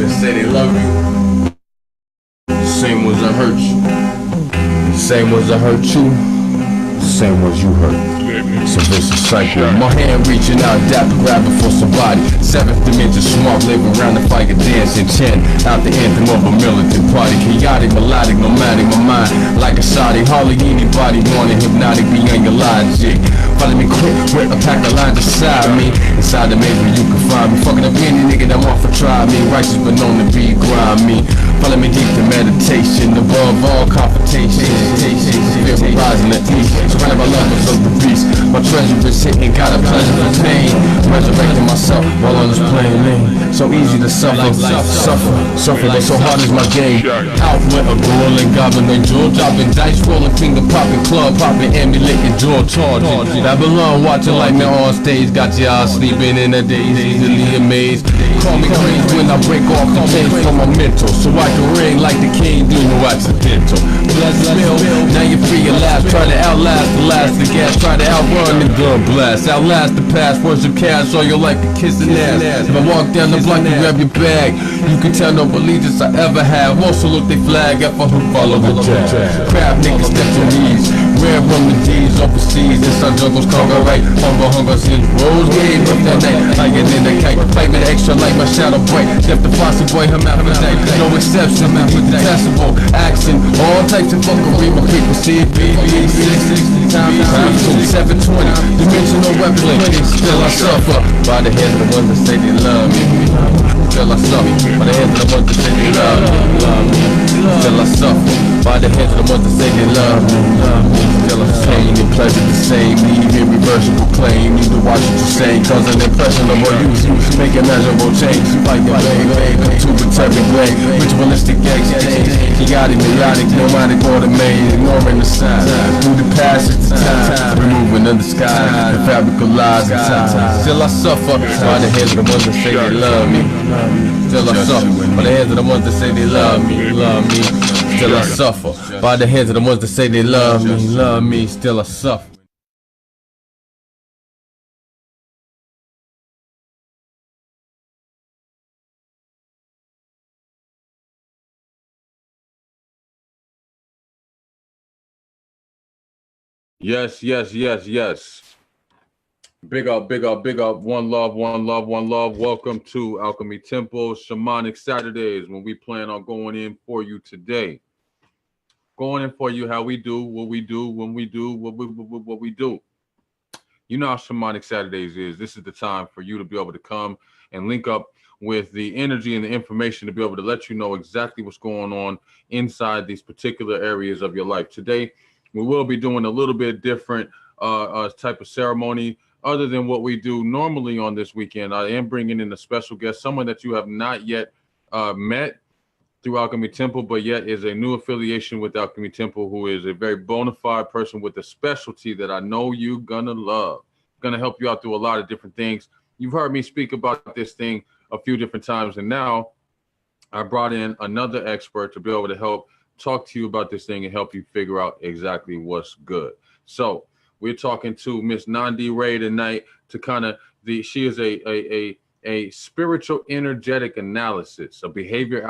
and say they love you, the same ones that hurt you, the same ones that hurt you, the same ones you hurt. It's a vicious cycle. My hand reaching out, dapper grabbing for somebody. Seventh dimension, smart, living around the fire, dancing, chant out the anthem of a militant party. Chaotic, melodic, nomadic, my mind like a shoddy. Hardly anybody wanting hypnotic beyond your logic. Follow me quick with a pack of lines beside me. Inside the maze where you can find me. Fucking up any nigga that want for try me. Righteous but known to be grimy. Follow me deep to meditation. Above all confrontation. Fear rising at ease. Surrounded by lovers of the beast. My treasure is hitting, got a pleasure for pain. Resurrecting myself while on this plain lane. So easy to suffer, but so hard is my game. Out with a rolling goblin, they jaw dropping, dice rolling, finger popping, club popping, emulating, jaw charging. Babylon watching like me on stage, got y'all sleeping in the days, easily amazed. Call me crazy when I break off the chains from my mental, so I can ring like the king, do no accidental. Bless Bill, now you're free at last. Try to outlast the last, the gas, try to outrun the gun blast. Outlast the past, words of cash, all your life be kissing ass. If I walk down the block, you grab your bag. You can tell no allegiance I ever have. Won't salute they flag, if I who follow the track. Crab niggas step to knees, rare remedies overseas. Inside jungles, conga right, hunger since Rose gave up that night. Like it in the kite, play me the extra like my shadow break. Step the fossy boy, hermaphrodite, no exception, detestable action. All types of fuckery, my people see it, baby. 660 times 720, dimensional weapon. Still I suffer by the hands of the ones that say they love me. Still I suffer by the hands of the ones that say they love me. Still I suffer by the hands of the ones that say they love me. Still I pain and pleasure the same. Need irreversible claim. Need to watch what you say, cause an impression of what you see. Make a measurable change. Like your baby, to protect blade. Ritualistic exchange. Chaotic, melodic, nomadic, automated. Ignoring the signs. Through the passage of time. Removing the sky. The fabric of lies and time. Still I suffer by the hands of the ones that say they love me. Still I suffer by the hands of the ones that say they love me. Still I suffer by the hands of the ones that say they love me. Still I suffer. Yes, yes, yes, yes. Big up, big up, big up. One love, one love, one love. Welcome to Alchemy Temple Shamanic Saturdays, when we plan on going in for you today. Going in for you how we do, what we do, when we do, what we do. You know how Shamanic Saturdays is. This is the time for you to be able to come and link up with the energy and the information to be able to let you know exactly what's going on inside these particular areas of your life. Today, we will be doing a little bit different type of ceremony other than what we do normally on this weekend. I am bringing in a special guest, someone that you have not yet met through Alchemy Temple, but yet is a new affiliation with Alchemy Temple, who is a very bona fide person with a specialty that I know you're gonna love. Gonna help you out through a lot of different things. You've heard me speak about this thing a few different times, and now I brought in another expert to be able to help talk to you about this thing and help you figure out exactly what's good. So we're talking to Miss Nani tonight to kind of she is a spiritual energetic analysis, a behavior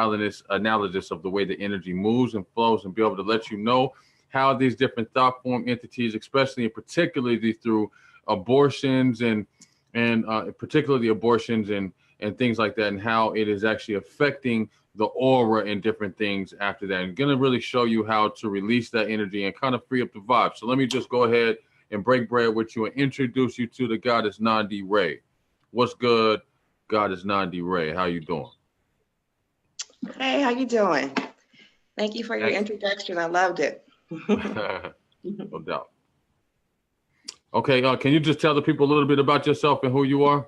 analysis of the way the energy moves and flows, and be able to let you know how these different thought form entities, especially and particularly through abortions and particularly abortions and things like that, and how it is actually affecting the aura and different things after that. I'm going to really show you how to release that energy and kind of free up the vibe. So let me just go ahead and break bread with you and introduce you to the goddess Nani. What's good, goddess Nani? How you doing? Hey, how you doing? Thank you for your introduction. I loved it. No doubt. Okay, can you just tell the people a little bit about yourself and who you are?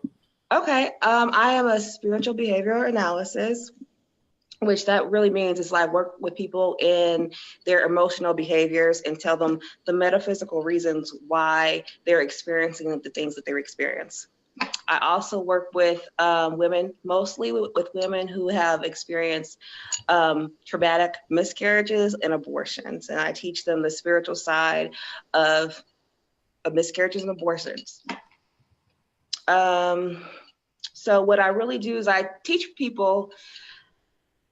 Okay, I am a spiritual behavioral analysis, which that really means is like work with people in their emotional behaviors and tell them the metaphysical reasons why they're experiencing the things that they experience. I also work with women, mostly with women who have experienced traumatic miscarriages and abortions. And I teach them the spiritual side of miscarriages and abortions. So what I really do is I teach people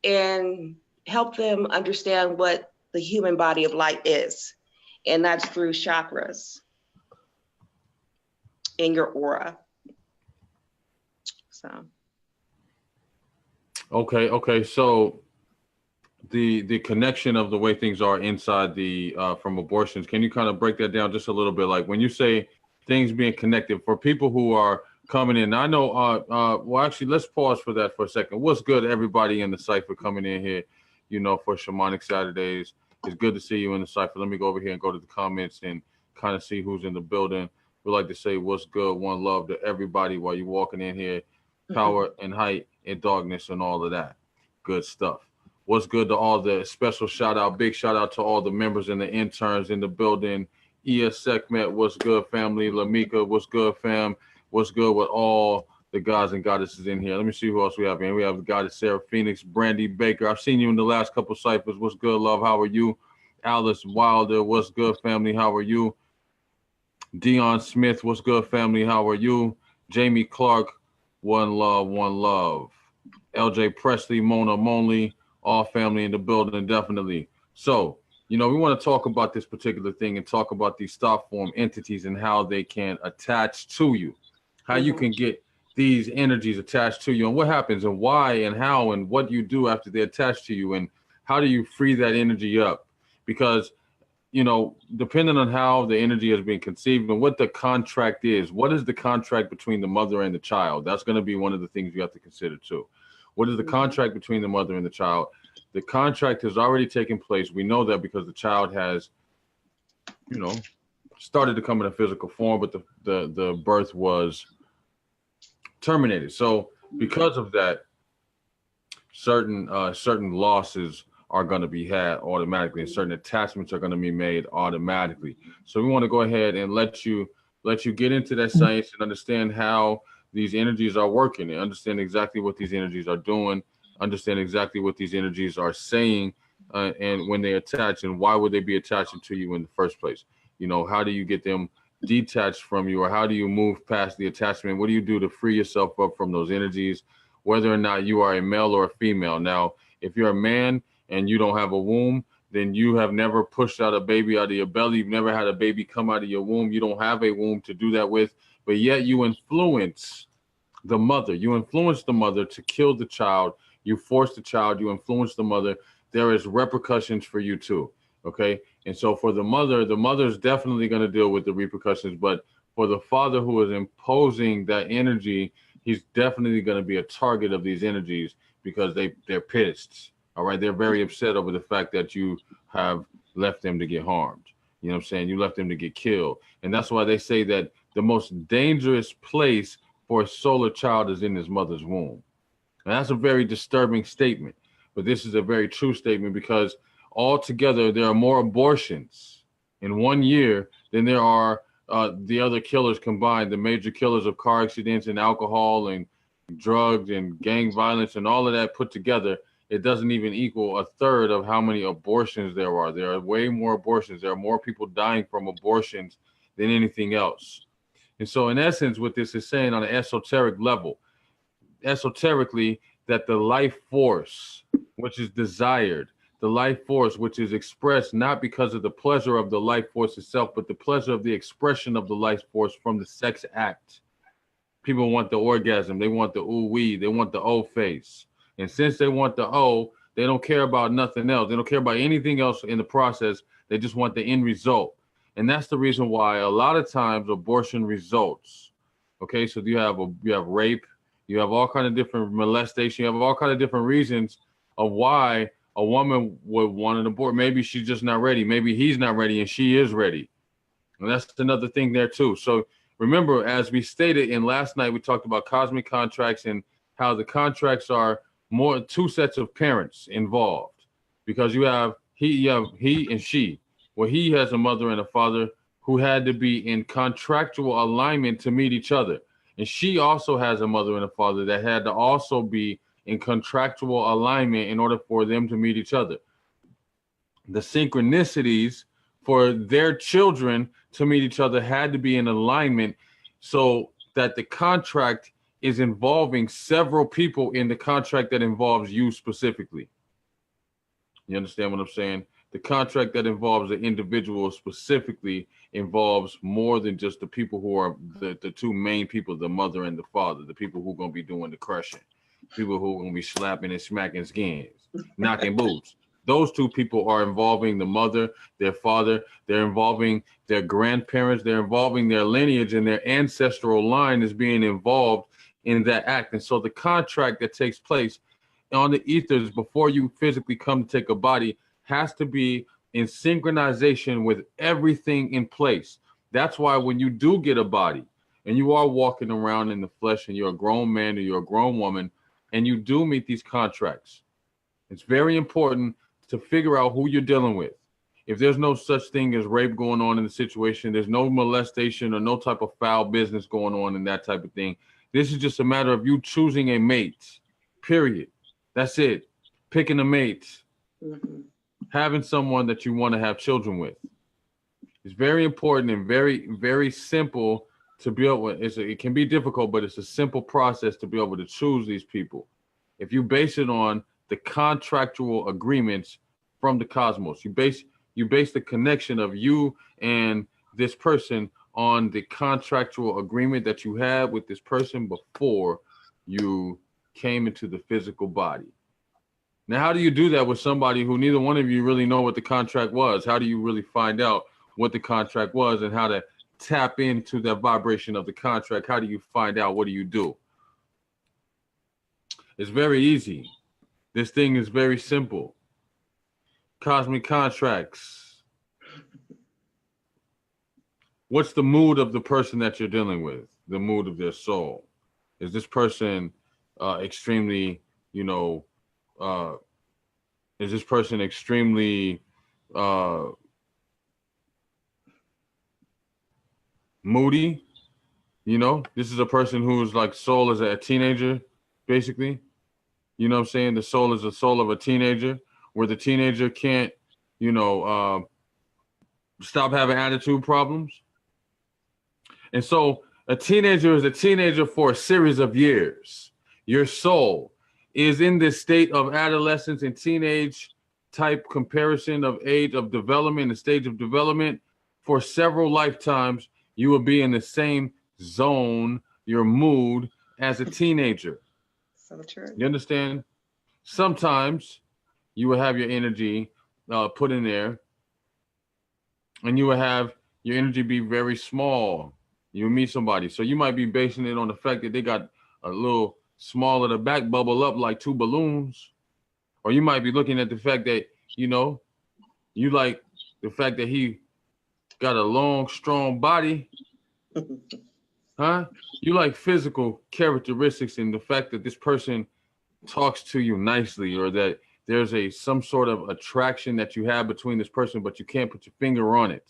and help them understand what the human body of light is. And that's through chakras in your aura. So. Okay. So the connection of the way things are inside the from abortions, can you kind of break that down just a little bit? Like when you say things being connected for people who are coming in, I know well, actually, let's pause for that for a second. What's good, everybody in the cipher coming in here, you know, for Shamanic Saturdays? It's good to see you in the cipher. Let me go over here and go to the comments and kind of see who's in the building. We like to say what's good, one love to everybody while you're walking in here. Power and height and darkness and all of that good stuff. What's good to all the special shout out, big shout out to all the members and the interns in the building. Sekmet, what's good, family? Lamika, what's good, fam? What's good with all the gods and goddesses in here? Let me see who else we have here. We have the goddess Sarah Phoenix, Brandy Baker. I've seen you in the last couple ciphers. What's good, love? How are you? Alice Wilder, what's good, family? How are you? Dion Smith, what's good, family? How are you? Jamie Clark, one love, one love. LJ Presley, Mona Monley, all family in the building, definitely. So, you know, we want to talk about this particular thing and talk about these thought form entities and how they can attach to you, how you can get these energies attached to you, and what happens and why and how and what you do after they attach to you, and how do you free that energy up? Because, you know, depending on how the energy has been conceived and what the contract is, what is the contract between the mother and the child? That's going to be one of the things you have to consider too. What is the contract between the mother and the child? The contract has already taken place. We know that because the child has, you know, started to come in a physical form, but the birth was terminated. So because of that, certain losses are going to be had automatically, and certain attachments are going to be made automatically. So we want to go ahead and let you get into that science and understand how these energies are working, and understand exactly what these energies are doing, understand exactly what these energies are saying, and when they attach, and why would they be attaching to you in the first place? You know, how do you get them detached from you, or how do you move past the attachment? What do you do to free yourself up from those energies, whether or not you are a male or a female? Now, if you're a man and you don't have a womb, then you have never pushed out a baby out of your belly. You've never had a baby come out of your womb. You don't have a womb to do that with, but yet you influence the mother. You influence the mother to kill the child. You force the child. You influence the mother. There is repercussions for you too. Okay. And so for the mother's definitely going to deal with the repercussions, but for the father who is imposing that energy, he's definitely going to be a target of these energies because they're pissed. All right. They're very upset over the fact that you have left them to get harmed. You know what I'm saying? You left them to get killed. And that's why they say that the most dangerous place for a solar child is in his mother's womb. And that's a very disturbing statement. But this is a very true statement, because altogether there are more abortions in 1 year than there are the other killers combined, the major killers of car accidents and alcohol and drugs and gang violence and all of that put together. It doesn't even equal a third of how many abortions there are. There are way more abortions. There are more people dying from abortions than anything else. And so in essence, what this is saying on an esoteric level, esoterically, that the life force, which is desired, the life force, which is expressed not because of the pleasure of the life force itself, but the pleasure of the expression of the life force from the sex act. People want the orgasm. They want the ooh-wee. They want the O face. And since they want the O, they don't care about nothing else. They don't care about anything else in the process. They just want the end result. And that's the reason why a lot of times abortion results. Okay, so you have rape, you have all kind of different molestation, you have all kind of different reasons of why a woman would want an abort. Maybe she's just not ready. Maybe he's not ready and she is ready. And that's another thing there too. So remember, as we stated in last night, we talked about cosmic contracts and how the contracts are more two sets of parents involved, because you have he and she. Well, he has a mother and a father who had to be in contractual alignment to meet each other. And she also has a mother and a father that had to also be in contractual alignment in order for them to meet each other. The synchronicities for their children to meet each other had to be in alignment so that the contract is involving several people in the contract that involves you specifically. You understand what I'm saying? The contract that involves the individual specifically involves more than just the people who are the two main people, the mother and the father, the people who are going to be doing the crushing, people who are going to be slapping and smacking skins, knocking boots. Those two people are involving the mother, their father, they're involving their grandparents, they're involving their lineage, and their ancestral line is being involved in that act. And so the contract that takes place on the ethers before you physically come to take a body has to be in synchronization with everything in place. That's why when you do get a body and you are walking around in the flesh and you're a grown man or you're a grown woman and you do meet these contracts, it's very important to figure out who you're dealing with. If there's no such thing as rape going on in the situation, there's no molestation or no type of foul business going on in that type of thing. This is just a matter of you choosing a mate, period. That's it. Picking a mate. Mm-hmm. Having someone that you want to have children with. It's very important and very, very simple to be able. It can be difficult, but it's a simple process to be able to choose these people. If you base it on the contractual agreements from the cosmos, you base the connection of you and this person on the contractual agreement that you had with this person before you came into the physical body. Now, how do you do that with somebody who neither one of you really know what the contract was? How do you really find out what the contract was and how to tap into that vibration of the contract? How do you find out? What do you do? It's very easy. This thing is very simple. Cosmic contracts. What's the mood of the person that you're dealing with? The mood of their soul. Is this person extremely, is this person extremely moody? This is a person who's like soul is a teenager, basically. You know what I'm saying? The soul is the soul of a teenager, where the teenager can't, stop having attitude problems. And so a teenager is a teenager for a series of years. Your soul is in this state of adolescence and teenage type comparison of age of development and stage of development for several lifetimes. You will be in the same zone, your mood as a teenager. So true. You understand? Sometimes you will have your energy put in there and you will have your energy be very small. You meet somebody. So you might be basing it on the fact that they got a little smaller, the back bubble up like two balloons. Or you might be looking at the fact that, you like the fact that he got a long, strong body. Huh? You like physical characteristics and the fact that this person talks to you nicely, or that there's some sort of attraction that you have between this person, but you can't put your finger on it.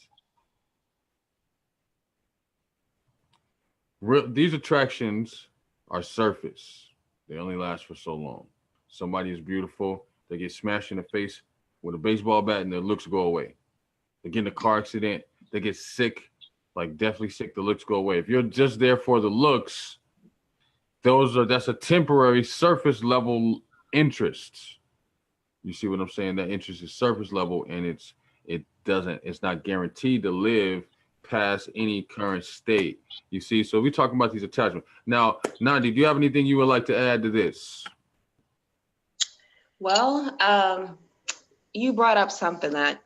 These attractions are surface. They only last for so long. Somebody is beautiful. They get smashed in the face with a baseball bat and their looks go away. They get in a car accident. They get sick, like deathly sick. The looks go away. If you're just there for the looks, that's a temporary surface level interest. You see what I'm saying? That interest is surface level, and it's not guaranteed to live past any current state. You see, so we're talking about these attachments. Now, Nani, do you have anything you would like to add to this? Well, you brought up something that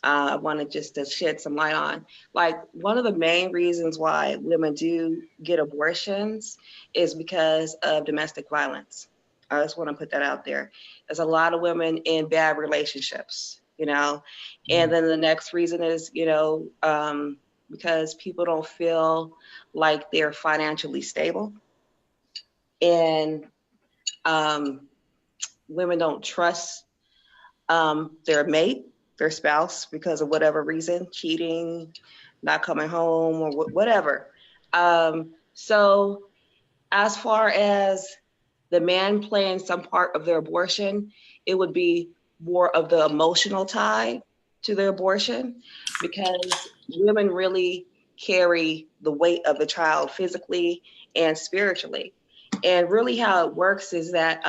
I wanted just to shed some light on. Like, one of the main reasons why women do get abortions is because of domestic violence. I just want to put that out there. There's a lot of women in bad relationships, and then the next reason is, because people don't feel like they're financially stable, and women don't trust their mate, their spouse, because of whatever reason, cheating, not coming home, or whatever. So as far as the man playing some part of their abortion, it would be more of the emotional tie to their abortion, because women really carry the weight of the child physically and spiritually. And really how it works is that,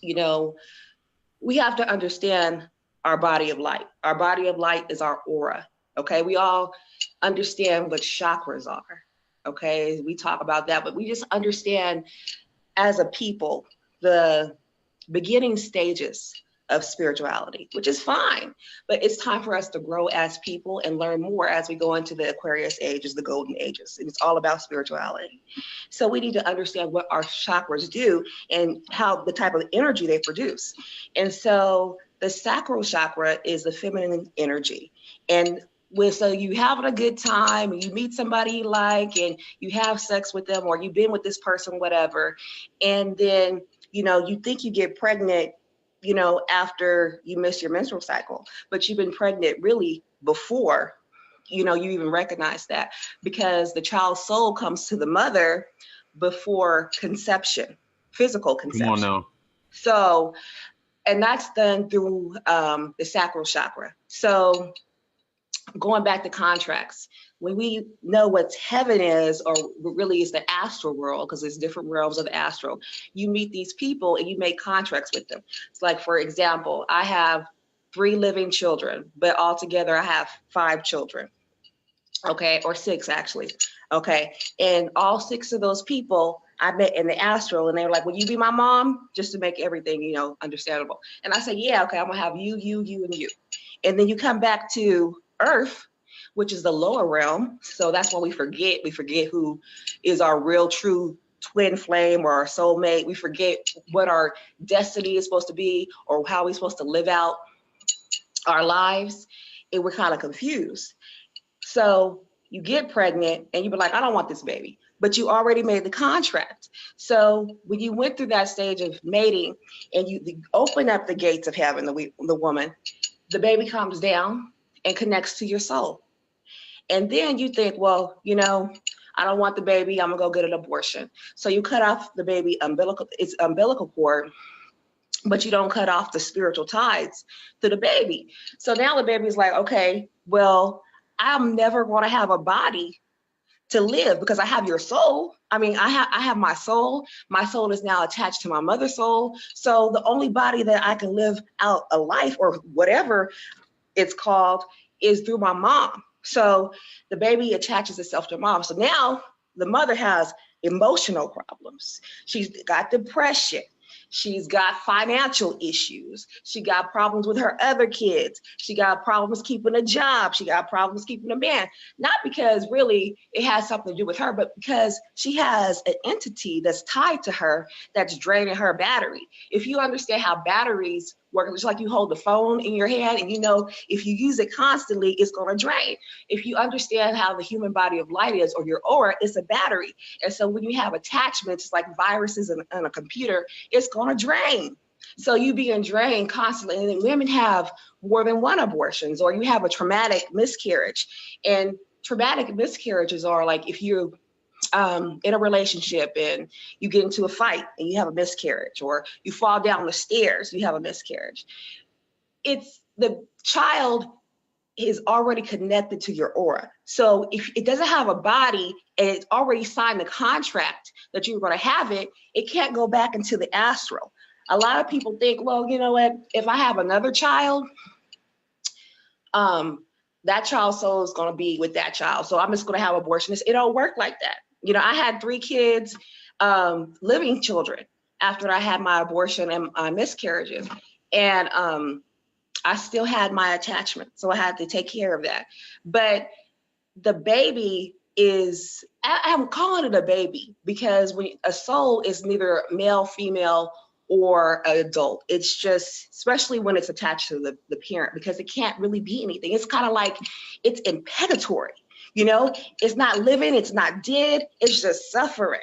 you know, we have to understand our body of light. Our body of light is our aura. Okay. We all understand what chakras are. Okay. We talk about that, but we just understand as a people the beginning stages of spirituality, which is fine, but it's time for us to grow as people and learn more as we go into the Aquarius ages, the golden ages, and it's all about spirituality. So we need to understand what our chakras do and how the type of energy they produce. And so the sacral chakra is the feminine energy. And so you having a good time and you meet somebody you like and you have sex with them, or you've been with this person, whatever, and then you think you get pregnant, after you miss your menstrual cycle, but you've been pregnant really before, you even recognize that, because the child's soul comes to the mother before conception, physical conception. Come on now. So, and that's done through the sacral chakra. So going back to contracts, when we know what heaven is, or really is the astral world, because there's different realms of the astral, you meet these people and you make contracts with them. It's like, for example, I have 3 living children, but altogether I have 5 children. Okay, or 6 actually. Okay, and all 6 of those people I met in the astral, and they were like, "Will you be my mom?" Just to make everything, understandable. And I said, "Yeah, okay, I'm gonna have you, and you." And then you come back to Earth, which is the lower realm. So that's when we forget who is our real true twin flame or our soulmate. We forget what our destiny is supposed to be or how we're supposed to live out our lives. And we're kind of confused. So you get pregnant and you be like, "I don't want this baby," but you already made the contract. So when you went through that stage of mating and you open up the gates of heaven, the woman, the baby comes down and connects to your soul. And then you think, well, I don't want the baby, I'm gonna go get an abortion. So you cut off the baby umbilical cord, but you don't cut off the spiritual ties to the baby. So now the baby's like, okay, well, I'm never gonna have a body to live because I have your soul. I mean, I have my soul. My soul is now attached to my mother's soul. So the only body that I can live out a life or whatever it's called is through my mom. So the baby attaches itself to mom. So now the mother has emotional problems. She's got depression. She's got financial issues. She got problems with her other kids. She got problems keeping a job. She got problems keeping a man. Not because really it has something to do with her, but because she has an entity that's tied to her that's draining her battery. If you understand how batteries work, it's like you hold the phone in your hand and if you use it constantly, it's going to drain. If you understand how the human body of light is, or your aura, it's a battery. And so when you have attachments like viruses in a computer, it's going to drain. So you being drained constantly. And then women have more than one abortions, or you have a traumatic miscarriage. And traumatic miscarriages are like if you're in a relationship and you get into a fight and you have a miscarriage, or you fall down the stairs, you have a miscarriage. It's the child is already connected to your aura. So if it doesn't have a body and it's already signed the contract that you're going to have it, it can't go back into the astral. A lot of people think, well, you know what, if I have another child, that child's soul is going to be with that child. So I'm just going to have abortion. It don't work like that. I had 3 kids, living children, after I had my abortion and my miscarriages. And I still had my attachment. So I had to take care of that. But the baby is, I'm calling it a baby because when a soul is neither male, female, or an adult. It's just, especially when it's attached to the parent, because it can't really be anything. It's kind of like, it's impenetratory. It's not living, it's not dead, it's just suffering.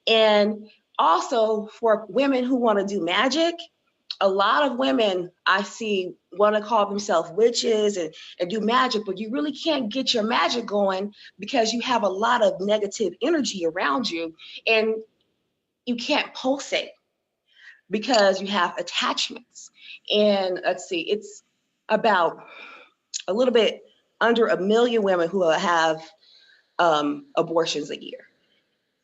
And also for women who want to do magic, a lot of women I see want to call themselves witches and do magic, but you really can't get your magic going because you have a lot of negative energy around you and you can't pulsate because you have attachments. And let's see, it's about a little bit under 1 million women who have abortions a year.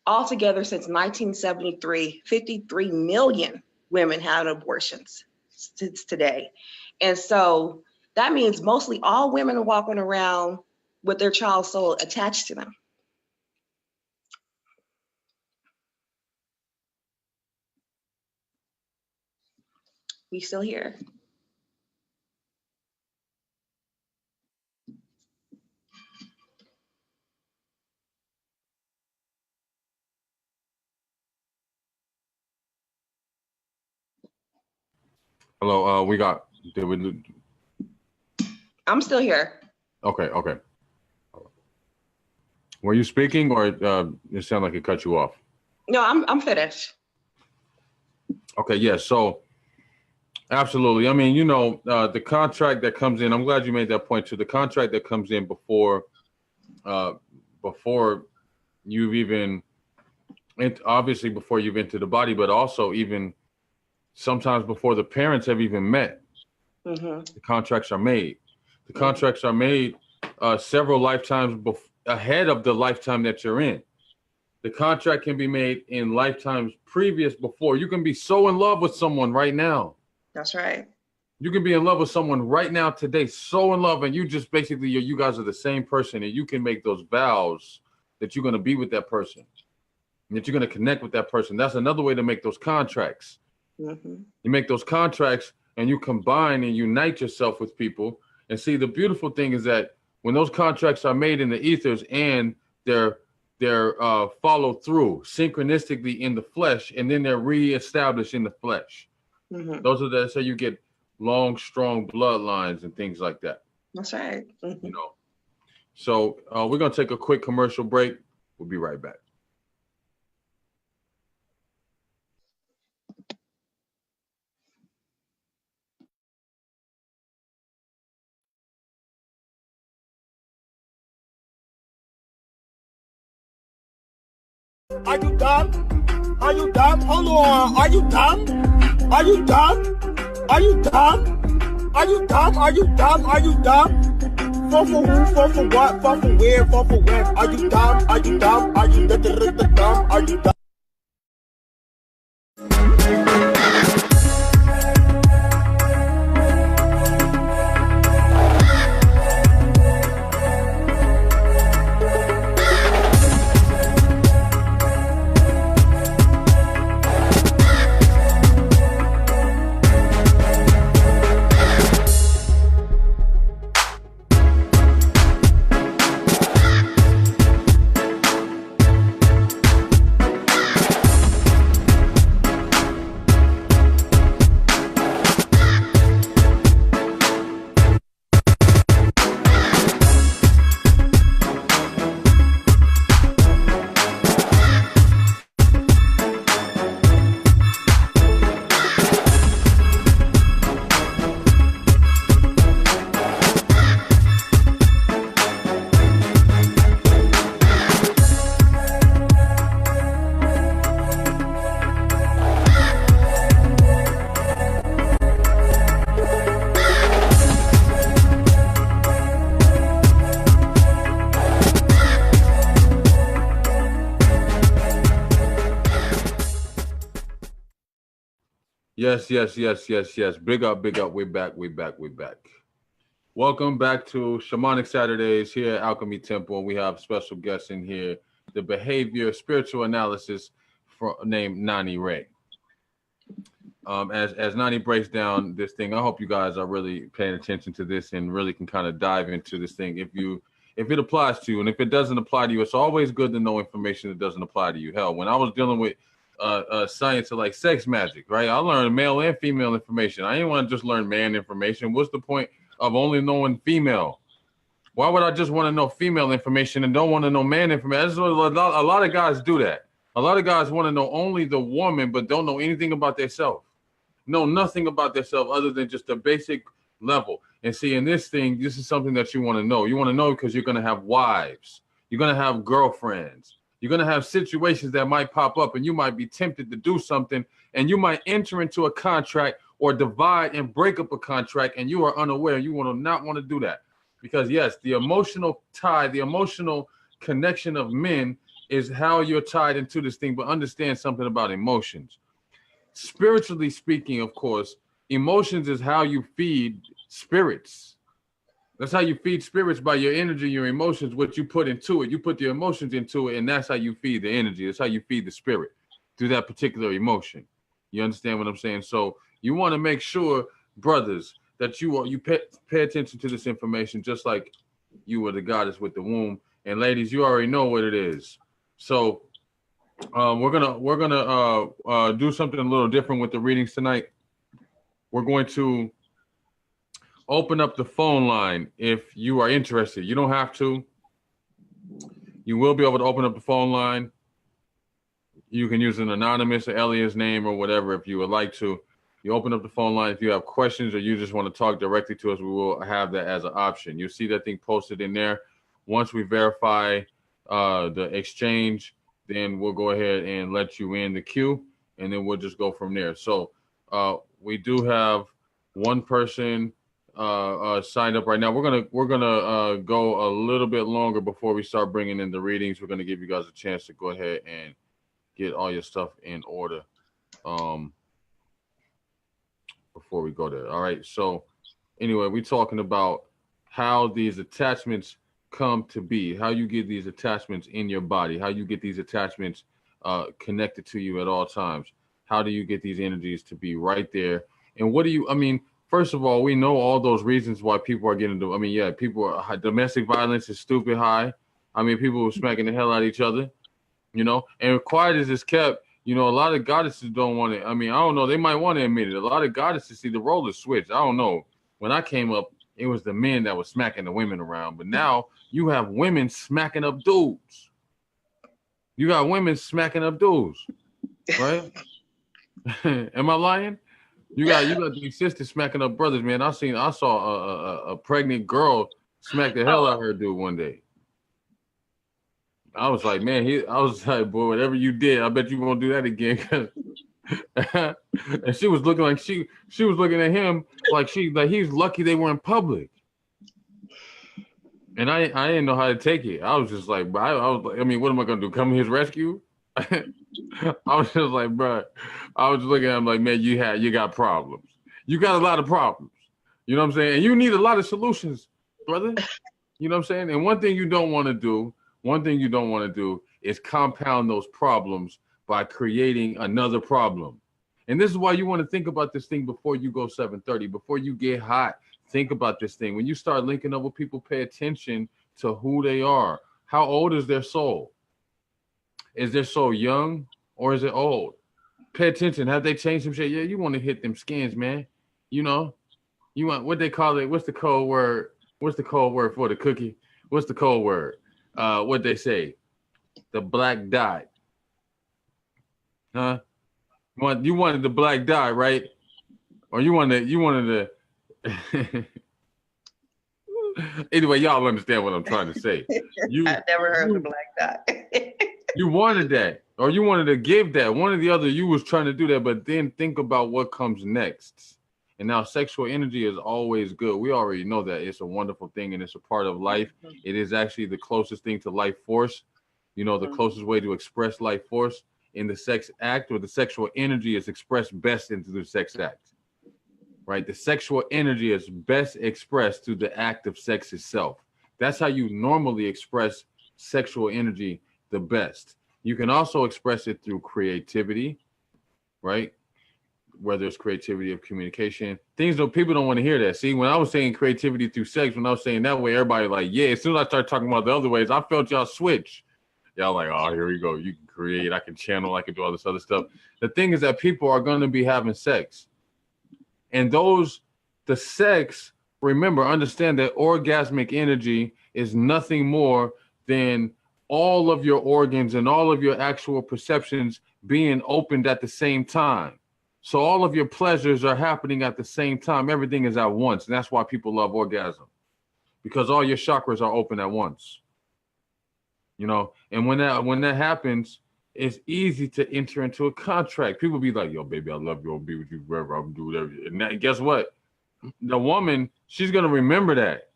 Altogether, since 1973, 53 million women had abortions since today. And so that means mostly all women are walking around with their child's soul attached to them. We still here. Hello, I'm still here. Okay. Were you speaking, or it sounded like it cut you off? No, I'm finished. Okay, yeah, so absolutely. I mean, the contract that comes in, I'm glad you made that point too. The contract that comes in before you've even, obviously before you've entered the body, but also even sometimes before the parents have even met, the contracts are made. The contracts are made several lifetimes ahead of the lifetime that you're in. The contract can be made in lifetimes previous before. You can be so in love with someone right now. That's right. You can be in love with someone right now today, so in love, and you just basically, you guys are the same person, and you can make those vows that you're going to be with that person, and that you're going to connect with that person. That's another way to make those contracts. You make those contracts and you combine and unite yourself with people. And see, the beautiful thing is that when those contracts are made in the ethers and they're followed through synchronistically in the flesh, and then they're reestablished in the flesh. Those are that's how you get long, strong bloodlines and things like that. That's right. So we're gonna take a quick commercial break. We'll be right back. Are you dumb? Are you dumb? Hold on. Are you dumb? Are you dumb? Are you dumb? Are you dumb? Are you dumb? Are you dumb? Fall for who? Fall for what? Fall for where? Fall for when? Are you dumb? Are you dumb? Are you dumb? Are you dumb? Yes. Big up. We're back. Welcome back to Shamanic Saturdays here at Alchemy Temple. We have special guests in here, the behavior spiritual analysis named Nani Ray. As Nani breaks down this thing, I hope you guys are really paying attention to this and really can kind of dive into this thing. If it applies to you, and if it doesn't apply to you, it's always good to know information that doesn't apply to you. Hell, when I was dealing with science of like sex magic, right? I learned male and female information. I didn't want to just learn man information. What's the point of only knowing female? Why would I just want to know female information and don't want to know man information? A lot of guys do that. A lot of guys want to know only the woman, but don't know anything about themselves. Know nothing about themselves other than just the basic level. And see, in this thing, this is something that you want to know. You want to know because you're going to have wives. You're going to have girlfriends. You're going to have situations that might pop up and you might be tempted to do something and you might enter into a contract or divide and break up a contract and you are unaware. You will not want to do that because yes, the emotional tie, the emotional connection of men is how you're tied into this thing, but understand something about emotions. Spiritually speaking, of course, emotions is how you feed spirits. That's how you feed spirits, by your energy, your emotions, what you put into it. You put your emotions into it, and that's how you feed the energy. That's how you feed the spirit through that particular emotion. You understand what I'm saying? So you want to make sure, brothers, that you pay attention to this information, just like you were the goddess with the womb. And ladies, you already know what it is. So we're gonna do something a little different with the readings tonight. We're going to open up the phone line if you are interested. You don't have to. You will be able to open up the phone line. You can use an anonymous or alias name or whatever if you would like to. You open up the phone line. If you have questions or you just want to talk directly to us, we will have that as an option. You'll see that thing posted in there. Once we verify the exchange, then we'll go ahead and let you in the queue, and then we'll just go from there. So we do have one person signed up right now. We're gonna go a little bit longer before we start bringing in the readings. We're gonna give you guys a chance to go ahead and get all your stuff in order before we go there. All right. So anyway, we're talking about how these attachments come to be, how you get these attachments in your body, how you get these attachments connected to you at all times. How do you get these energies to be right there? And what do you, I mean, first of all, we know all those reasons why people are getting to, I mean, yeah, people are, domestic violence is stupid high. I mean, people are smacking the hell out of each other, you know, and quiet as it's kept, you know, a lot of goddesses don't want it. I mean, I don't know. They might want to admit it. A lot of goddesses see the role is switched. I don't know. When I came up, it was the men that were smacking the women around. But now you have women smacking up dudes. You got women smacking up dudes, right? Am I lying? You got these sisters smacking up brothers, man. I saw a pregnant girl smack the hell out of her dude one day. I was like, man, I was like, boy, whatever you did, I bet you won't do that again. And she was looking like she was looking at him like he's lucky they were in public. And I didn't know how to take it. I was just like, bro, I was like, I mean, what am I gonna do? Come to his rescue? I was just like, bro, I was looking at him like, man, you got problems. You got a lot of problems. You know what I'm saying? And you need a lot of solutions, brother. You know what I'm saying? And one thing you don't want to do is compound those problems by creating another problem. And this is why you want to think about this thing before you go 7:30, before you get hot. Think about this thing. When you start linking up with people, pay attention to who they are. How old is their soul? Is their soul young or is it old? Pay attention. Have they changed some shit? Yeah, you want to hit them skins, man. You know, you want, what they call it? What's the code word? What's the code word for the cookie? What's the code word? What they say? The black dot. Huh? You wanted the black dot, right? Or you wanted the anyway, y'all understand what I'm trying to say. I never heard the black dot. You wanted that, or you wanted to give that. One or the other, you was trying to do that, but then think about what comes next. And now sexual energy is always good. We already know that. It's a wonderful thing, and it's a part of life. It is actually the closest thing to life force. You know, the closest way to express life force in the sex act, or the sexual energy is expressed best into the sex act. Right? The sexual energy is best expressed through the act of sex itself. That's how you normally express sexual energy the best. You can also express it through creativity, right? Whether it's creativity of communication, things that people don't want to hear that. See, when I was saying creativity through sex, when I was saying that way, everybody like, yeah, as soon as I started talking about the other ways, I felt y'all switch. Y'all like, oh, here we go. You can create, I can channel, I can do all this other stuff. The thing is that people are going to be having sex. And the sex, remember, understand that orgasmic energy is nothing more than all of your organs and all of your actual perceptions being opened at the same time. So all of your pleasures are happening at the same time. Everything is at once. And that's why people love orgasm, because all your chakras are open at once. You know, and when that happens, it's easy to enter into a contract. People be like, yo, baby, I love you. I'll be with you forever. I'm do whatever. And guess what? The woman, she's going to remember that.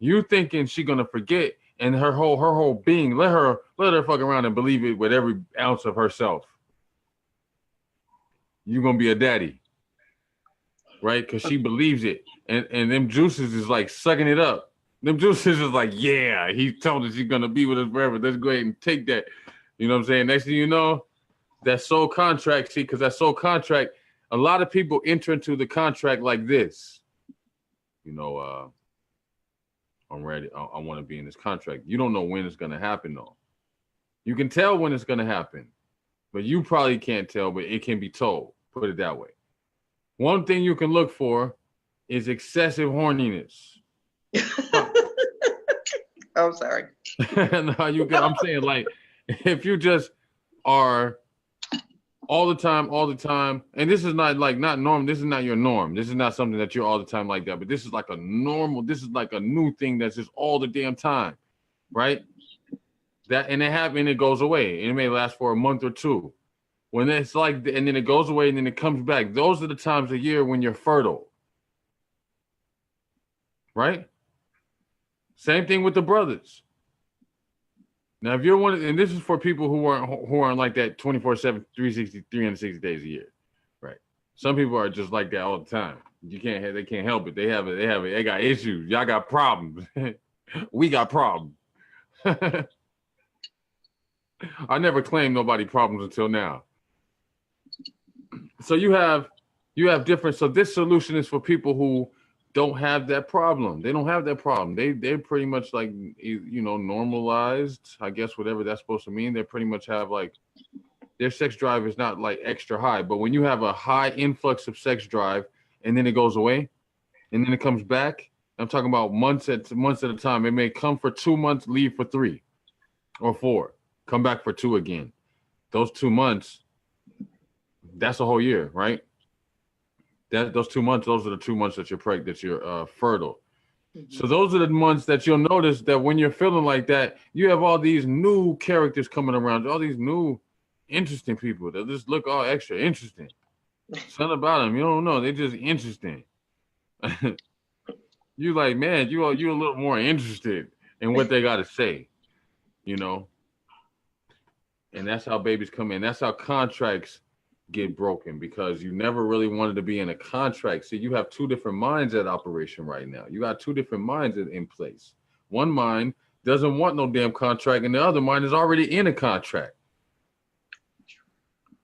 You thinking she's going to forget. and her whole being, let her fuck around and believe it with every ounce of herself. You're gonna be a daddy, right? Because she believes it, and them juices is like sucking it up. Them juices is like, yeah, he told us he's gonna be with us forever. Let's go ahead and take that. You know what I'm saying? Next thing you know, that soul contract. See, because that soul contract, a lot of people enter into the contract like this. You know, I'm ready. I want to be in this contract. You don't know when it's gonna happen though. You can tell when it's gonna happen, but you probably can't tell. But it can be told. Put it that way. One thing you can look for is excessive horniness. I'm sorry. No, you can. I'm saying, like, if you just are all the time, and this is not like not norm. This is not your norm. This is not something that you're all the time like that. But this is like a normal. This is like a new thing that's just all the damn time, right? That and it happens, it goes away. And it may last for a month or two. When it's like, and then it goes away and then it comes back. Those are the times of year when you're fertile. Right? Same thing with the brothers. Now, if you're one, and this is for people who aren't like that 24/7, 360 days a year. Right? Some people are just like that all the time. They can't help it. They got issues. Y'all got problems. We got problems. I never claimed nobody problems until now. So you have different. So this solution is for people who don't have that problem. They don't have that problem. They're pretty much like, you know, normalized, I guess, whatever that's supposed to mean. They pretty much have like their sex drive is not like extra high. But when you have a high influx of sex drive and then it goes away and then it comes back, I'm talking about months at a time. It may come for 2 months, leave for 3 or 4, come back for 2 again. Those 2 months, that's a whole year, right? Those 2 months, those are the 2 months that you're pregnant, that you're fertile. Mm-hmm. So those are the months that you'll notice that when you're feeling like that, you have all these new characters coming around, all these new interesting people that just look all extra interesting. Something about them, you don't know, they're just interesting. You like, man, you're a little more interested in what they got to say, you know? And that's how babies come in. That's how contracts get broken, because you never really wanted to be in a contract. See, you have 2 different minds at operation right now. You got 2 different minds in place. One mind doesn't want no damn contract, and the other mind is already in a contract.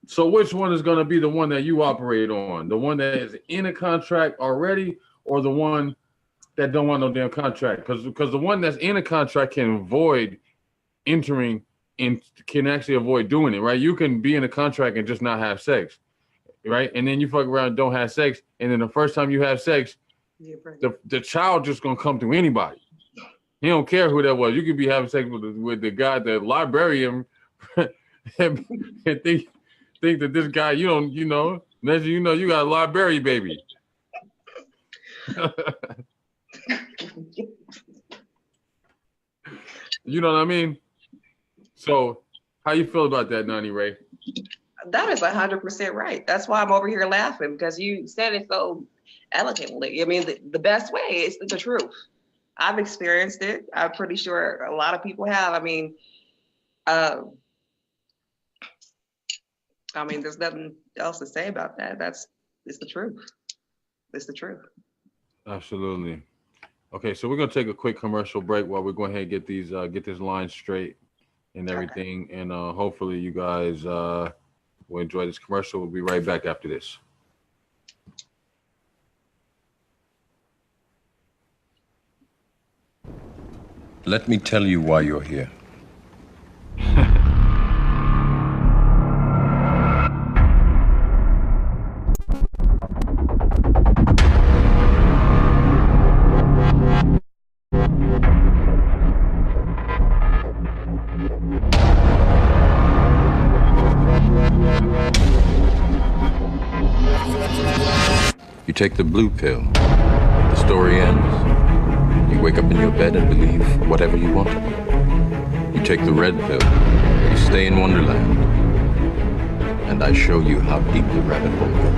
So which one is going to be the one that you operate on? The one that is in a contract already, or the one that don't want no damn contract? Because the one that's in a contract can avoid entering and can actually avoid doing it, right? You can be in a contract and just not have sex, right? And then you fuck around and don't have sex, and then the first time you have sex, the child just gonna come through anybody. He don't care who that was. You could be having sex with the guy, the librarian, and think that this guy, you don't, you know, next you know, you got a library baby. You know what I mean? So, how you feel about that, Nani Ray? That is 100% right. That's why I'm over here laughing, because you said it so elegantly. I mean, the best way is the truth. I've experienced it. I'm pretty sure a lot of people have. I mean, there's nothing else to say about that. It's the truth. It's the truth. Absolutely. Okay, so we're gonna take a quick commercial break while we're going ahead and get this line straight and everything. Okay. And hopefully you guys will enjoy this commercial. We'll be right back after this. Let me tell you why you're here. You take the blue pill, the story ends. You wake up in your bed and believe whatever you want. You take the red pill, you stay in Wonderland, and I show you how deep the rabbit hole goes.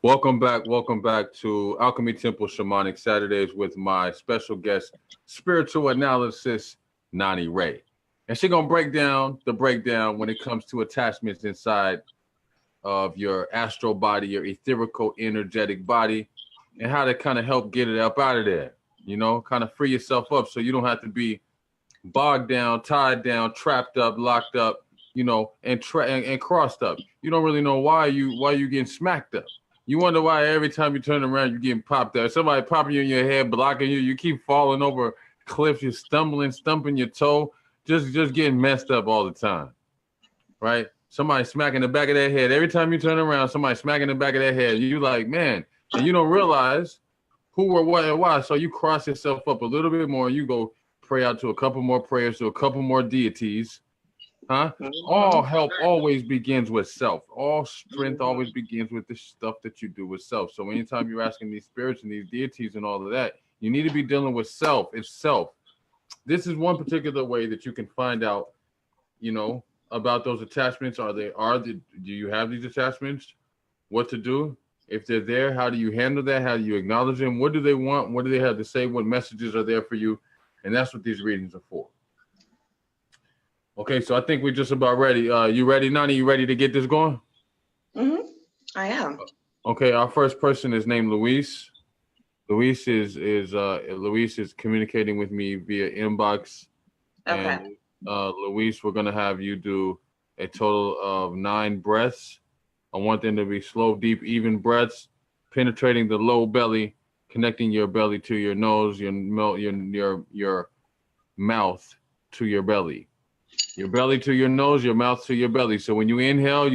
Welcome back to Alchemy Temple Shamanic Saturdays with my special guest, spiritual analysis, Nani Ray. And she's gonna break down the breakdown when it comes to attachments inside of your astral body, your etherical, energetic body, and how to kind of help get it up out of there. You know, kind of free yourself up so you don't have to be bogged down, tied down, trapped up, locked up, you know, and crossed up. You don't really know why you getting smacked up. You wonder why every time you turn around, you're getting popped up. Somebody popping you in your head, blocking you. You keep falling over cliffs. You're stumping your toe, just getting messed up all the time, right? Somebody smacking the back of their head. Every time you turn around, somebody smacking the back of their head. You like, man, and you don't realize who or what and why. So you cross yourself up a little bit more. You go pray out to a couple more prayers to a couple more deities. Huh? All help always begins with self. All strength always begins with the stuff that you do with self. So anytime you're asking these spirits and these deities and all of that, you need to be dealing with self. It's self. This is one particular way that you can find out, you know, about those attachments. Do you have these attachments? What to do? If they're there, how do you handle that? How do you acknowledge them? What do they want? What do they have to say? What messages are there for you? And that's what these readings are for. Okay, so I think we're just about ready. You ready, Nani? You ready to get this going? Mm-hmm. I am. Okay, our first person is named Luis. Luis is communicating with me via inbox. Okay. And Luis, we're gonna have you do a total of 9 breaths. I want them to be slow, deep, even breaths, penetrating the low belly, connecting your belly to your nose, your mouth to your belly. Your belly to your nose, your mouth to your belly. So when you inhale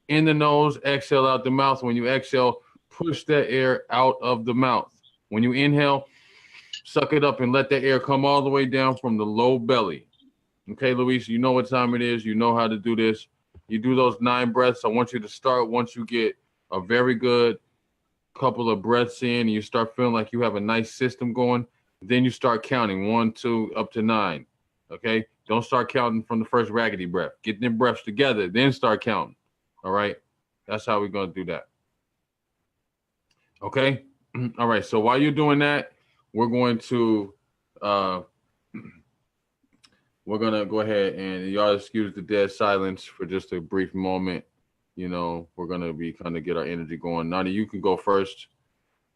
in the nose, exhale out the mouth. When you exhale, push that air out of the mouth. When you inhale, suck it up and let that air come all the way down from the low belly. Okay, Luis, you know what time it is. You know how to do this. You do those 9 breaths. I want you to start once you get a very good couple of breaths in and you start feeling like you have a nice system going. Then you start counting 1, 2, up to 9. Okay? Don't start counting from the first raggedy breath. Get them breaths together, then start counting. All right? That's how we're going to do that. Okay? All right. So while you're doing that, we're going to go ahead and y'all excuse the dead silence for just a brief moment. You know, we're going to be kind of get our energy going. Nani, you can go first.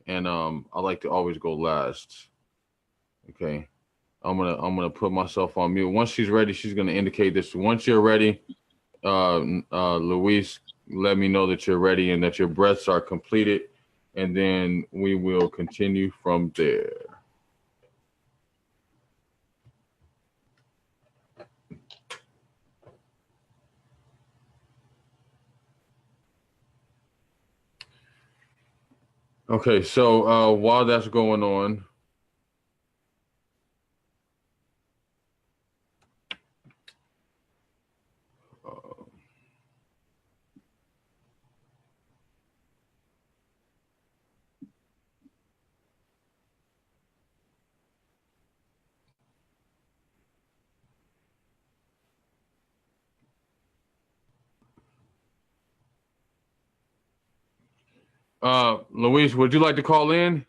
And I like to always go last. Okay. I'm gonna put myself on mute. Once she's ready, she's gonna indicate this. Once you're ready, Luis, let me know that you're ready and that your breaths are completed, and then we will continue from there. Okay, so while that's going on, Luis, would you like to call in?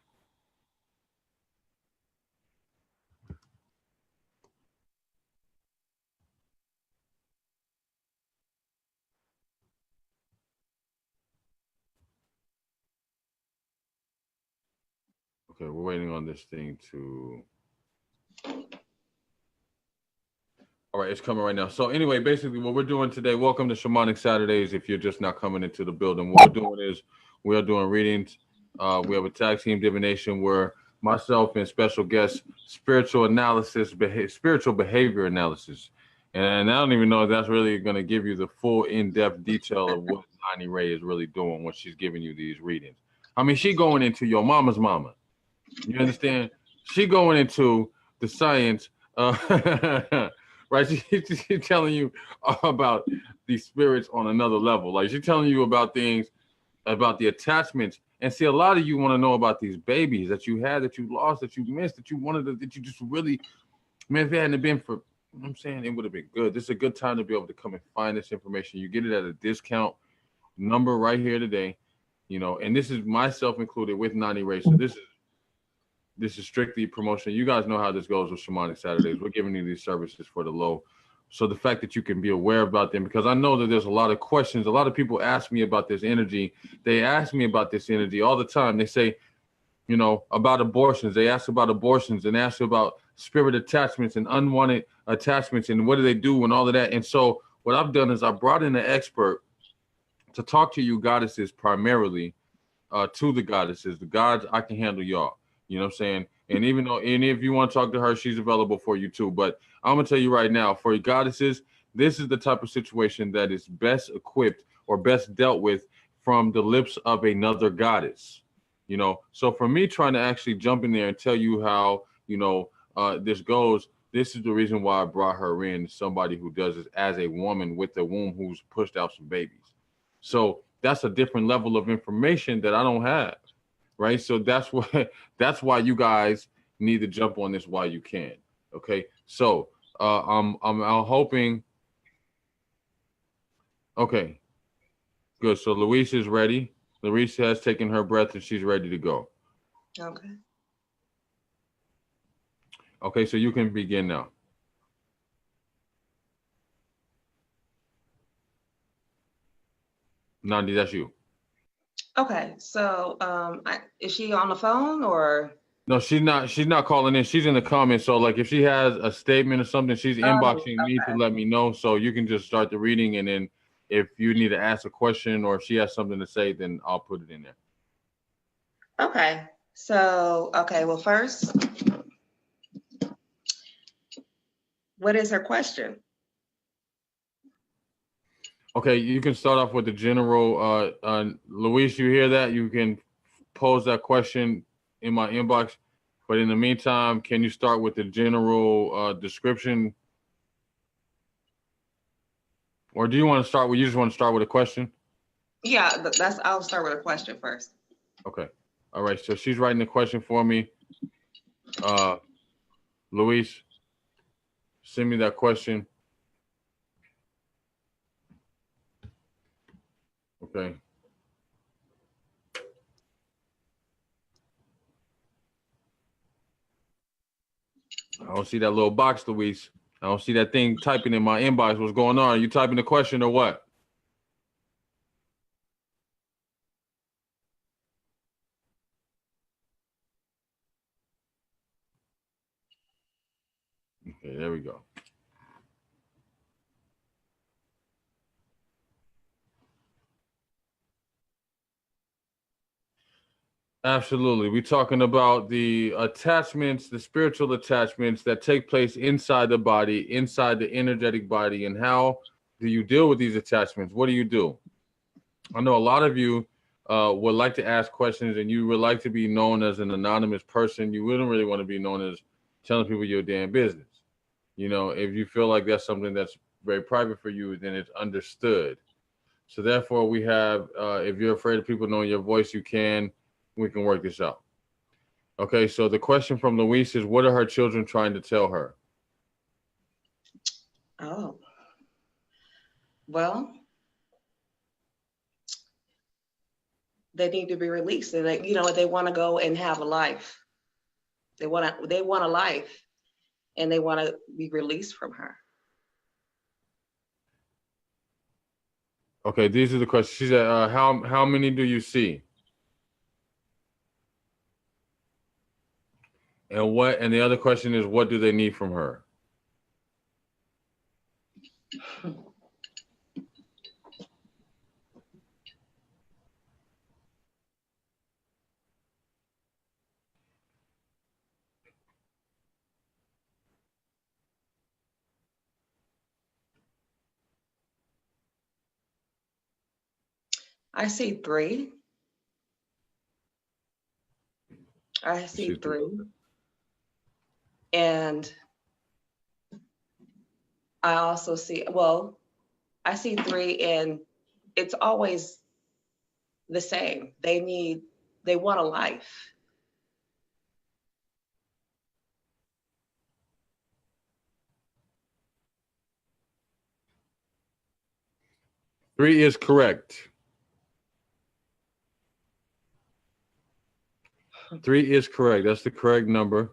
Okay, we're waiting on this thing to. All right, it's coming right now. So anyway, basically what we're doing today, welcome to Shamanic Saturdays. If you're just now coming into the building, what we're doing is we are doing readings. We have a tag team divination where myself and special guest spiritual behavior analysis. And I don't even know if that's really going to give you the full in-depth detail of what Nani Ray is really doing when she's giving you these readings. I mean, she going into your mama's mama. You understand? She going into the science right? She's telling you about these spirits on another level. Like she's telling you about things, about the attachments. And see, a lot of you want to know about these babies that you had, that you lost, that you missed, that you wanted, that you just really, man, if it hadn't been for, I'm saying it would have been good. This is a good time to be able to come and find this information. You get it at a discount number right here today. you know, and this is myself included with Nani Ray. So this is strictly promotion. You guys know how this goes with Shamanic Saturdays. We're giving you these services for the low. So the fact that you can be aware about them, because I know that there's a lot of questions. A lot of people ask me about this energy. They ask me about this energy all the time. They say, you know, about abortions. They ask about abortions and ask about spirit attachments and unwanted attachments and what do they do and all of that. And so what I've done is I brought in an expert to talk to you goddesses primarily, to the goddesses. The gods, I can handle y'all. You know what I'm saying? And even though, and if you want to talk to her, she's available for you too. But I'm gonna tell you right now, for goddesses, this is the type of situation that is best equipped or best dealt with from the lips of another goddess. You know, so for me trying to actually jump in there and tell you how, you know, this goes, this is the reason why I brought her in, somebody who does this as a woman with a womb who's pushed out some babies. So that's a different level of information that I don't have, right? So that's why you guys need to jump on this while you can. Okay, so I'm hoping. Okay, good. So Luis is ready. Luis has taken her breath and she's ready to go. Okay. Okay, so you can begin now. Nandi, that's you. Okay. So, is she on the phone or? No, she's not. She's not calling in. She's in the comments. So, like, if she has a statement or something, she's inboxing me to let me know. So you can just start the reading, and then if you need to ask a question or if she has something to say, then I'll put it in there. Okay. So, okay. Well, first, what is her question? Okay, you can start off with the general. Luis, you hear that? You can pose that question in my inbox. But in the meantime, can you start with the general description? Or do you want to start with, you just want to start with a question? Yeah, I'll start with a question first. Okay. All right. So she's writing the question for me. Luis, send me that question. Okay. I don't see that little box, Luis. I don't see that thing typing in my inbox. What's going on? Are you typing the question or what? Okay, there we go. Absolutely. We're talking about the attachments, the spiritual attachments that take place inside the body, inside the energetic body, and how do you deal with these attachments? What do you do? I know a lot of you would like to ask questions and you would like to be known as an anonymous person. You wouldn't really want to be known as telling people your damn business. You know, if you feel like that's something that's very private for you, then it's understood. So therefore, we have, if you're afraid of people knowing your voice, we can work this out. Okay, so the question from Luis is, what are her children trying to tell her? Oh, well, they need to be released, and they want to go and have a life. They want a life, and they want to be released from her. Okay, these are the questions. She said, how many do you see? And the other question is, what do they need from her? I see three. I see three. And I also see, well, I see three, and it's always the same. They want a life. Three is correct. 3 is correct. That's the correct number.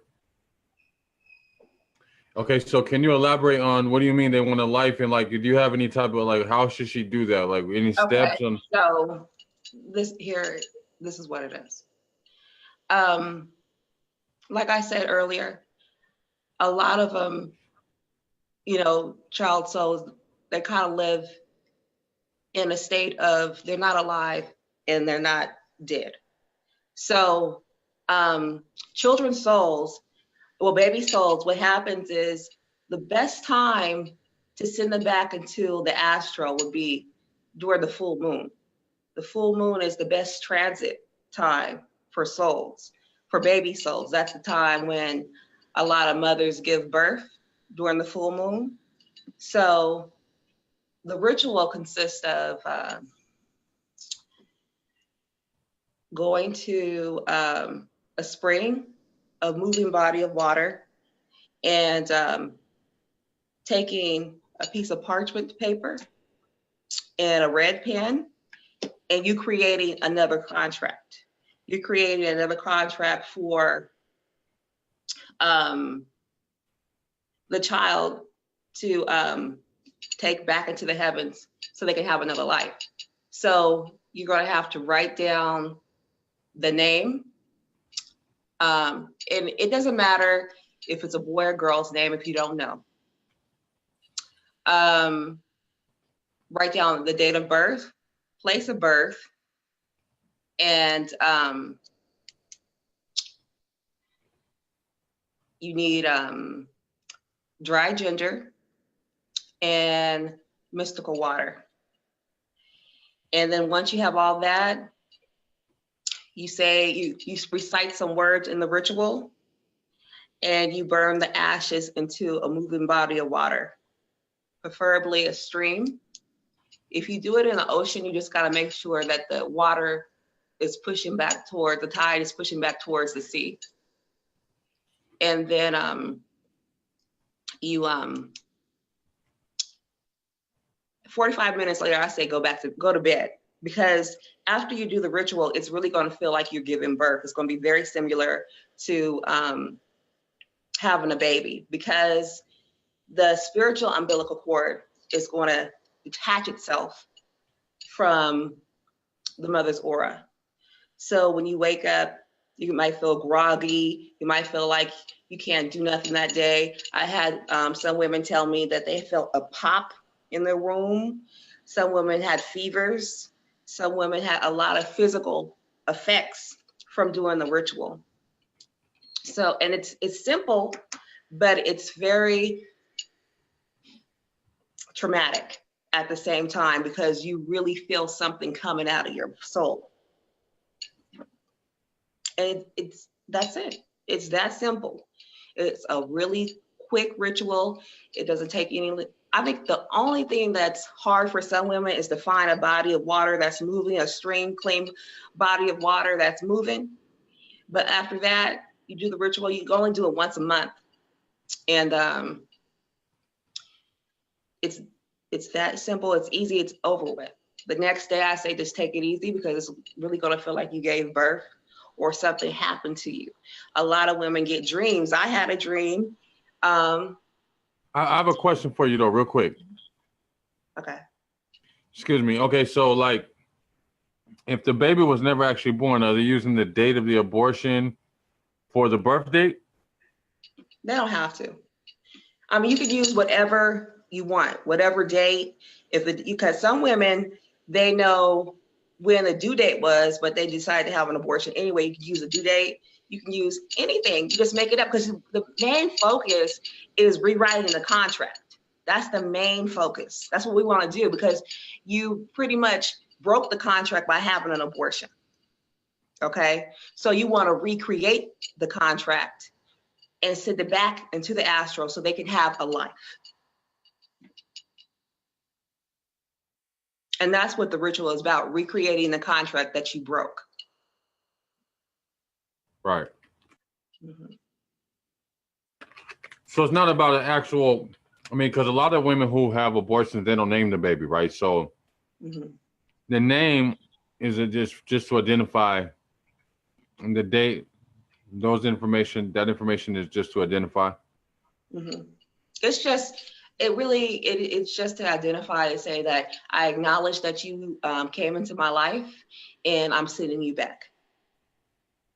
Okay, so can you elaborate on what do you mean they want a life, and like, do you have any type of like, how should she do that? Like any steps Okay, on? so this is what it is. Like I said earlier, a lot of them, child souls, they kind of live in a state of they're not alive and they're not dead. So children's souls, well, baby souls, what happens is the best time to send them back into the astral would be during the full moon. The full moon is the best transit time for souls, for baby souls. That's the time when a lot of mothers give birth during the full moon. So the ritual consists of going to a spring, a moving body of water, and taking a piece of parchment paper and a red pen, and you creating another contract. You're creating another contract for the child to take back into the heavens so they can have another life. So you're going to have to write down the name. And it doesn't matter if it's a boy or girl's name if you don't know. Write down the date of birth, place of birth, and you need dry ginger and mystical water. And then once you have all that, you say, you recite some words in the ritual, and you burn the ashes into a moving body of water, preferably a stream. If you do it in the ocean, you just gotta make sure that the water is pushing back toward, the tide is pushing back towards the sea. And then 45 minutes later, I say go to bed, because after you do the ritual, it's really going to feel like you're giving birth. It's going to be very similar to having a baby, because the spiritual umbilical cord is going to detach itself from the mother's aura. So when you wake up, you might feel groggy. You might feel like you can't do nothing that day. I had some women tell me that they felt a pop in their womb. Some women had fevers. Some women had a lot of physical effects from doing the ritual. So, and it's simple, but it's very traumatic at the same time, because you really feel something coming out of your soul. And that's it. It's that simple. It's a really quick ritual. It doesn't take any. I think the only thing that's hard for some women is to find a body of water that's moving, a stream, clean body of water that's moving. But after that, you do the ritual. You can only do it once a month, and it's that simple. It's easy. It's over with. The next day, I say just take it easy, because it's really going to feel like you gave birth or something happened to you. A lot of women get dreams. I had a dream. I have a question for you though, real quick. Okay. Excuse me. Okay, so like, if the baby was never actually born, are they using the date of the abortion for the birth date? They don't have to. I mean, you could use whatever you want, whatever date. Because some women, they know when the due date was, but they decide to have an abortion anyway. You can use a due date. You can use anything. You just make it up, because the main focus is rewriting the contract. That's the main focus. That's what we want to do, because you pretty much broke the contract by having an abortion. Okay? So you want to recreate the contract and send it back into the astral so they can have a life. And that's what the ritual is about, recreating the contract that you broke. Right. Mm-hmm. So it's not about an actual, I mean, because a lot of women who have abortions, they don't name the baby, right? So Mm-hmm. the name is just to identify the date That information is just to identify. Mm-hmm. It's just to identify and say that I acknowledge that you came into my life and I'm sending you back.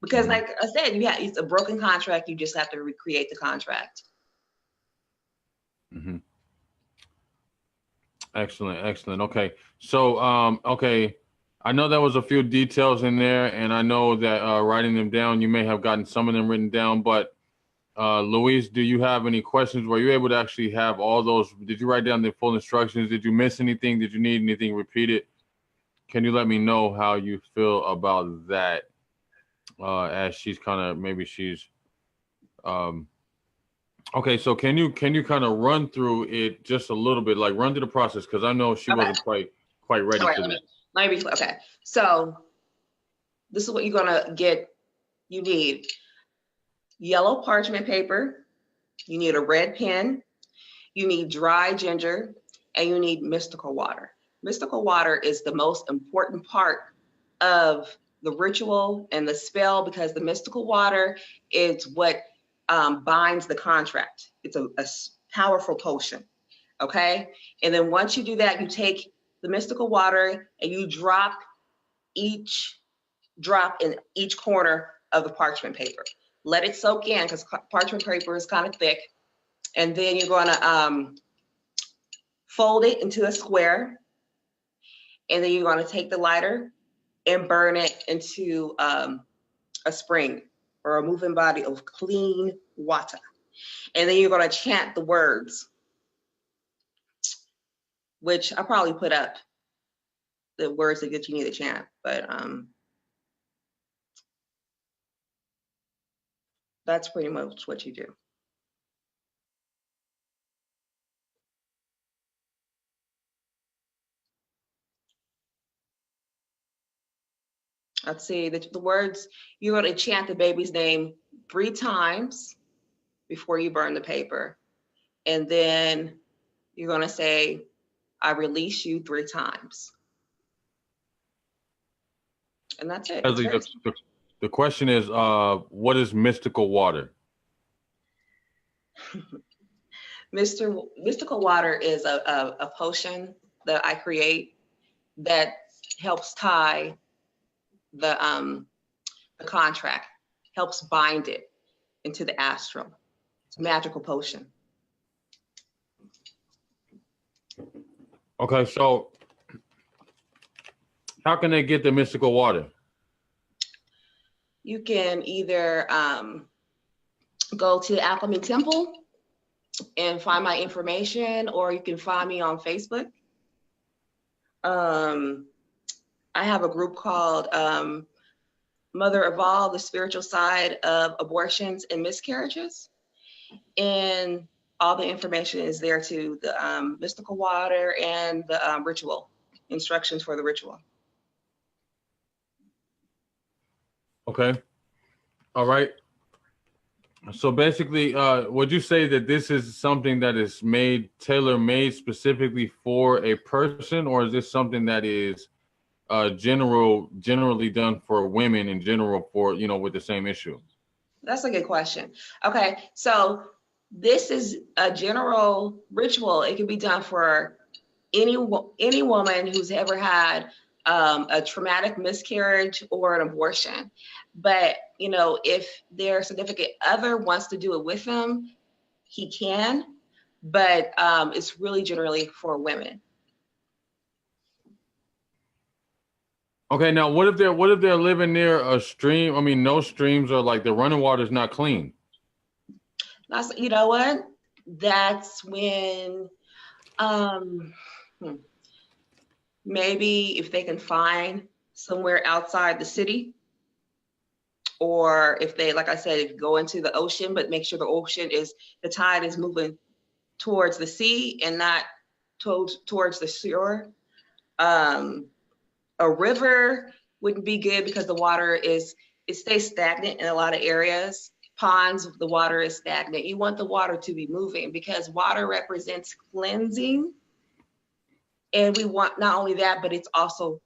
Because like I said, it's a broken contract. You just have to recreate the contract. Mm-hmm. Excellent. Okay. So, okay. I know there was a few details in there, and I know that writing them down, you may have gotten some of them written down, but Luis, do you have any questions? Were you able to actually have all those? Did you write down the full instructions? Did you miss anything? Did you need anything repeated? Can you let me know how you feel about that? As she's okay, so can you kind of run through it just a little bit, like run through the process, because I know she wasn't quite ready for that. Let me be clear. Okay, so this is what you're gonna get. You need yellow parchment paper, you need a red pen, you need dry ginger, and you need mystical water. Mystical water is the most important part of the ritual and the spell, because the mystical water is what binds the contract. It's a powerful potion, okay? And then once you do that, you take the mystical water and you drop each drop in each corner of the parchment paper. Let it soak in, because parchment paper is kind of thick. And then you're gonna fold it into a square. And then you're gonna take the lighter and burn it into a spring or a moving body of clean water. And then you're gonna chant the words, which I probably put up the words that you need to chant, but that's pretty much what you do. Let's see, the words, you're going to chant the baby's name 3 times before you burn the paper. And then you're going to say, I release you 3 times. And that's it. The question is, what is mystical water? Mystical water is a potion that I create that helps tie the contract, helps bind it into the astral. It's a magical potion. Okay, so how can they get the mystical water? You can either go to the Alchemy Temple and find my information, or you can find me on Facebook. I have a group called Mother of All, the spiritual side of abortions and miscarriages. And all the information is there too, the mystical water and the ritual, instructions for the ritual. Okay. All right. So basically, would you say that this is something that is tailor-made specifically for a person, or is this something that is generally done for women in general for, with the same issue? That's a good question. Okay, so this is a general ritual. It can be done for any woman who's ever had a traumatic miscarriage or an abortion. But, if their significant other wants to do it with them, he can, but it's really generally for women. Okay, now what if they're living near a stream? I mean, no streams, or like the running water is not clean. You know what? That's when maybe if they can find somewhere outside the city, or if they, like I said, go into the ocean, but make sure the tide is moving towards the sea and not towards the shore. A river wouldn't be good because the water it stays stagnant in a lot of areas. Ponds, the water is stagnant. You want the water to be moving, because water represents cleansing. And we want not only that, but it's also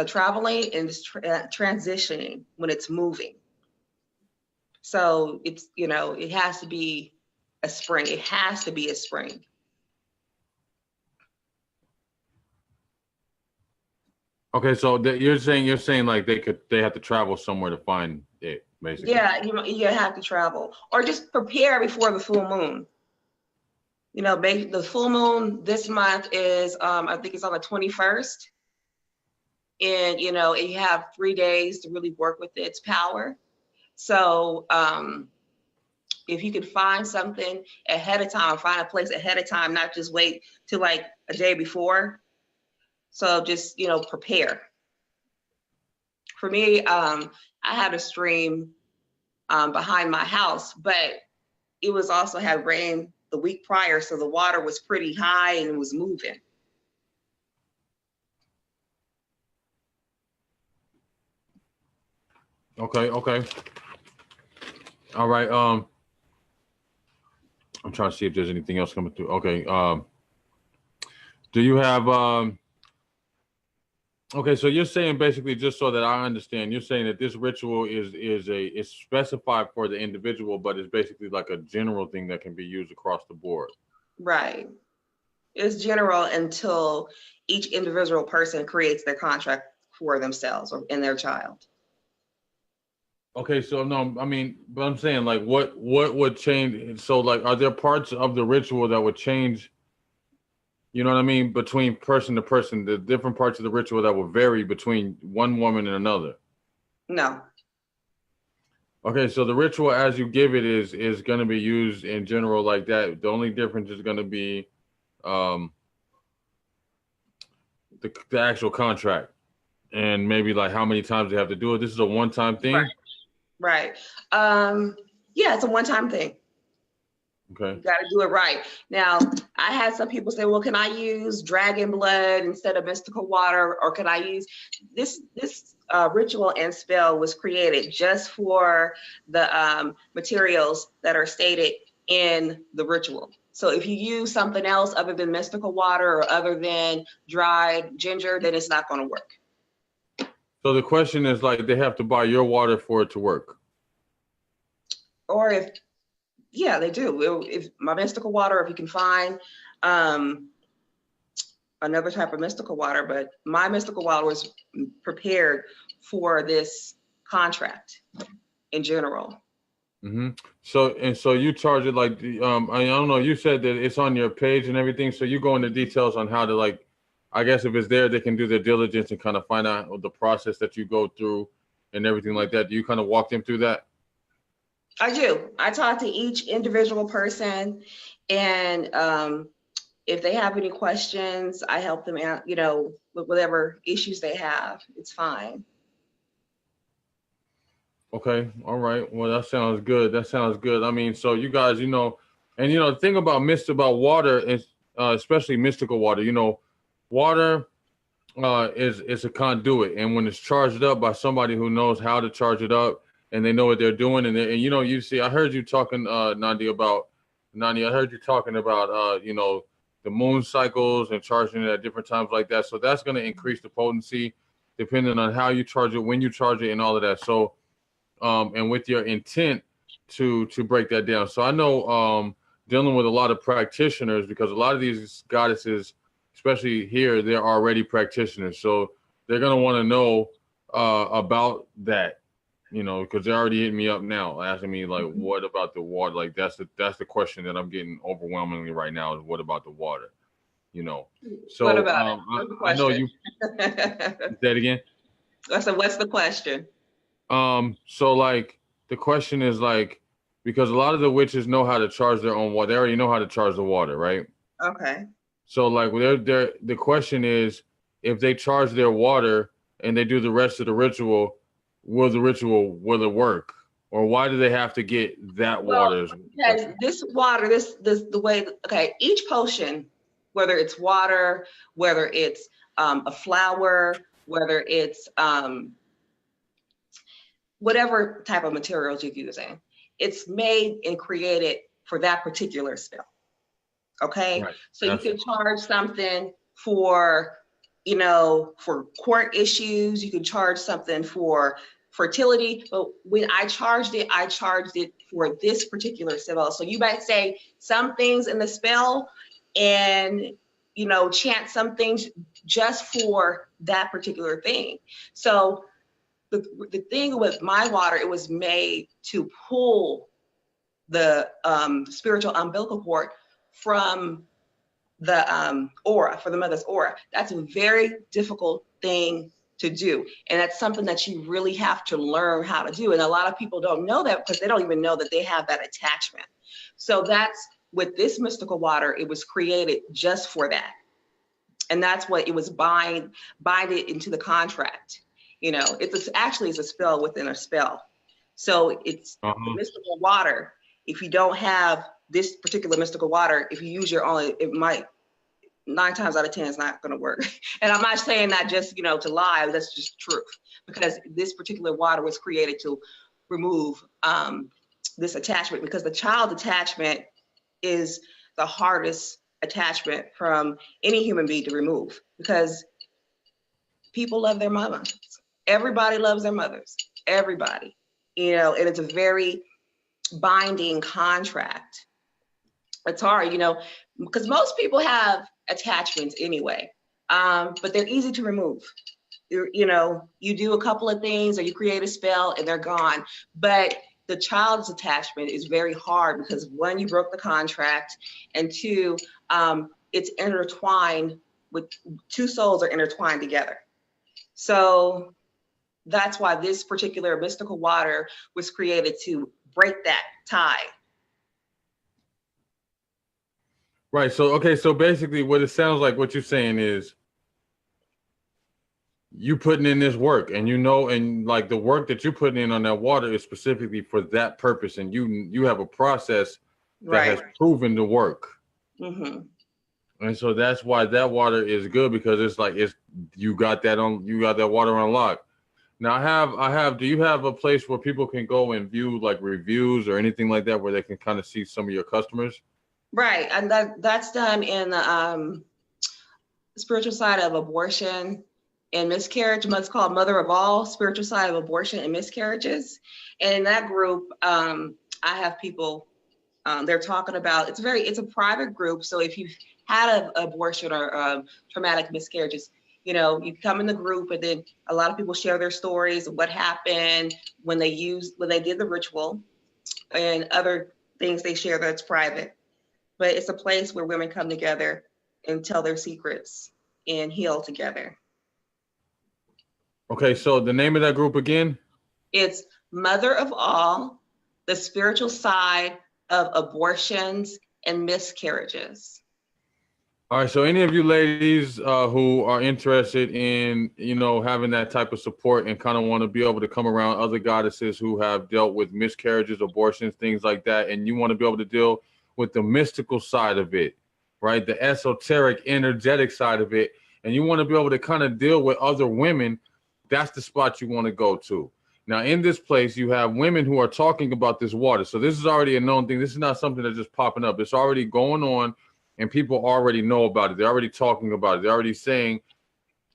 traveling and transitioning when it's moving. So it's, you know, it has to be a spring. It has to be a spring. Okay, so you're saying like they have to travel somewhere to find it, basically. Yeah, you have to travel, or just prepare before the full moon. You know, the full moon this month is, I think it's on the 21st. And, you know, you have 3 days to really work with its power. So if you could find something ahead of time, find a place ahead of time, not just wait till like a day before. So just, you know, prepare. For me, I had a stream behind my house, but it was also had rain the week prior. So the water was pretty high and it was moving. Okay. All right. I'm trying to see if there's anything else coming through. Okay. Do you have okay, so you're saying basically, just so that I understand, you're saying that this ritual is specified for the individual, but it's basically like a general thing that can be used across the board. Right. It's general until each individual person creates their contract for themselves or in their child. Okay, so no, I mean, but I'm saying like what would change? So like, are there parts of the ritual that would change? You know what I mean? Between person to person, the different parts of the ritual that will vary between one woman and another. No. Okay, so the ritual as you give it is going to be used in general like that. The only difference is going to be the actual contract and maybe like how many times they have to do it. This is a one-time thing. Right. Yeah, it's a one-time thing. Okay. You got to do it right. Now, I had some people say, well, can I use dragon blood instead of mystical water? Or can I use this ritual and spell was created just for the materials that are stated in the ritual. So if you use something else other than mystical water or other than dried ginger, then it's not going to work. So the question is like, they have to buy your water for it to work. Or if, yeah, they do. If my mystical water, if you can find another type of mystical water, but my mystical water was prepared for this contract in general. Mm-hmm. So you charge it like, I don't know, you said that it's on your page and everything. So you go into details on how to, like, I guess if it's there, they can do their diligence and kind of find out the process that you go through and everything like that. Do you kind of walk them through that? I do. I talk to each individual person, and if they have any questions, I help them out, you know, with whatever issues they have. It's fine. Okay. All right. Well, that sounds good. That sounds good. I mean, so you guys, you know, and you know, the thing about water is, especially mystical water, you know, water is a conduit, and when it's charged up by somebody who knows how to charge it up and they know what they're doing, and you know, you see, I heard you talking, Nani, I heard you talking about you know, the moon cycles and charging it at different times like that. So that's going to increase the potency depending on how you charge it, when you charge it, and all of that. So and with your intent to break that down. So I know dealing with a lot of practitioners, because a lot of these goddesses, especially here, they're already practitioners. So they're going to want to know about that, you know, because they're already hitting me up now, asking me, like, what about the water? Like, that's the question that I'm getting overwhelmingly right now, is what about the water, you know? So What about it? I know you, say it again. I said, what's the question? So like, the question is like, because a lot of the witches know how to charge their own water. They already know how to charge the water, right? Okay. So like, the question is, if they charge their water and they do the rest of the ritual, will it work? Or why do they have to get that water? Okay, this water, the way, okay, each potion, whether it's water, whether it's a flower, whether it's whatever type of materials you're using, it's made and created for that particular spell. Okay, right. So you can charge something for, you know, for court issues. You can charge something for fertility, but when I charged it for this particular spell. So you might say some things in the spell and, you know, chant some things just for that particular thing. So the thing with my water, it was made to pull the spiritual umbilical cord from the aura, for the mother's aura. That's a very difficult thing to do. And that's something that you really have to learn how to do. And a lot of people don't know that because they don't even know that they have that attachment. So that's with this mystical water, it was created just for that. And that's what it was bind it into the contract. You know, it's actually a spell within a spell. So it's mystical water. If you don't have this particular mystical water, if you use your own, it might, 9 times out of 10, it's not going to work. And I'm not saying that just, you know, to lie, that's just truth, because this particular water was created to remove this attachment, because the child attachment is the hardest attachment from any human being to remove, because people love their mamas. Everybody loves their mothers, everybody, you know, and it's a very binding contract. It's hard, you know, because most people have attachments anyway, but they're easy to remove. You know, you do a couple of things or you create a spell and they're gone. But the child's attachment is very hard because 1, you broke the contract, and 2, it's intertwined with 2 souls are intertwined together. So that's why this particular mystical water was created, to break that tie. Right. So, okay. So basically what it sounds like, what you're saying is you putting in this work, and you know, and like the work that you're putting in on that water is specifically for that purpose. And you have a process that has proven to work. Mm-hmm. And so that's why that water is good, because it's like, you got that water on lock. Now I have, do you have a place where people can go and view like reviews or anything like that, where they can kind of see some of your customers? Right, and that's done in the spiritual side of abortion and miscarriage. It's called Mother of All, spiritual side of abortion and miscarriages. And in that group, I have people, they're talking about, it's a private group. So if you've had an abortion or traumatic miscarriages, you know, you come in the group, and then a lot of people share their stories of what happened when they did the ritual, and other things they share that's private. But it's a place where women come together and tell their secrets and heal together. Okay, so the name of that group again? It's Mother of All, the spiritual side of abortions and miscarriages. All right, so any of you ladies who are interested in, you know, having that type of support and kind of want to be able to come around other goddesses who have dealt with miscarriages, abortions, things like that, and you want to be able to deal with the mystical side of it, right? The esoteric, energetic side of it, and you want to be able to kind of deal with other women, that's the spot you want to go to. Now, in this place, you have women who are talking about this water. So this is already a known thing. This is not something that's just popping up. It's already going on, and people already know about it. They're already talking about it. They're already saying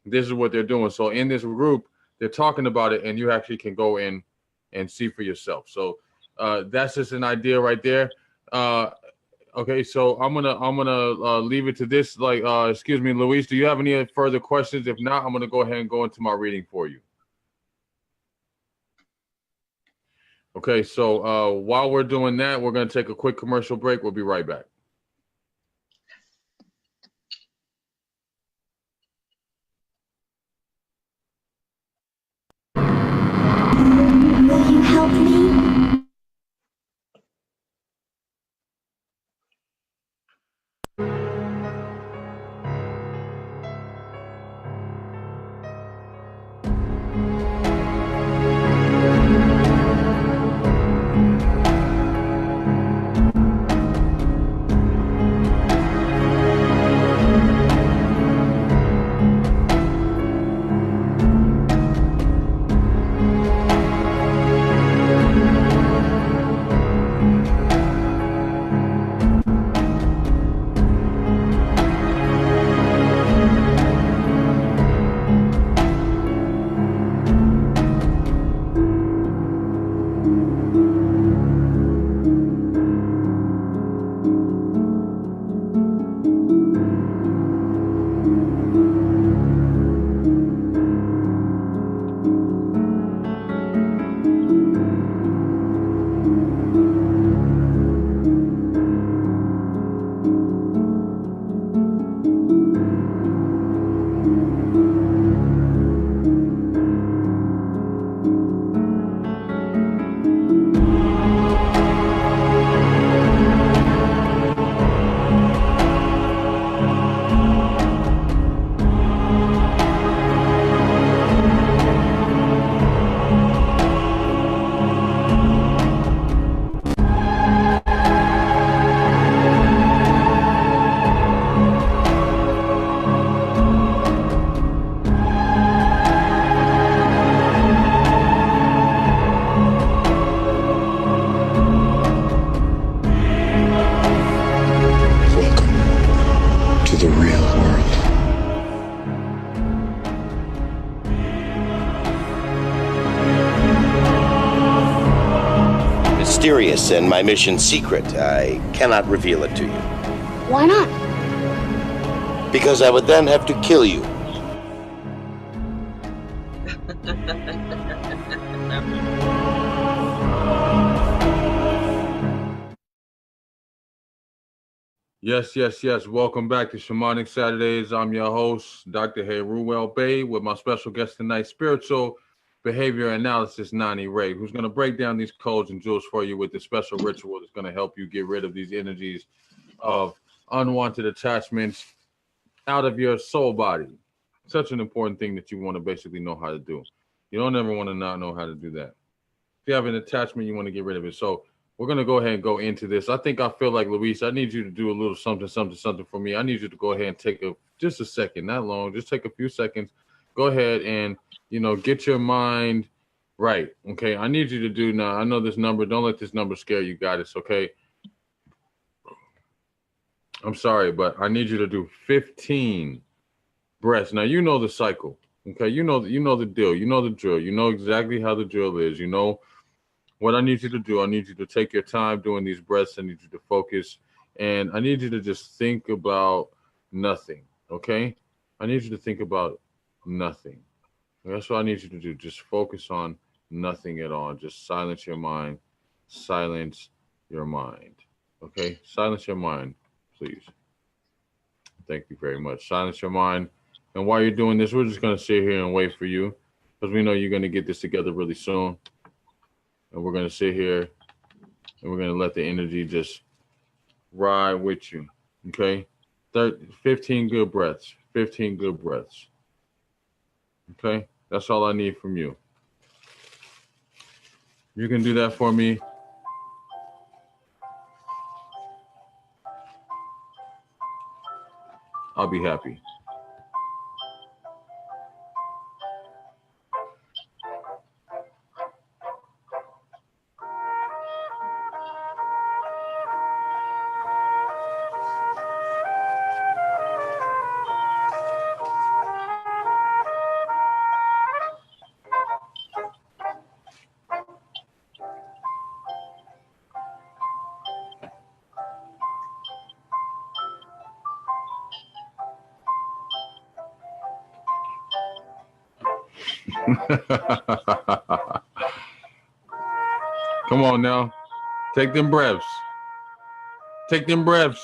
this is what they're doing. So in this group, they're talking about it, and you actually can go in and see for yourself. So that's just an idea right there. Okay, so I'm gonna leave it to this. Like, excuse me, Luis, do you have any further questions? If not, I'm gonna go ahead and go into my reading for you. Okay, so while we're doing that, we're gonna take a quick commercial break. We'll be right back. Will you help me? mysterious and my mission secret. I cannot reveal it to you. Why not? Because I would then have to kill you. Yes, yes, yes. Welcome back to Shamanic Saturdays. I'm your host, Dr.Heru Bay, with my special guest tonight, spiritual behavior analysis, Nani Ray, who's going to break down these codes and jewels for you with the special ritual that's going to help you get rid of these energies of unwanted attachments out of your soul body. Such an important thing that you want to basically know how to do. You don't ever want to not know how to do that. If you have an attachment, you want to get rid of it. So we're going to go ahead and go into this. I feel like, Luis, I need you to do a little something for me. I need you to go ahead and take just a second, not long, just take a few seconds. Go ahead and, get your mind right. Okay. I need you to do now. I know this number. Don't let this number scare you, guys. Okay. I'm sorry, but I need you to do 15 breaths. Now, you know the cycle. Okay. You know the deal. You know the drill. You know exactly how the drill is. You know what I need you to do. I need you to take your time doing these breaths. I need you to focus, and I need you to just think about nothing. Okay. I need you to think about nothing. That's what I need you to do. Just focus on nothing at all. Just silence your mind. Silence your mind. Okay? Silence your mind, please. Thank you very much. Silence your mind. And while you're doing this, we're just going to sit here and wait for you, because we know you're going to get this together really soon. And we're going to sit here and we're going to let the energy just ride with you. Okay? 15 good breaths. 15 good breaths. Okay, that's all I need from you. You can do that for me. I'll be happy. Come on now. Take them breaths. Take them breaths.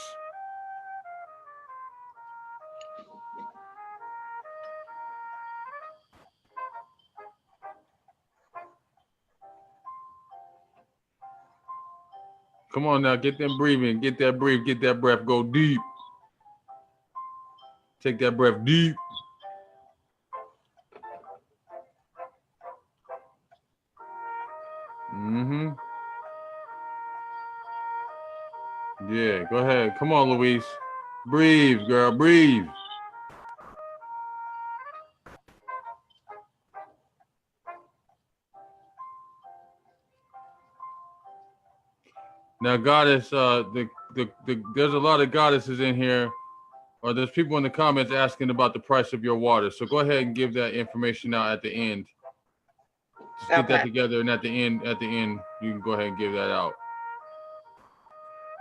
Come on now. Get them breathing. Get that breathe. Get that breath. Go deep. Take that breath deep. Mm-hmm. Yeah, go ahead. Come on, Luis. Breathe, girl. Breathe. Now, goddess, there's a lot of goddesses in here, or there's people in the comments asking about the price of your water. So go ahead and give that information out at the end. Just get that together, and at the end, you can go ahead and give that out.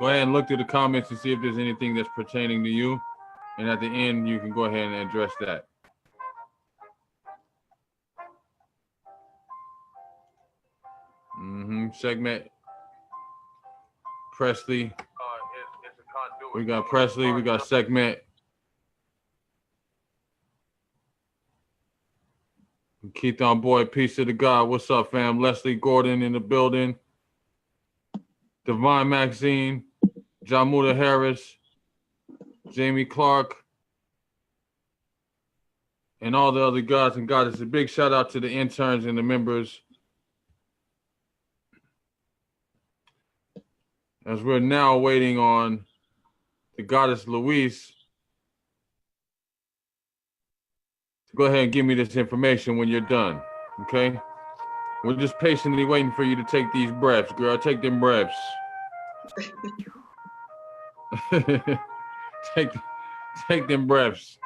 Go ahead and look through the comments and see if there's anything that's pertaining to you. And at the end, you can go ahead and address that. Segment. Presley. We got Presley. We got Segment. Keith on board. Peace to the God. What's up, fam? Leslie Gordon in the building. Divine Maxine. Jamuda Harris. Jamie Clark. And all the other gods and goddesses. A big shout out to the interns and the members. As we're now waiting on the goddess Luis to go ahead and give me this information when you're done, okay? We're just patiently waiting for you to take these breaths, girl. Take them breaths. take them breaths.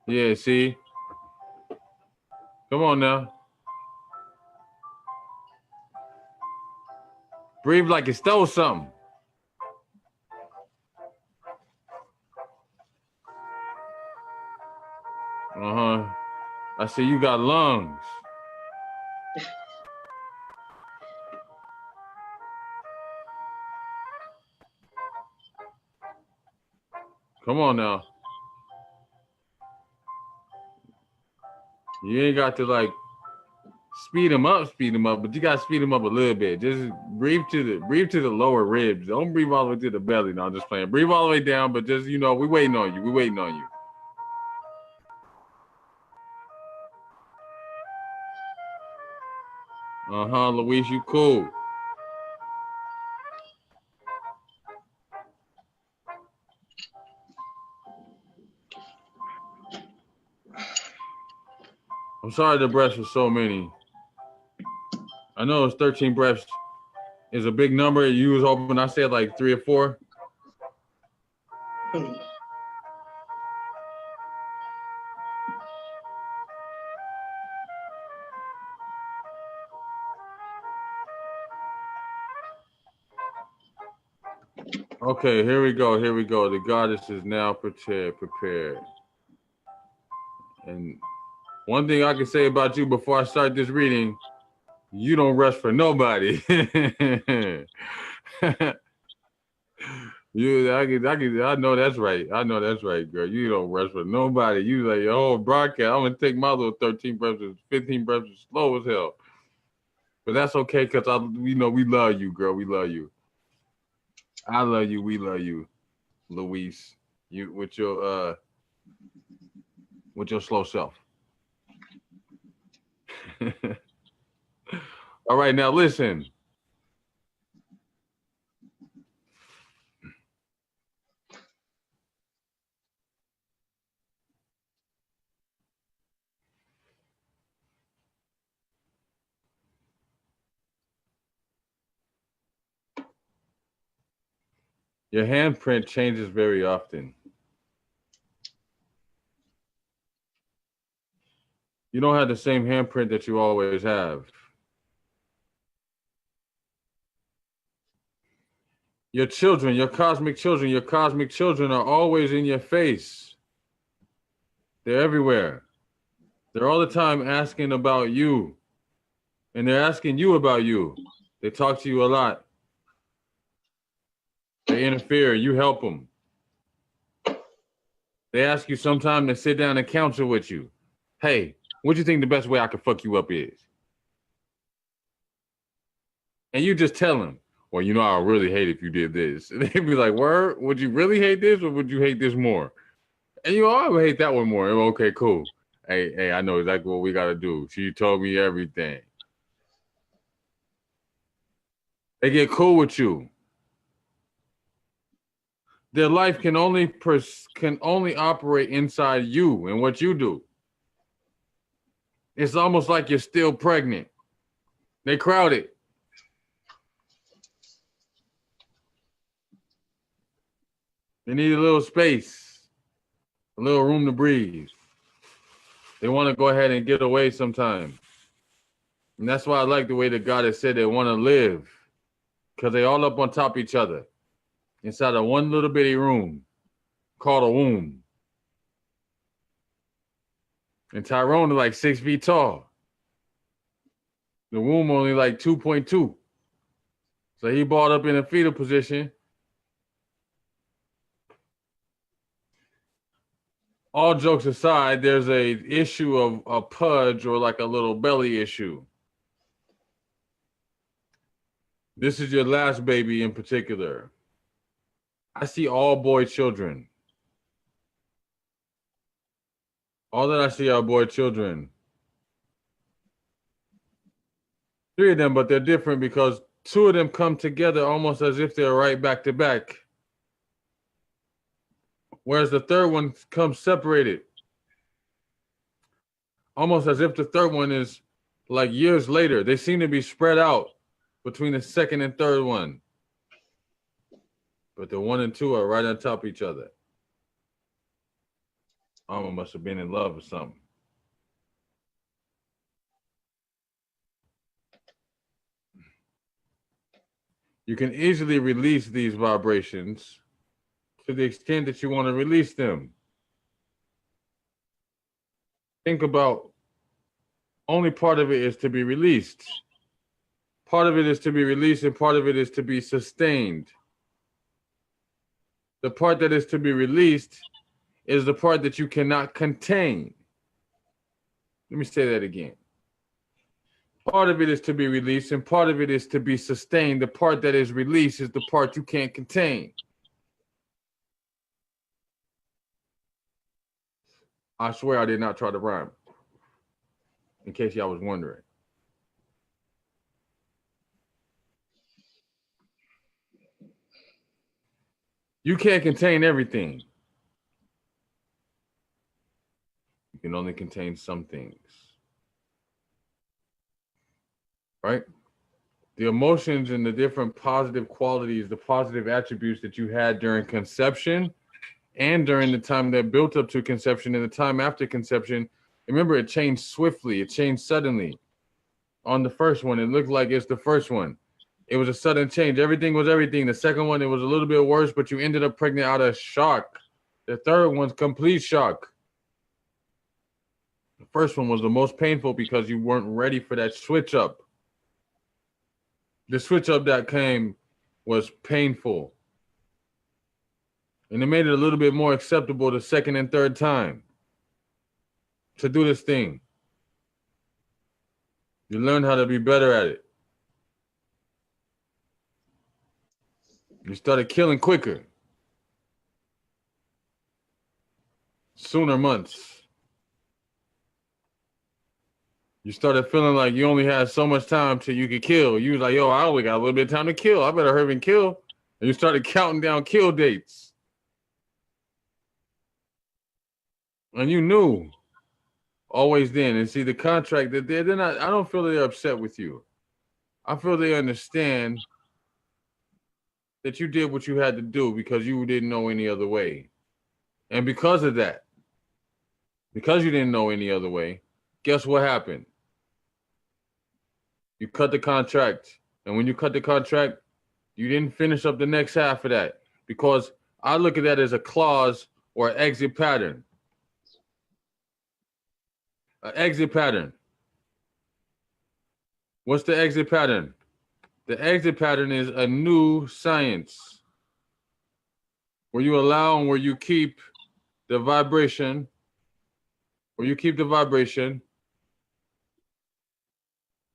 Yeah, see? Come on now. Breathe like you stole something. Uh-huh. I see you got lungs. Come on now. You ain't got to like speed them up, but you gotta speed them up a little bit. Just breathe to the lower ribs. Don't breathe all the way to the belly. No, I'm just playing. Breathe all the way down, but just we waiting on you. We waiting on you. Uh-huh, Luis, you cool. I'm sorry the breaths were so many. I know it's 13 breaths is a big number. You was hoping I said like 3 or 4. Okay, here we go. The goddess is now prepared. And one thing I can say about you before I start this reading, you don't rush for nobody. I know that's right. I know that's right, girl. You don't rush for nobody. You like your whole broadcast. I'm gonna take my little 13 breaths, 15 breaths slow as hell. But that's okay, cause we love you, girl. We love you. I love you. We love you, Luis. You with your slow self. All right, now listen. Your handprint changes very often. You don't have the same handprint that you always have. Your children, your cosmic children are always in your face. They're everywhere. They're all the time asking about you. And they're asking you about you. They talk to you a lot. They interfere. You help them. They ask you sometime to sit down and counsel with you. Hey, what do you think the best way I can fuck you up is? And you just tell them, well, I really hate if you did this. And they'd be like, word, would you really hate this or would you hate this more? And I would hate that one more. Okay, cool. Hey, I know exactly what we got to do. She told me everything. They get cool with you. Their life can only operate inside you and what you do. It's almost like you're still pregnant. They crowded. They need a little space, a little room to breathe. They want to go ahead and get away sometime. And that's why I like the way that God has said they want to live, because they all up on top of each other inside of one little bitty room called a womb. And Tyrone is like 6 feet tall. The womb only like 2.2. So he brought up in a fetal position. All jokes aside, there's a issue of a pudge or like a little belly issue. This is your last baby in particular. I see all boy children. All that I see are boy children. 3 of them, but they're different because 2 of them come together almost as if they're right back to back. Whereas the 3rd one comes separated. Almost as if the 3rd one is like years later. They seem to be spread out between the 2nd and 3rd one. But the 1 and 2 are right on top of each other. Alma must have been in love or something. You can easily release these vibrations to the extent that you want to release them. Think about only part of it is to be released. Part of it is to be released and part of it is to be sustained. The part that is to be released is the part that you cannot contain. Let me say that again. Part of it is to be released and part of it is to be sustained. The part that is released is the part you can't contain. I swear I did not try to rhyme, in case y'all was wondering. You can't contain everything. You can only contain some things. Right? The emotions and the different positive qualities, the positive attributes that you had during conception and during the time that built up to conception and the time after conception, remember, it changed swiftly. It changed suddenly. On the first one, it looked like it's the first one. It was a sudden change. Everything was everything. The second one, it was a little bit worse, but you ended up pregnant out of shock. The third one's complete shock. The first one was the most painful because you weren't ready for that switch up. The switch up that came was painful. And it made it a little bit more acceptable the second and third time to do this thing. You learn how to be better at it. You started killing quicker. Sooner months. You started feeling like you only had so much time till you could kill. You was like, yo, I only got a little bit of time to kill. I better hurry and kill. And you started counting down kill dates. And you knew always then. And see, the contract that they're not, I don't feel they're upset with you. I feel they understand that you did what you had to do because you didn't know any other way. And because of that, because you didn't know any other way, guess what happened? You cut the contract. And when you cut the contract, you didn't finish up the next half of that, because I look at that as a clause or an exit pattern. An exit pattern. What's the exit pattern? The exit pattern is a new science where you allow and where you keep the vibration,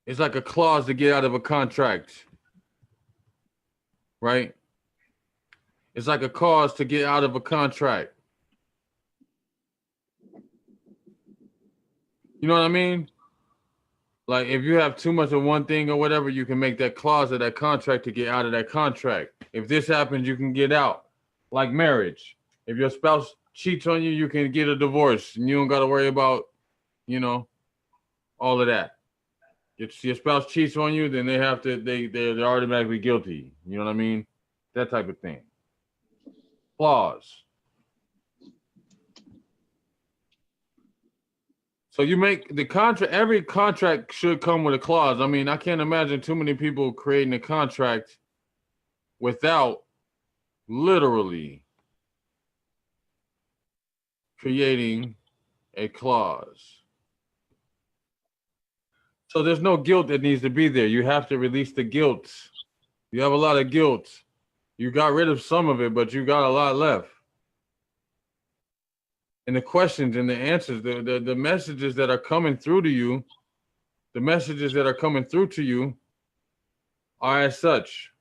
It's like a clause to get out of a contract, right? It's like a cause to get out of a contract. You know what I mean? Like if you have too much of one thing or whatever, you can make that clause of that contract to get out of that contract. If this happens, you can get out. Like marriage. If your spouse cheats on you, you can get a divorce and you don't got to worry about, all of that. If your spouse cheats on you, then they're automatically guilty. You know what I mean? That type of thing. Clause. So you make the contract, every contract should come with a clause. I mean, I can't imagine too many people creating a contract without literally creating a clause. So there's no guilt that needs to be there. You have to release the guilt. You have a lot of guilt. You got rid of some of it, but you got a lot left. And the questions and the answers, the messages that are coming through to you, are as such.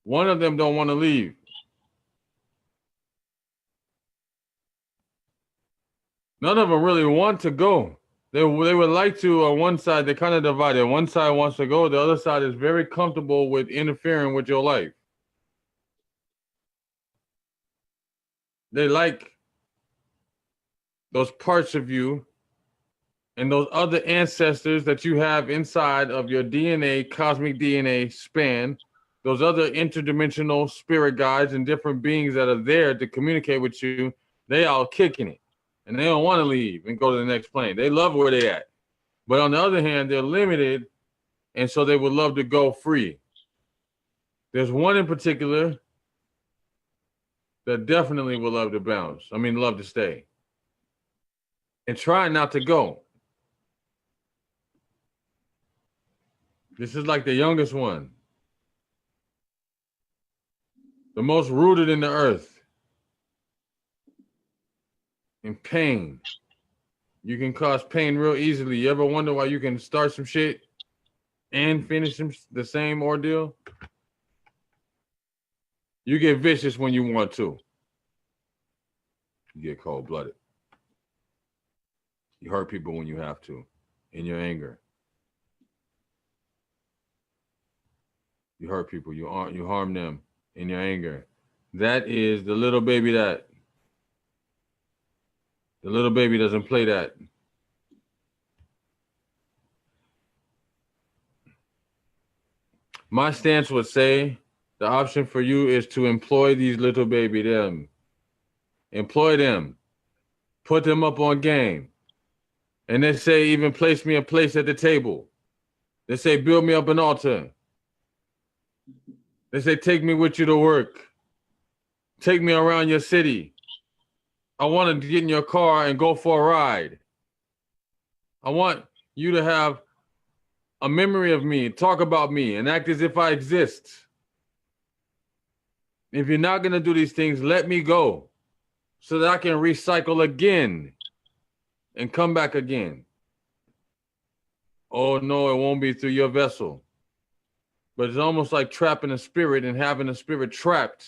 One of them don't want to leave. None of them really want to go. They would like to, on one side, they're kind of divided. One side wants to go. The other side is very comfortable with interfering with your life. They like those parts of you and those other ancestors that you have inside of your DNA, cosmic DNA span, those other interdimensional spirit guides and different beings that are there to communicate with you. They all kicking it. and they don't want to leave and go to the next plane. They love where they at. But on the other hand, they're limited, and so they would love to go free. There's one in particular that definitely would love to bounce. I mean, love to stay. And try not to go. This is like the youngest one. The most rooted in the earth. In pain. You can cause pain real easily. You ever wonder why you can start some shit and finish the same ordeal? You get vicious when you want to. You get cold-blooded. You hurt people when you have to, in your anger. You hurt people. You harm them in your anger. That is the little baby that. The little baby doesn't play that. My stance would say the option for you is to employ these little baby them. Employ them. Put them up on game. And they say even place me a place at the table. They say build me up an altar. They say take me with you to work. Take me around your city. I want to get in your car and go for a ride. I want you to have a memory of me, talk about me, and act as if I exist. If you're not going to do these things, let me go so that I can recycle again and come back again. Oh, no, it won't be through your vessel. But it's almost like trapping a spirit and having a spirit trapped.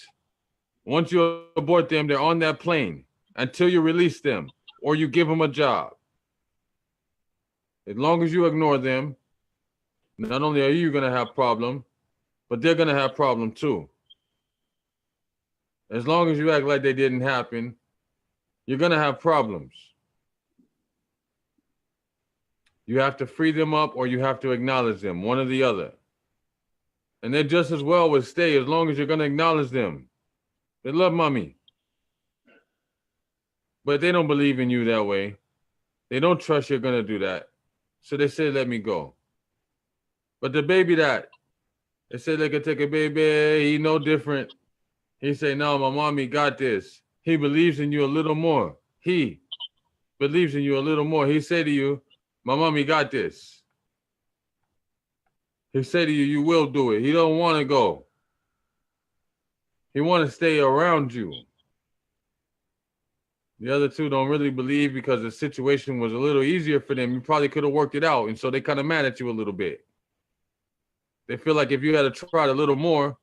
Once you abort them, they're on that plane until you release them or you give them a job. As long as you ignore them, not only are you going to have problem, but they're going to have problem too. As long as you act like they didn't happen, you're going to have problems. You have to free them up or you have to acknowledge them, one or the other. And they just as well would stay as long as you're going to acknowledge them. They love mommy. But they don't believe in you that way. They don't trust you're going to do that. So they say, let me go. But the baby that, they say they could take a baby, he no different. He say, no, my mommy got this. He believes in you a little more. He believes in you a little more. He say to you, my mommy got this. He say to you, you will do it. He don't want to go. He want to stay around you. The other two don't really believe because the situation was a little easier for them. You probably could have worked it out. And so they kind of mad at you a little bit. They feel like if you had tried a little more,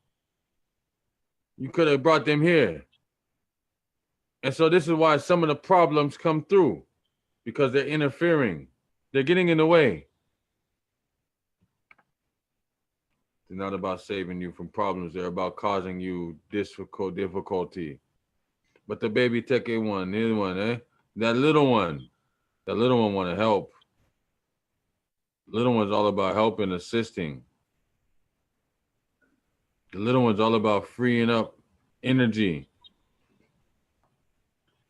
you could have brought them here. And so this is why some of the problems come through, because they're interfering. They're getting in the way. They're not about saving you from problems. They're about causing you difficulty. But the baby take one, this one, that little one want to help. Little one's all about helping, assisting. The little one's all about freeing up energy.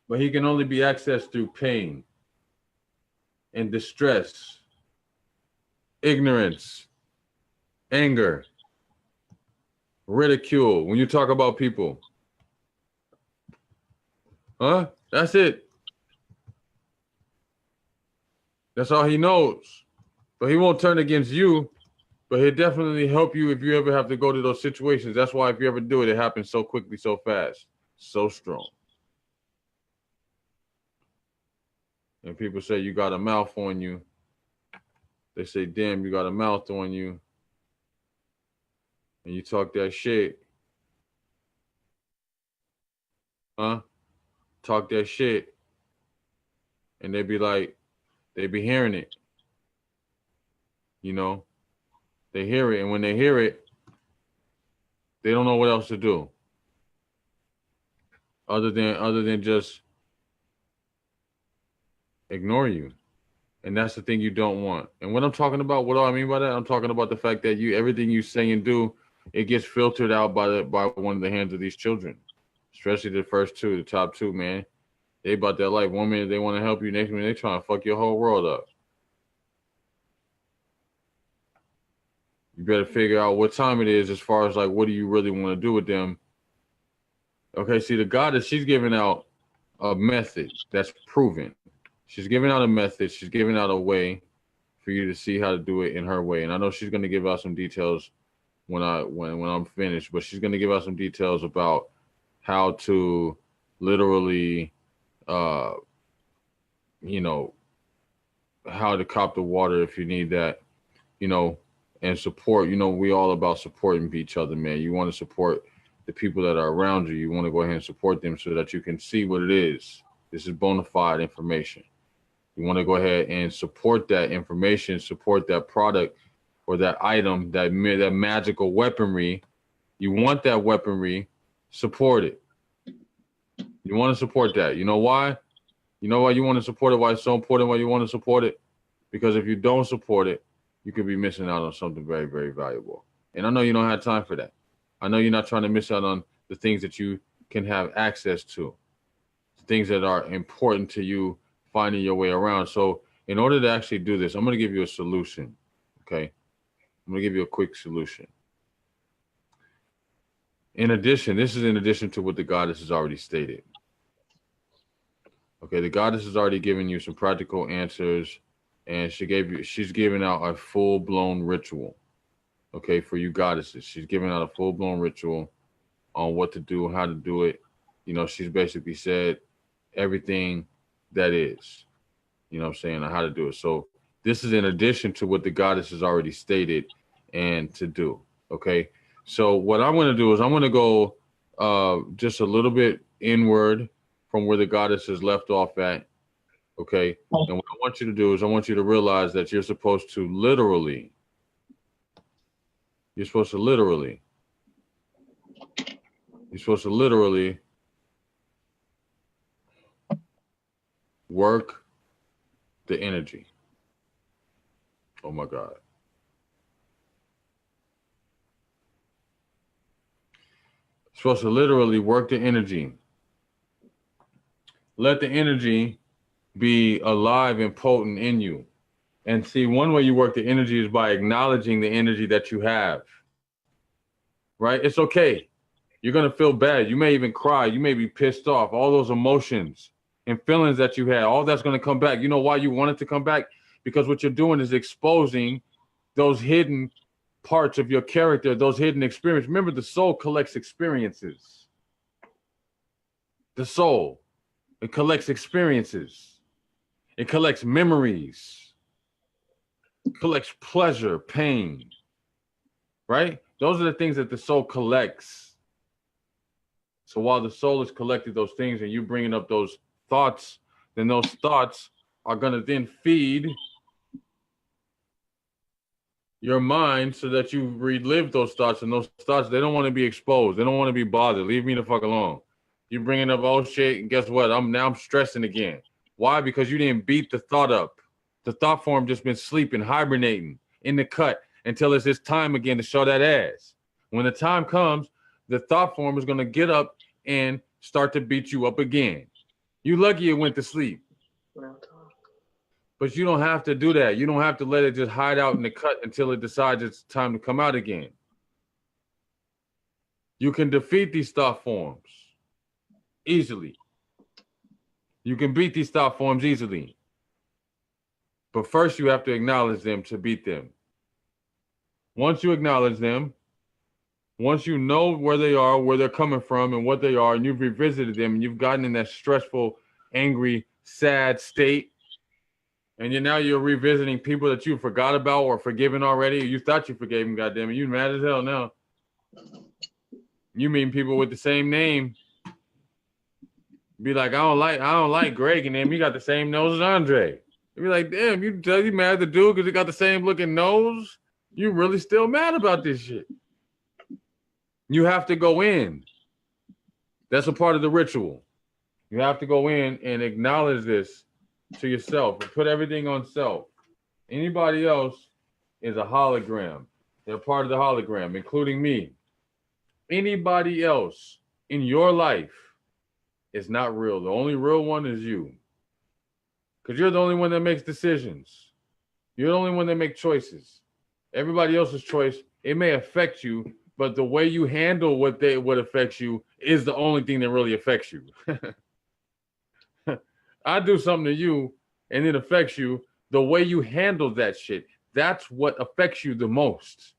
But he can only be accessed through pain and distress, ignorance, anger, ridicule. When you talk about people, that's it. That's all he knows. But he won't turn against you, but he'll definitely help you if you ever have to go to those situations. That's why if you ever do it, it happens so quickly, so fast, so strong. And people say you got a mouth on you. They say, damn, you got a mouth on you. And you talk that shit. Talk that shit. And they be like, they be hearing it. You know? They hear it. And when they hear it, they don't know what else to do. Other than just ignore you. And that's the thing you don't want. And what I'm talking about, what do I mean by that? I'm talking about the fact that everything you say and do, it gets filtered out by one of the hands of these children, especially the first two, the top two, man. They about that life. 1 minute they want to help you, next minute they trying to fuck your whole world up. You better figure out what time it is as far as like, what do you really want to do with them? Okay, see, the goddess, she's giving out a method that's proven. She's giving out a method. She's giving out a way for you to see how to do it in her way. And I know she's going to give out some details when I'm finished, but she's going to give out some details about how to literally, you know, how to cop the water if you need that, you know, and support. You know, we all about supporting each other, man. You want to support the people that are around you. You want to go ahead and support them so that you can see what it is. This is bona fide information. You want to go ahead and support that information, support that product or that item, that magical weaponry. You want that weaponry, support it. You want to support that. You know why? You know why you want to support it? Why it's so important? Why you want to support it? Because if you don't support it, you could be missing out on something very, very valuable. And I know you don't have time for that. I know you're not trying to miss out on the things that you can have access to, things that are important to you finding your way around. So in order to actually do this, I'm going to give you a solution. Okay. I'm going to give you a quick solution. In addition, this is in addition to what the goddess has already stated. Okay. The goddess has already given you some practical answers, and she's giving out a full-blown ritual. Okay. For you goddesses, she's giving out a full-blown ritual on what to do, how to do it. You know, she's basically said everything that is, you know what I'm saying, on how to do it. So this is in addition to what the goddess has already stated and to do. Okay. So what I'm going to do is I'm going to go just a little bit inward from where the goddess has left off at. Okay. And what I want you to do is I want you to realize that you're supposed to literally work the energy. Oh my God. Supposed to literally work the energy. Let the energy be alive and potent in you. And see, one way you work the energy is by acknowledging the energy that you have. Right? It's okay. You're going to feel bad. You may even cry. You may be pissed off. All those emotions and feelings that you had, all that's going to come back. You know why you want it to come back? Because what you're doing is exposing those hidden parts of your character, those hidden experiences. Remember, the soul collects experiences. The soul, it collects experiences. It collects memories. It collects pleasure, pain, right? Those are the things that the soul collects. So while the soul is collecting those things and you bringing up those thoughts, then those thoughts are going to then feed your mind so that you relive those thoughts, and those thoughts, they don't want to be exposed. They don't want to be bothered. Leave me the fuck alone. You bringing up old shit, and guess what? I'm stressing again. Why? Because you didn't beat the thought up. The thought form just been sleeping, hibernating in the cut until it's his time again to show that ass. When the time comes, the thought form is going to get up and start to beat you up again. You lucky it went to sleep. But you don't have to do that. You don't have to let it just hide out in the cut until it decides it's time to come out again. You can defeat these thought forms easily. You can beat these thought forms easily. But first you have to acknowledge them to beat them. Once you acknowledge them, once you know where they are, where they're coming from and what they are, and you've revisited them and you've gotten in that stressful, angry, sad state, and you're revisiting people that you forgot about or forgiven already, or you thought you forgave them, goddamn it, you mad as hell now. You mean people with the same name. Be like, I don't like Greg and them. You got the same nose as Andre. You be like, damn, you mad at the dude because he got the same looking nose? You really still mad about this shit? You have to go in. That's a part of the ritual. You have to go in and acknowledge this to yourself and put everything on self. Anybody else is a hologram. They're part of the hologram, including me. Anybody else in your life It's not real. The only real one is you. Because you're the only one that makes decisions. You're the only one that makes choices. Everybody else's choice, it may affect you, but the way you handle what affects you is the only thing that really affects you. I do something to you and it affects you. The way you handle that shit, that's what affects you the most.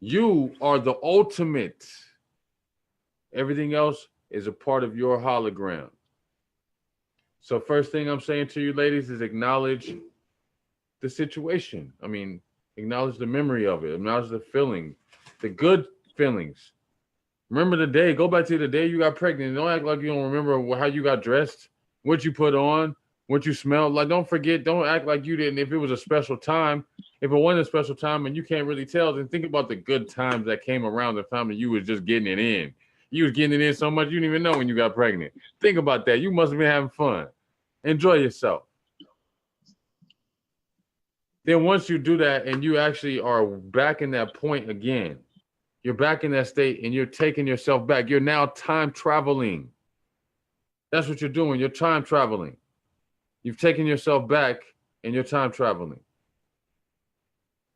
You are the ultimate. Everything else is a part of your hologram. So first thing I'm saying to you ladies is acknowledge the situation. I mean, acknowledge the memory of it. Acknowledge the feeling, the good feelings. Remember the day. Go back to the day you got pregnant. Don't act like you don't remember how you got dressed, what you put on, what you smelled like. Don't forget. Don't act like you didn't. If it was a special time, if it wasn't a special time and you can't really tell, then think about the good times that came around the time that you was just getting it in. You was getting it in so much you didn't even know when you got pregnant. Think about that. You must have been having fun. Enjoy yourself. Then once you do that and you actually are back in that point again, you're back in that state and you're taking yourself back. You're now time traveling. That's what you're doing. You're time traveling. You've taken yourself back and you're time traveling.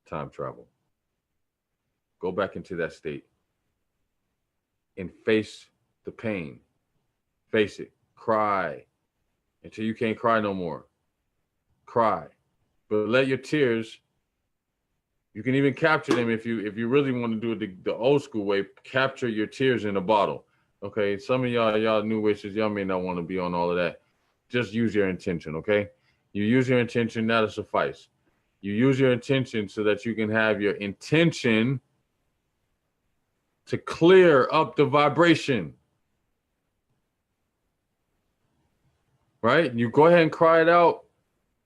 Time travel. Go back into that state and face the pain. Face it. Cry until you can't cry no more. Cry. But let your tears, you can even capture them if you really want to do it the old school way, capture your tears in a bottle. Okay, some of y'all new wishes, y'all may not want to be on all of that. Just use your intention, okay? You use your intention, that'll suffice. You use your intention so that you can have your intention to clear up the vibration. Right? You go ahead and cry it out.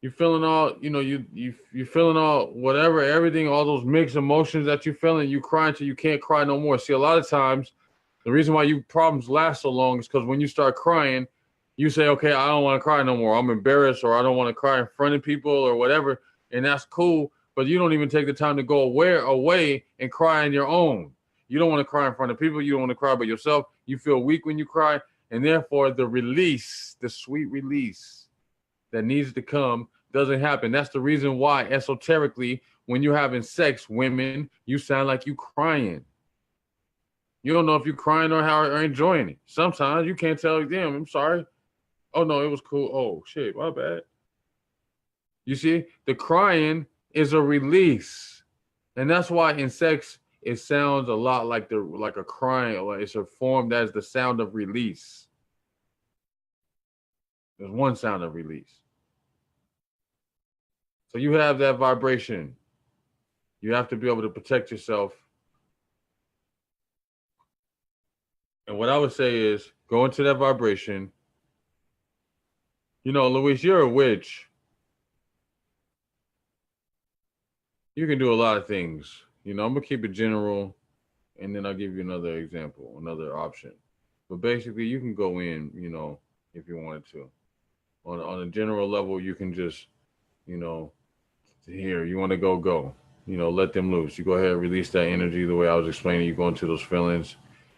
You're feeling all, you're feeling all whatever, everything, all those mixed emotions that you're feeling, you cry until you can't cry no more. See, a lot of times, the reason why you problems last so long is because when you start crying, you say, okay, I don't want to cry no more. I'm embarrassed, or I don't want to cry in front of people or whatever. And that's cool. But you don't even take the time to go away and cry on your own. You don't want to cry in front of people. You don't want to cry by yourself. You feel weak when you cry. And therefore, the release, the sweet release that needs to come doesn't happen. That's the reason why, esoterically, when you're having sex, women, you sound like you crying. You don't know if you're crying or enjoying it. Sometimes you can't tell, damn, I'm sorry. Oh, no, it was cool. Oh, shit, my bad. You see, the crying is a release. And that's why in sex, it sounds a lot like a crying, or it's a form that is the sound of release. There's one sound of release. So you have that vibration. You have to be able to protect yourself. And what I would say is go into that vibration. You know, Luis, you're a witch. You can do a lot of things. You know, I'm going to keep it general, and then I'll give you another example, another option. But basically, you can go in, you know, if you wanted to. On a general level, you can just, you know, here, you want to go. You know, let them loose. You go ahead and release that energy the way I was explaining. You go into those feelings.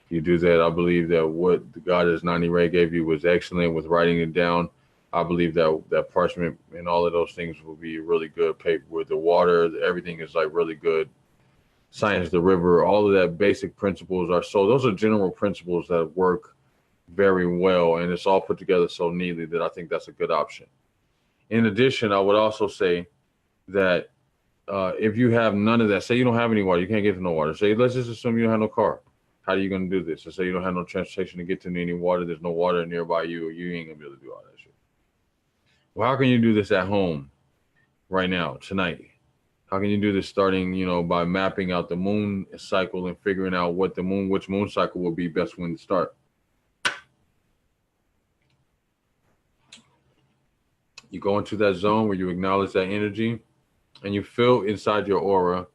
You do that. I believe that what the goddess Nani Ray gave you was excellent with writing it down. I believe that parchment and all of those things will be really good. Paper with the water, everything is like really good. Science, the river, all of that basic principles are so. Those are general principles that work very well, and it's all put together so neatly that I think that's a good option. In addition, I would also say that if you have none of that, say you don't have any water, you can't get to no water. Say, let's just assume you don't have no car. How are you going to do this? So say you don't have no transportation to get to any water. There's no water nearby you. You ain't going to be able to do all that shit. Well, how can you do this at home right now, tonight? How can you do this starting, you know, by mapping out the moon cycle and figuring out which moon cycle will be best when to start? You go into that zone where you acknowledge that energy and you feel inside your aura.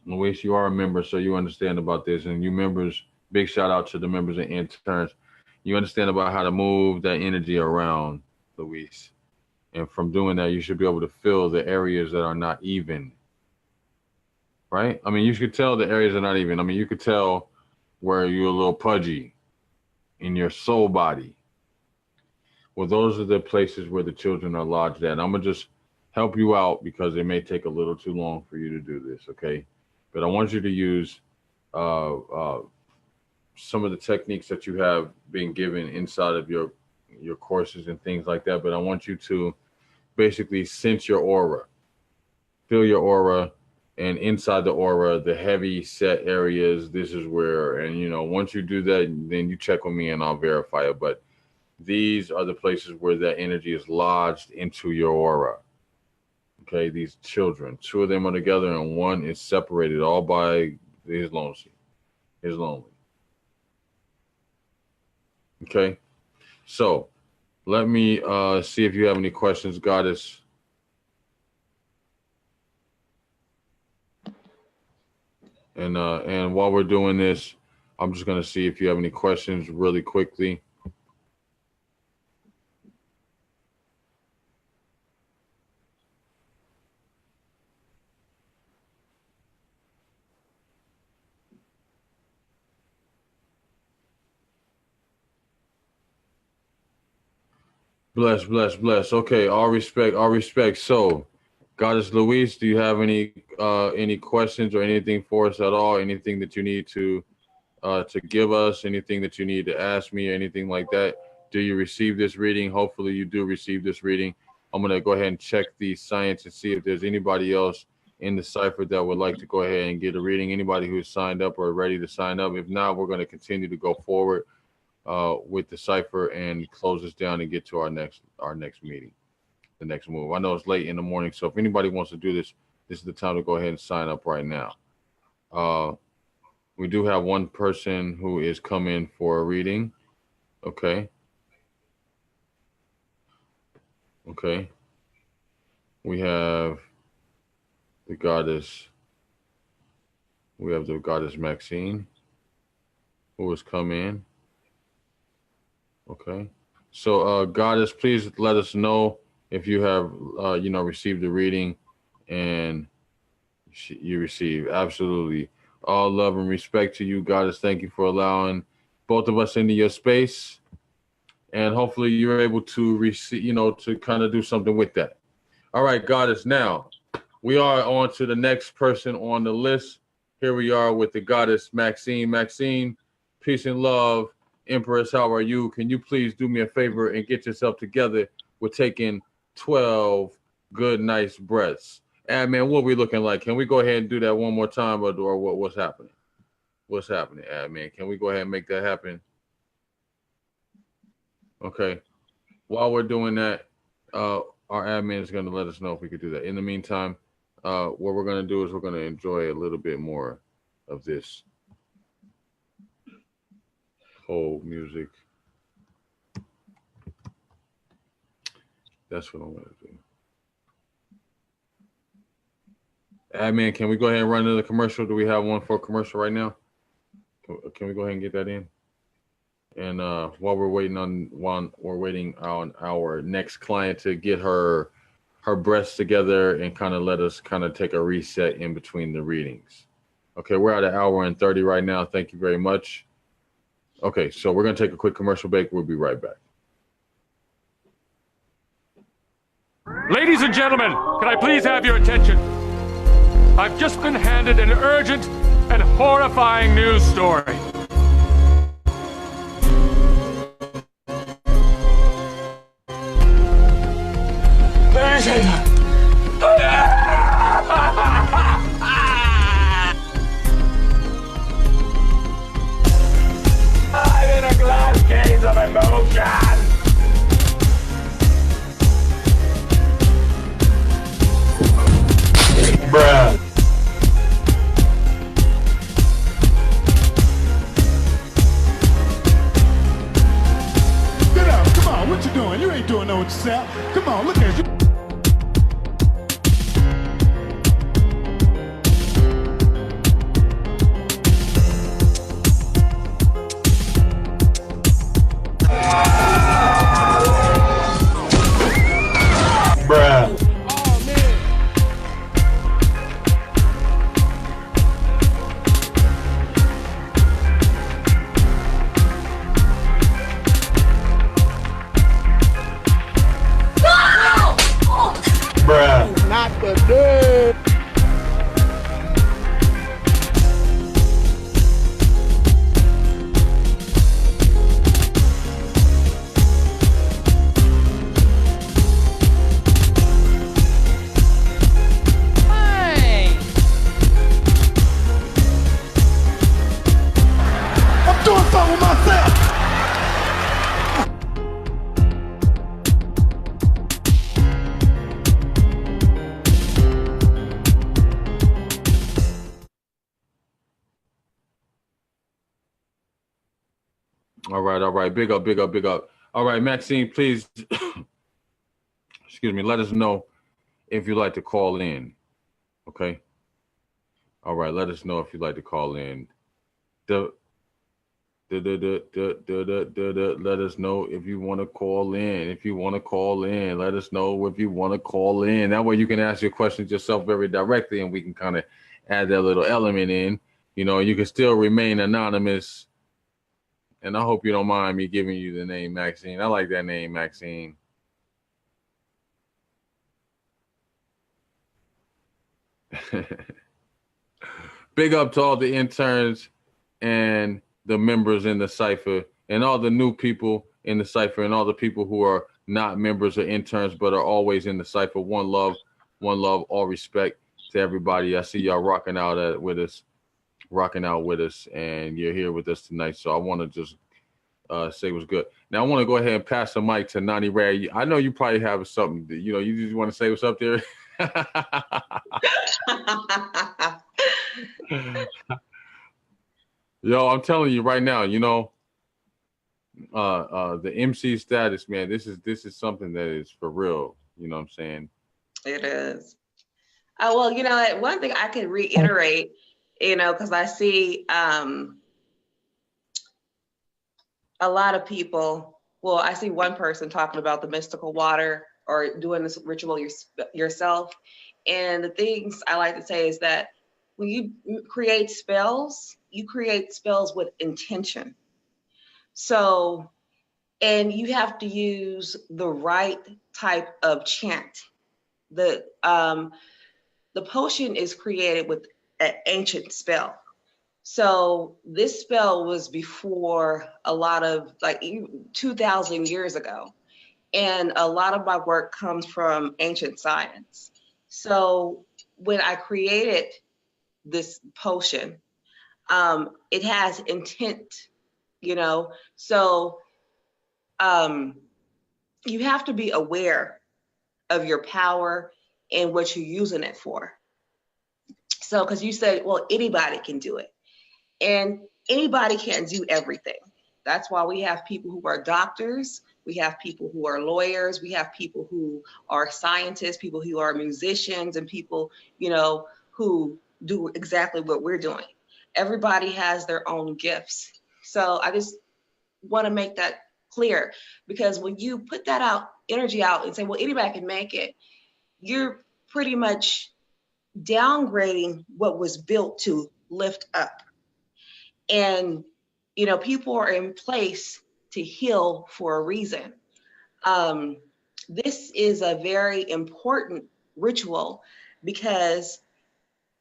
Luis, you are a member, so you understand about this. And you members, big shout out to the members and interns. You understand about how to move that energy around, Luis. And from doing that, you should be able to feel the areas that are not even. Right? I mean, you should tell the areas that are not even. I mean, you could tell where you're a little pudgy. in your soul body. Well, those are the places where the children are lodged at. I'm going to just help you out because it may take a little too long for you to do this, okay? But I want you to use some of the techniques that you have been given inside of your courses and things like that. But I want you to basically sense your aura, feel your aura, and inside the aura, the heavy set areas, this is where, and you know, once you do that, then you check with me and I'll verify it. But these are the places where that energy is lodged into your aura. Okay, these children, 2 of them are together and 1 is separated all by his lonely. Okay, so let me see if you have any questions, Goddess. And while we're doing this, I'm just going to see if you have any questions really quickly. Bless. Okay, all respect. So, Goddess Louise, do you have any questions or anything for us at all? Anything that you need to give us? Anything that you need to ask me? Or anything like that? Do you receive this reading? Hopefully, you do receive this reading. I'm gonna go ahead and check the science and see if there's anybody else in the cipher that would like to go ahead and get a reading. Anybody who's signed up or ready to sign up. If not, we're going to continue to go forward with the cipher and close this down and get to our next meeting, the next move. I know it's late in the morning, so if anybody wants to do this, this is the time to go ahead and sign up right now. We do have one person who is coming for a reading. Okay. We have the goddess. We have the goddess Maxine, who has come in. Okay. So, goddess, please let us know if you have, received the reading, and you receive. Absolutely. All love and respect to you, goddess. Thank you for allowing both of us into your space, and hopefully you're able to receive, to kind of do something with that. All right, goddess. Now we are on to the next person on the list. Here we are with the goddess Maxine. Maxine, peace and love. Empress, how are you? Can you please do me a favor and get yourself together? We're taking 12 good, nice breaths. Admin, what are we looking like? Can we go ahead and do that one more time, or what's happening? What's happening, admin? Can we go ahead and make that happen? Okay. While we're doing that, our admin is going to let us know if we could do that. In the meantime, what we're going to do is we're going to enjoy a little bit more of this whole music. That's what I'm going to do. Admin, can we go ahead and run another commercial? Do we have one for a commercial right now? Can we go ahead and get that in? And while we're waiting on our next client to get her breaths together and kind of let us kind of take a reset in between the readings. Okay, we're at 1 hour and 30 right now. Thank you very much. Okay, so we're going to take a quick commercial break. We'll be right back. Ladies and gentlemen, can I please have your attention? I've just been handed an urgent and horrifying news story. I'm in a glass case of emotion. Bruh. Get up, come on, what you doing? You ain't doing no yourself. Come on, look at you. I'm doing something with myself. All right, all right. Big up, big up, big up. All right, Maxine, please, excuse me, let us know if you'd like to call in. Okay. All right, let us know if you'd like to call in. Let us know if you want to call in. If you want to call in, let us know if you want to call in. That way you can ask your questions yourself very directly, and we can kind of add that little element in. You know, you can still remain anonymous. And I hope you don't mind me giving you the name Maxine. I like that name, Maxine. Big up to all the interns and the members in the cipher and all the new people in the cipher and all the people who are not members or interns but are always in the cipher. One love, all respect to everybody. I see y'all rocking out with us, and you're here with us tonight. So I want to just say what's good. Now I want to go ahead and pass the mic to Nani Ray. I know you probably have something, you just want to say what's up there. Yo, I'm telling you right now, the MC status, man, this is something that is for real. You know what I'm saying? It is. Well, one thing I can reiterate, because I see a lot of people, well, I see one person talking about the mystical water or doing this ritual yourself. And the things I like to say is that when you create spells, you create spells with intention. So, and you have to use the right type of chant. The potion is created with an ancient spell. So this spell was before a lot of 2,000 years ago. And a lot of my work comes from ancient science. So when I created this potion, it has intent, so you have to be aware of your power and what you're using it for. So, because you said, well, anybody can do it. And anybody can't do everything. That's why we have people who are doctors, we have people who are lawyers, we have people who are scientists, people who are musicians, and people, who do exactly what we're doing. Everybody has their own gifts. So I just want to make that clear, because when you put that energy out and say, well, anybody can make it, you're pretty much downgrading what was built to lift up. And, people are in place to heal for a reason. This is a very important ritual because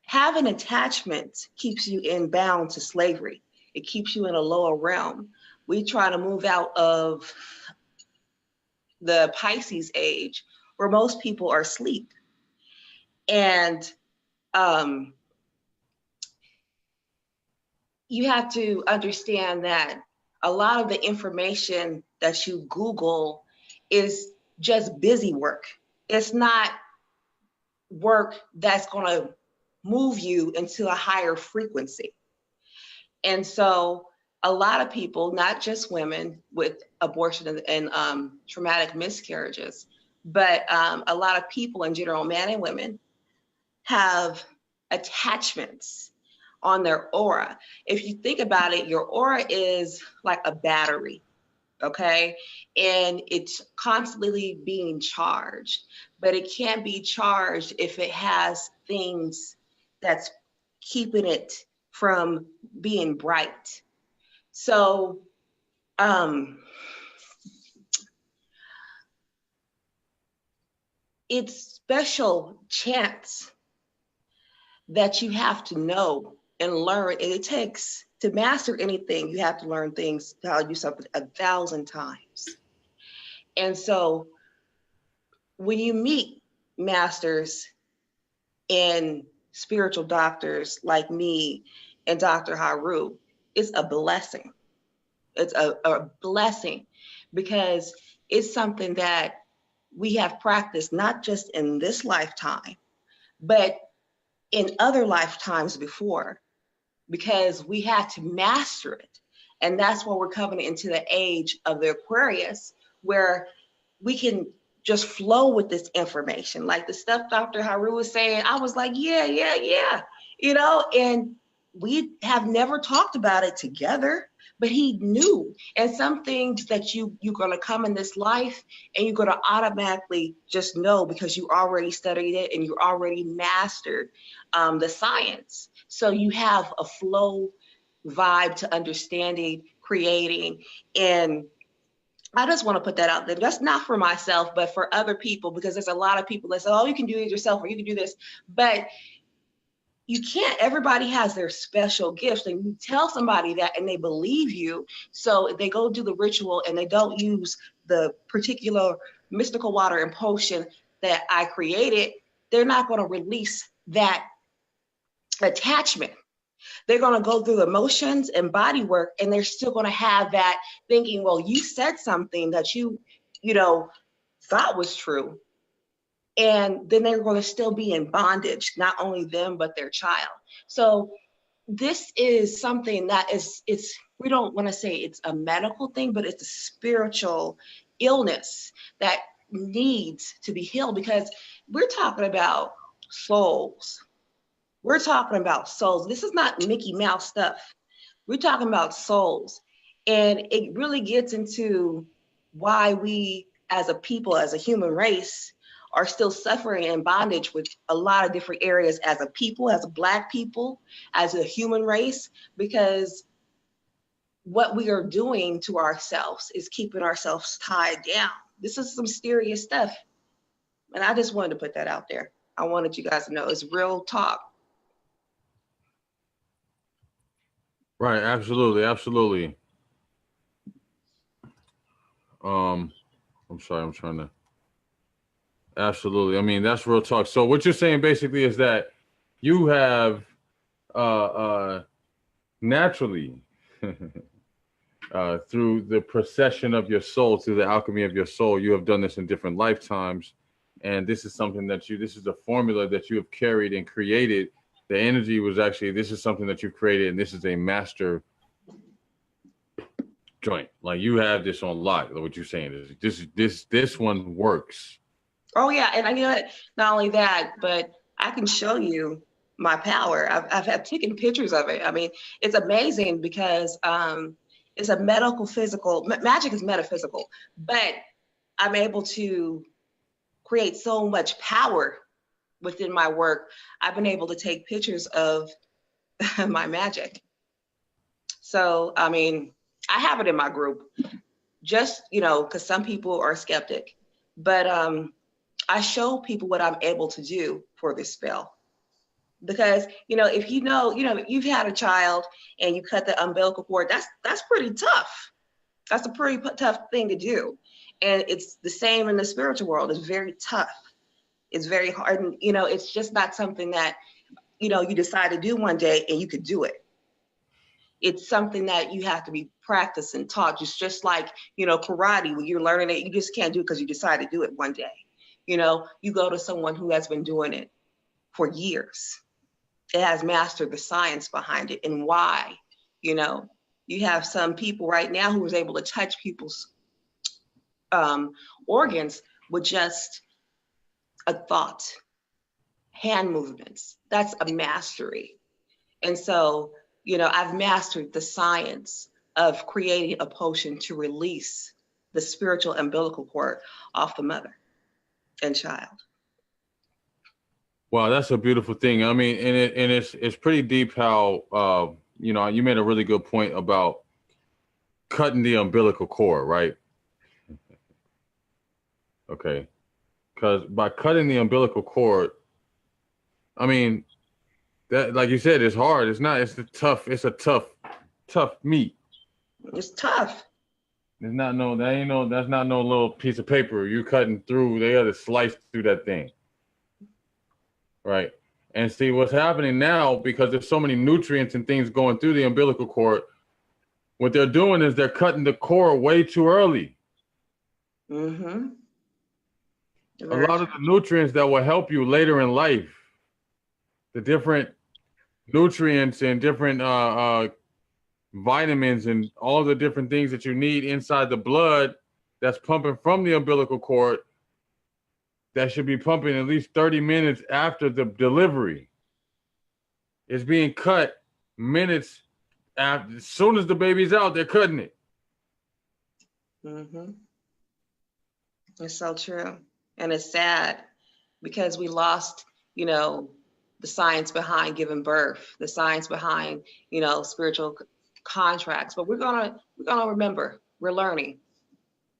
having attachments keeps you in bound to slavery. It keeps you in a lower realm. We try to move out of the Pisces age where most people are asleep. And you have to understand that a lot of the information that you Google is just busy work. It's not work that's going to move you into a higher frequency. And so a lot of people, not just women with abortion and traumatic miscarriages, but a lot of people in general, men and women, have attachments on their aura. If you think about it, your aura is like a battery, okay? And it's constantly being charged, but it can't be charged if it has things that's keeping it from being bright. So, it's special chants that you have to know and learn. And it takes, to master anything, you have to learn things, how to do something 1,000 times. And so when you meet masters and spiritual doctors like me and Dr.Heru, it's a blessing. It's a blessing because it's something that we have practiced not just in this lifetime, but in other lifetimes before, because we had to master it. And that's why we're coming into the age of the Aquarius, where we can just flow with this information. Like the stuff Dr. Heru was saying, I was like, yeah, you know, and we have never talked about it together, but he knew. And some things that you're gonna come in this life and you're gonna automatically just know because you already studied it and you already mastered the science. So you have a flow vibe to understanding, creating, and I just want to put that out there. That's not for myself, but for other people, because there's a lot of people that say, oh, you can do it yourself or you can do this, but you can't. Everybody has their special gifts, and you tell somebody that and they believe you. So they go do the ritual and they don't use the particular mystical water and potion that I created, they're not going to release that attachment. They're going to go through the motions and body work, and they're still going to have that thinking, well, you said something that you thought was true. And then they're going to still be in bondage, not only them, but their child. So this is something that we don't want to say it's a medical thing, but it's a spiritual illness that needs to be healed, because we're talking about souls. We're talking about souls. This is not Mickey Mouse stuff. We're talking about souls. And it really gets into why we as a people, as a human race, are still suffering in bondage with a lot of different areas as a people, as a Black people, as a human race, because what we are doing to ourselves is keeping ourselves tied down. This is some serious stuff. And I just wanted to put that out there. I wanted you guys to know it's real talk. Right, absolutely, absolutely. I'm sorry, I'm trying to. Absolutely, I mean that's real talk. So what you're saying basically is that you have naturally through the procession of your soul, through the alchemy of your soul, you have done this in different lifetimes, and this is something that this is a formula that you have carried and created. The energy was actually, this is something that you've created, and this is a master joint. Like you have this on lock. What you're saying is this one works. Oh yeah, and you know what? Not only that, but I can show you my power. I've taken pictures of it. I mean, it's amazing because it's a medical, physical. Magic is metaphysical, but I'm able to create so much power within my work. I've been able to take pictures of my magic. So, I mean, I have it in my group, just, because some people are skeptic, but I show people what I'm able to do for this spell. Because, if you've had a child and you cut the umbilical cord, that's pretty tough. That's a pretty tough thing to do. And it's the same in the spiritual world. It's very tough. It's very hard. And, it's just not something that, you decide to do one day and you could do it. It's something that you have to be practiced and taught. Just like, karate, when you're learning it, you just can't do it because you decide to do it one day. You go to someone who has been doing it for years. It has mastered the science behind it and why. You have some people right now who is able to touch people's organs with just a thought, hand movements. That's a mastery. And so, I've mastered the science of creating a potion to release the spiritual umbilical cord off the mother and child. Wow, that's a beautiful thing. I mean, and it's pretty deep how you made a really good point about cutting the umbilical cord, right? Okay. because by cutting the umbilical cord, I mean, that, like you said, it's hard. It's a tough meat. It's tough. That's not no little piece of paper you cutting through. They got to slice through that thing. Right. And see what's happening now, because there's so many nutrients and things going through the umbilical cord. What they're doing is they're cutting the cord way too early. Mm-hmm. A lot of the nutrients that will help you later in life, the different nutrients and different vitamins and all the different things that you need inside the blood that's pumping from the umbilical cord, that should be pumping at least 30 minutes after the delivery, is being cut minutes after. As soon as the baby's out, they're cutting it. Mm-hmm. It's so true. And it's sad because we lost, the science behind giving birth, the science behind, spiritual contracts. But we're gonna remember. We're learning.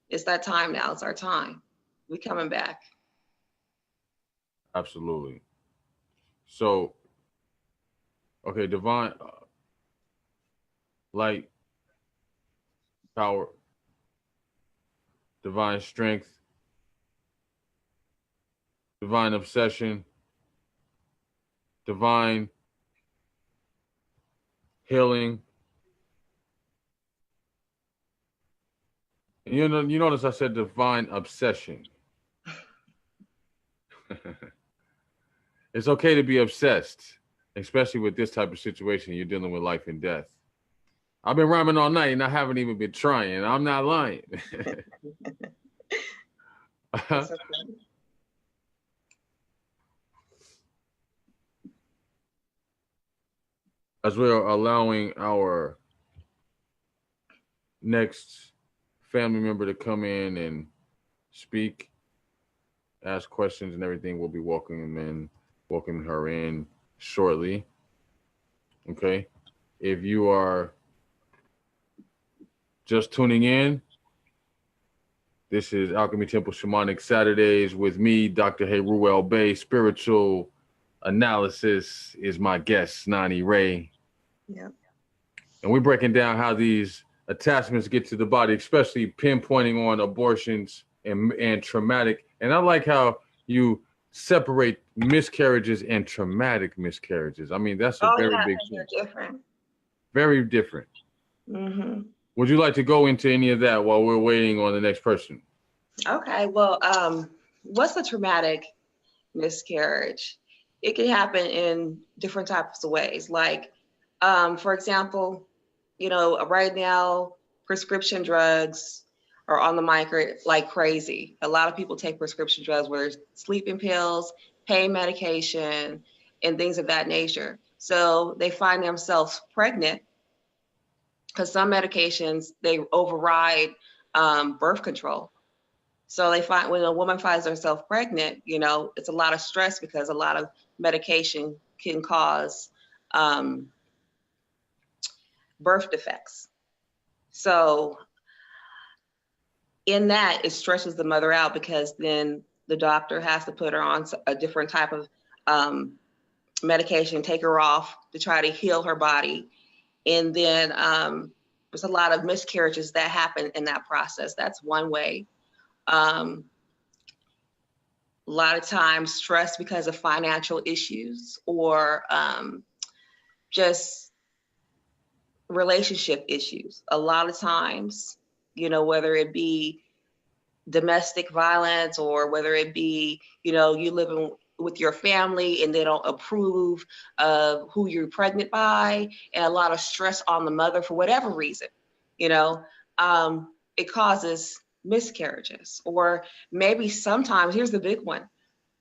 It's that time now. It's our time. We're coming back. Absolutely. So, okay, divine light, power, divine strength, divine obsession, divine healing. You notice I said divine obsession. It's okay to be obsessed, especially with this type of situation. You're dealing with life and death. I've been rhyming all night and I haven't even been trying. I'm not lying. As we're allowing our next family member to come in and speak, ask questions and everything, we'll be welcoming her in shortly. Okay. If you are just tuning in, this is Alchemy Temple Shamanic Saturdays with me, Dr.Heru El Bay. Spiritual analysis is my guest, Nani Ray. Yeah. And we're breaking down how these attachments get to the body, especially pinpointing on abortions and traumatic. And I like how you separate miscarriages and traumatic miscarriages. I mean, that's a very big thing. Different. Very different. Mm-hmm. Would you like to go into any of that while we're waiting on the next person? Okay. Well, what's a traumatic miscarriage? It can happen in different types of ways. Like, for example, right now, prescription drugs are on the market like crazy. A lot of people take prescription drugs, whether it's sleeping pills, pain medication, and things of that nature. So they find themselves pregnant because some medications, they override birth control. So they find when a woman finds herself pregnant, it's a lot of stress because a lot of medication can cause birth defects. So in that, it stresses the mother out because then the doctor has to put her on a different type of medication, take her off to try to heal her body. And then there's a lot of miscarriages that happen in that process. That's one way. A lot of times stress because of financial issues or just relationship issues. A lot of times, whether it be domestic violence or whether it be, you living with your family and they don't approve of who you're pregnant by, and a lot of stress on the mother for whatever reason, it causes miscarriages. Or maybe sometimes, here's the big one,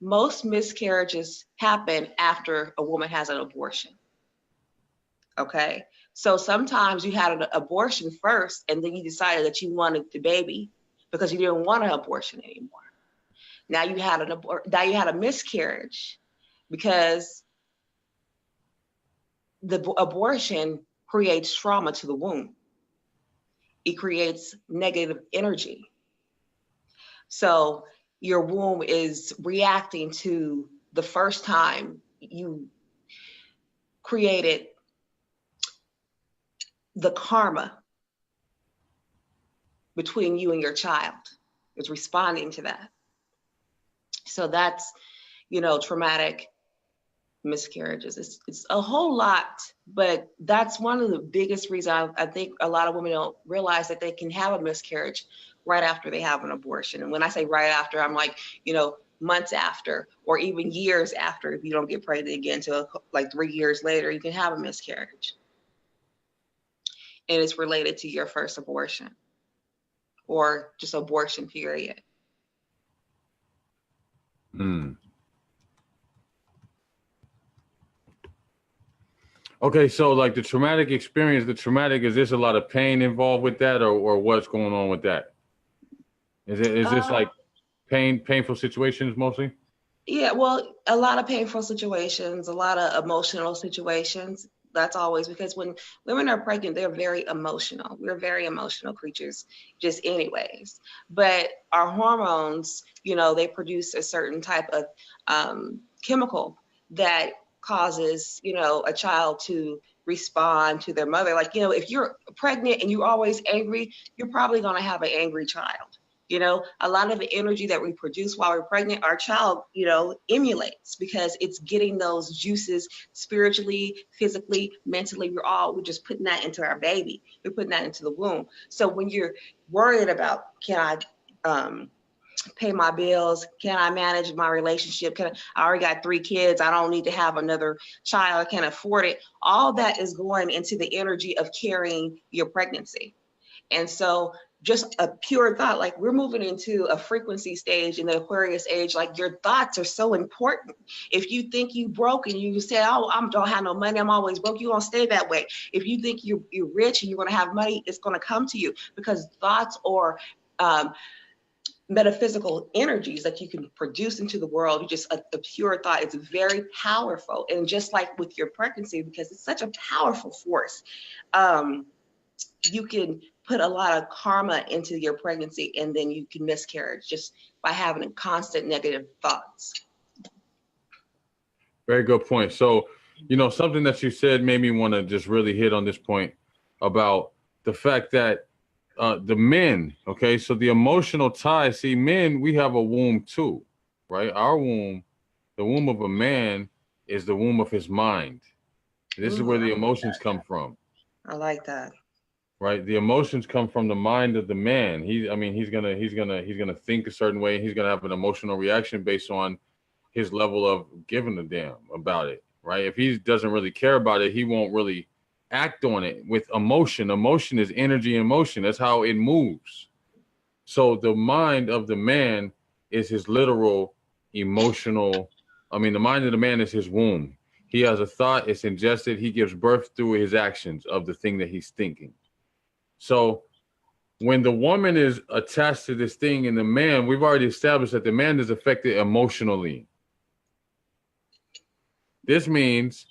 most miscarriages happen after a woman has an abortion. Okay. So sometimes you had an abortion first and then you decided that you wanted the baby because you didn't want an abortion anymore. Now you had a miscarriage because the abortion creates trauma to the womb. It creates negative energy. So your womb is reacting to the first time you created the karma between you and your child. It's responding to that. So that's, you know, traumatic miscarriages. It's a whole lot, but that's one of the biggest reasons I think a lot of women don't realize that they can have a miscarriage right after they have an abortion. And when I say right after, I'm like, you know, months after, or even years after. If you don't get pregnant again till like 3 years later, you can have a miscarriage. And it's related to your first abortion or just abortion period. Okay, so like the traumatic experience, is this a lot of pain involved with that, or what's going on with that? Is this like painful situations mostly? Yeah, well, a lot of painful situations, a lot of emotional situations. That's always, because when women are pregnant, they're very emotional. We're very emotional creatures just anyways. But our hormones, you know, they produce a certain type of chemical that causes, you know, a child to respond to their mother. Like, you know, if you're pregnant and you're always angry, you're probably going to have an angry child. You know, a lot of the energy that we produce while we're pregnant, our child, you know, emulates, because it's getting those juices spiritually, physically, mentally. We're just putting that into our baby. We're putting that into the womb. So when you're worried about, can I pay my bills? Can I manage my relationship? I already got 3 kids. I don't need to have another child. I can't afford it. All that is going into the energy of carrying your pregnancy. And so just a pure thought, like we're moving into a frequency stage in the Aquarius age, like your thoughts are so important. If you think you broke and you say, oh, I don't have no money, I'm always broke, you're gonna stay that way. If you think you're rich and you're gonna have money, it's gonna come to you, because thoughts or metaphysical energies that you can produce into the world, just a pure thought, it's very powerful. And just like with your pregnancy, because it's such a powerful force, you can put a lot of karma into your pregnancy, and then you can miscarriage just by having constant negative thoughts. Very good point. So, you know, something that you said made me want to just really hit on this point about the fact that the men, okay, so the emotional tie, see, men, we have a womb too, right? Our womb, the womb of a man, is the womb of his mind. This is where the emotions come from. I like that. Right, the emotions come from the mind of the man. He's gonna think a certain way. He's gonna have an emotional reaction based on his level of giving a damn about it. Right, if he doesn't really care about it, he won't really act on it with emotion. Emotion is energy in motion. That's how it moves. So the mind of the man is his literal emotional. I mean, the mind of the man is his womb. He has a thought. It's ingested. He gives birth through his actions of the thing that he's thinking. So when the woman is attached to this thing and the man, we've already established that the man is affected emotionally. This means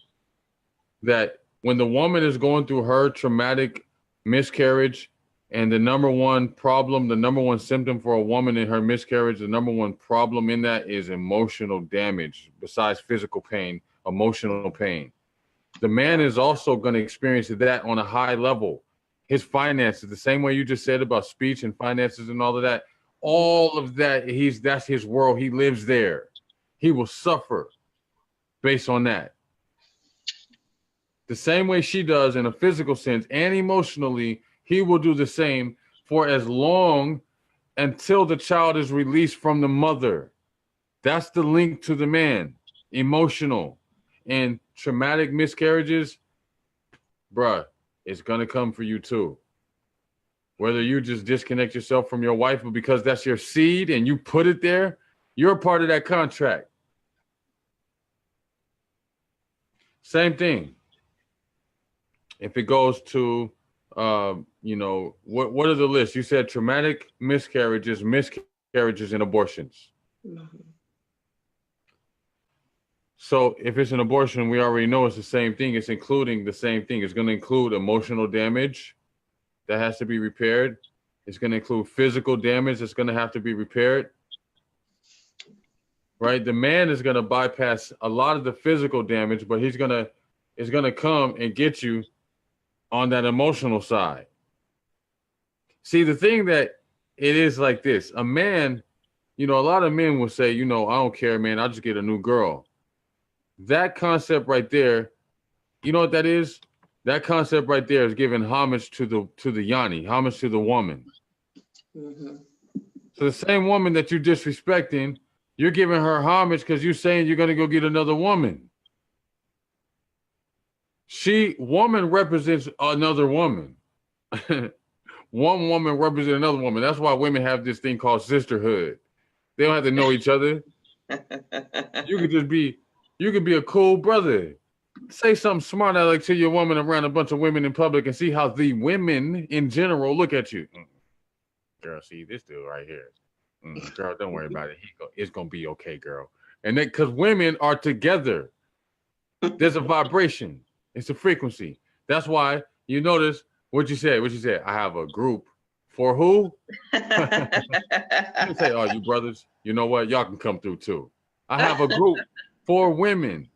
that when the woman is going through her traumatic miscarriage, and the number one problem, the number one symptom for a woman in her miscarriage, the number one problem in that is emotional damage, besides physical pain, emotional pain. The man is also going to experience that on a high level. His finances, the same way you just said about speech and finances and all of that, that's his world. He lives there. He will suffer based on that. The same way she does in a physical sense and emotionally, he will do the same for as long until the child is released from the mother. That's the link to the man, emotional. And traumatic miscarriages, bruh, it's going to come for you too. Whether you just disconnect yourself from your wife, but because that's your seed and you put it there, you're a part of that contract. Same thing. If it goes to, you know, what are the lists? You said traumatic miscarriages and abortions. Mm-hmm. So if it's an abortion, we already know it's the same thing. It's including the same thing. It's going to include emotional damage that has to be repaired. It's going to include physical damage that's going to have to be repaired. right? The man is going to bypass a lot of the physical damage, but is going to come and get you on that emotional side. See, the thing that it is like this, a man, a lot of men will say, I don't care, man, I'll just get a new girl. That concept right there, you know what that is? That concept right there is giving homage to the Yanni, homage to the woman. Mm-hmm. So the same woman that you're disrespecting, you're giving her homage because you're saying you're going to go get another woman. Woman represents another woman. One woman represents another woman. That's why women have this thing called sisterhood. They don't have to know each other. You could be a cool brother. Say something smart like to your woman around a bunch of women in public and see how the women in general look at you. Girl, see this dude right here. Girl, don't worry about it. It's going to be okay, girl. And then because women are together, there's a vibration. It's a frequency. That's why you notice what you said. I have a group for who? You say, oh, you brothers, you know what? Y'all can come through too. I have a group for women.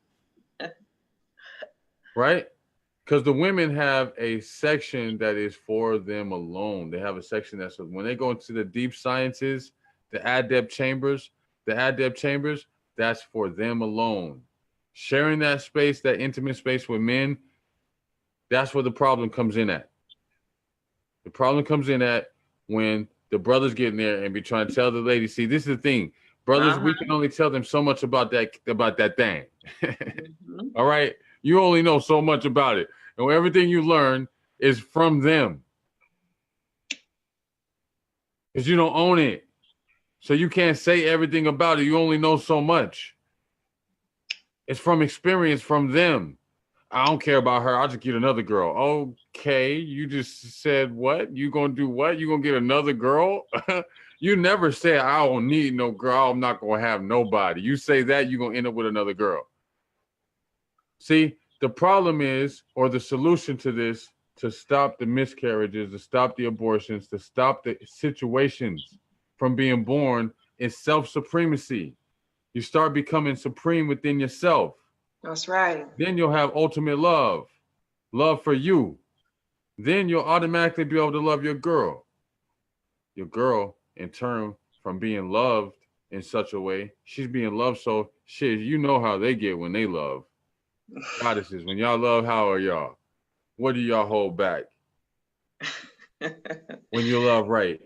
Right? Because the women have a section that is for them alone. They have a section that's when they go into the deep sciences, the adept chambers, that's for them alone. Sharing that space, that intimate space with men, that's where the problem comes in at. The problem comes in at when the brothers get in there and be trying to tell the ladies, see, this is the thing. Brothers, we can only tell them so much about that thing. Mm-hmm. All right? You only know so much about it. And everything you learn is from them. Because you don't own it. So you can't say everything about it. You only know so much. It's from experience from them. I don't care about her. I'll just get another girl. Okay, you just said what? You gonna do what? You gonna get another girl? You never said, I don't need no girl. I'm not gonna have nobody. You say that, you're gonna end up with another girl. See, the problem is, or the solution to this, to stop the miscarriages, to stop the abortions, to stop the situations from being born, is self-supremacy. You start becoming supreme within yourself. That's right. Then you'll have ultimate love for you. Then you'll automatically be able to love your girl. Your girl, in turn, from being loved in such a way, she's being loved so, shit, you know how they get when they love. Goddesses, when y'all love, how are y'all? What do y'all hold back? When you love right.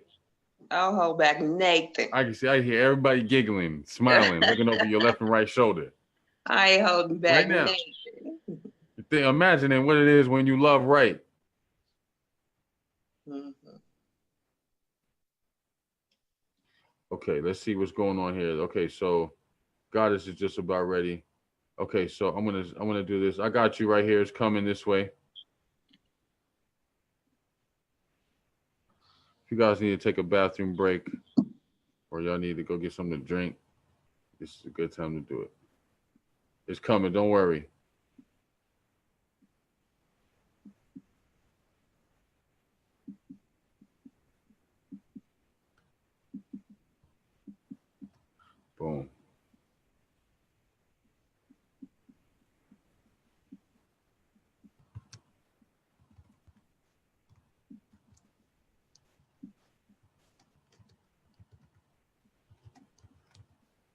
I'll hold back Nathan. I hear everybody giggling, smiling, looking over your left and right shoulder. I ain't holding back right now. Nathan. Imagining what it is when you love right. Mm-hmm. Okay, let's see what's going on here. Okay, so Goddess is just about ready. Okay, so I'm gonna do this. I got you right here. It's coming this way. If you guys need to take a bathroom break or y'all need to go get something to drink, this is a good time to do it. It's coming, don't worry. Boom.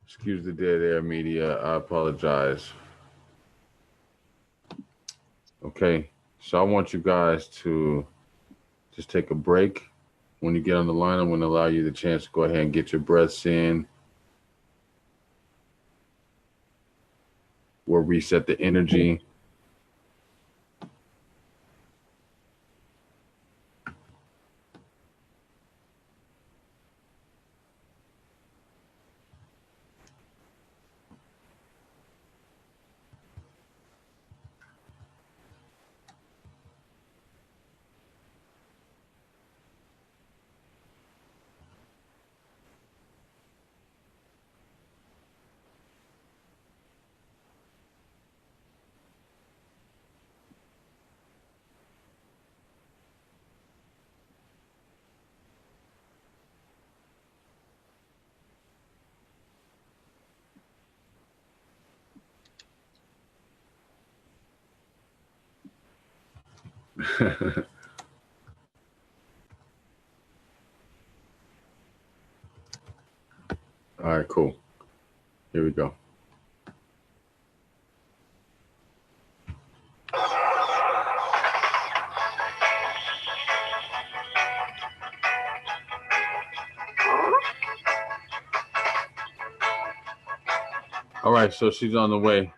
Excuse the dead air, media. I apologize. Okay, so I want you guys to just take a break. When you get on the line, I'm going to allow you the chance to go ahead and get your breaths in. We'll reset the energy. All right, cool. Here we go. All right, so she's on the way.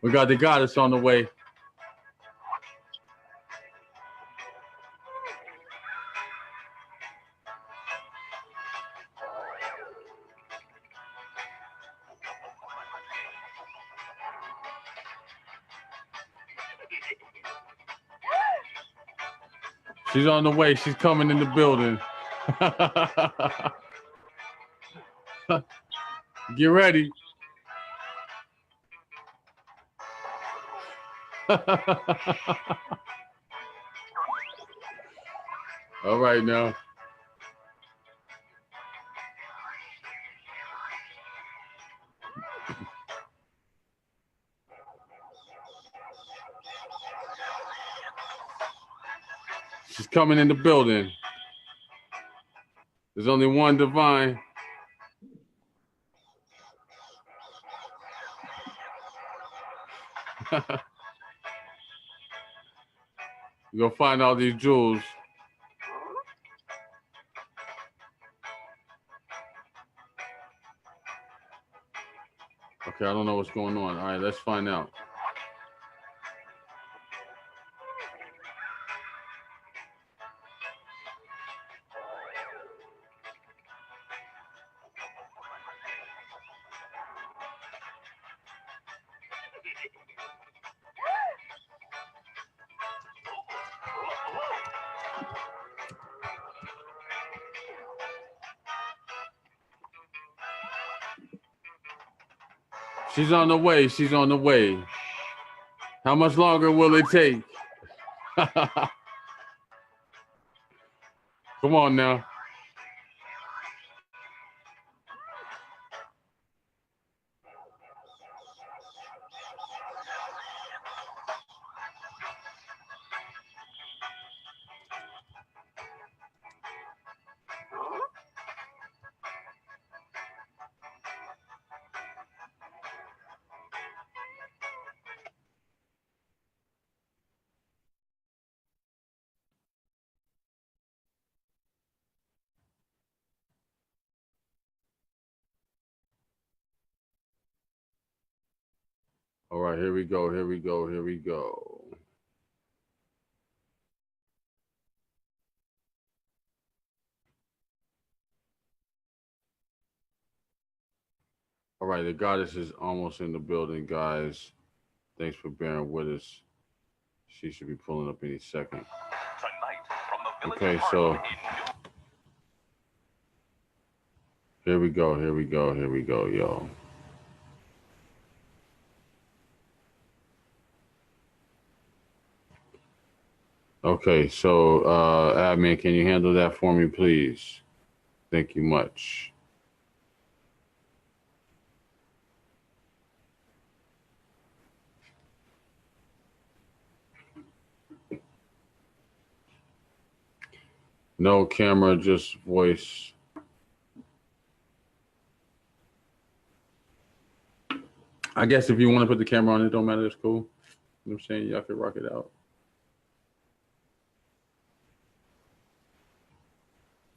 We got the goddess on the way. She's on the way. She's coming in the building. Get ready. All right now. She's coming in the building. There's only one divine. You're gonna find all these jewels. Okay, I don't know what's going on. All right, let's find out. She's on the way. She's on the way. How much longer will it take? Come on now. All right, here we go, here we go, here we go. All right, the goddess is almost in the building, guys. Thanks for bearing with us. She should be pulling up any second. Okay, so here we go, here we go, here we go, y'all. Okay, so admin, can you handle that for me, please? Thank you much. No camera, just voice. I guess if you want to put the camera on, it don't matter. It's cool. You know what I'm saying? Y'all can rock it out.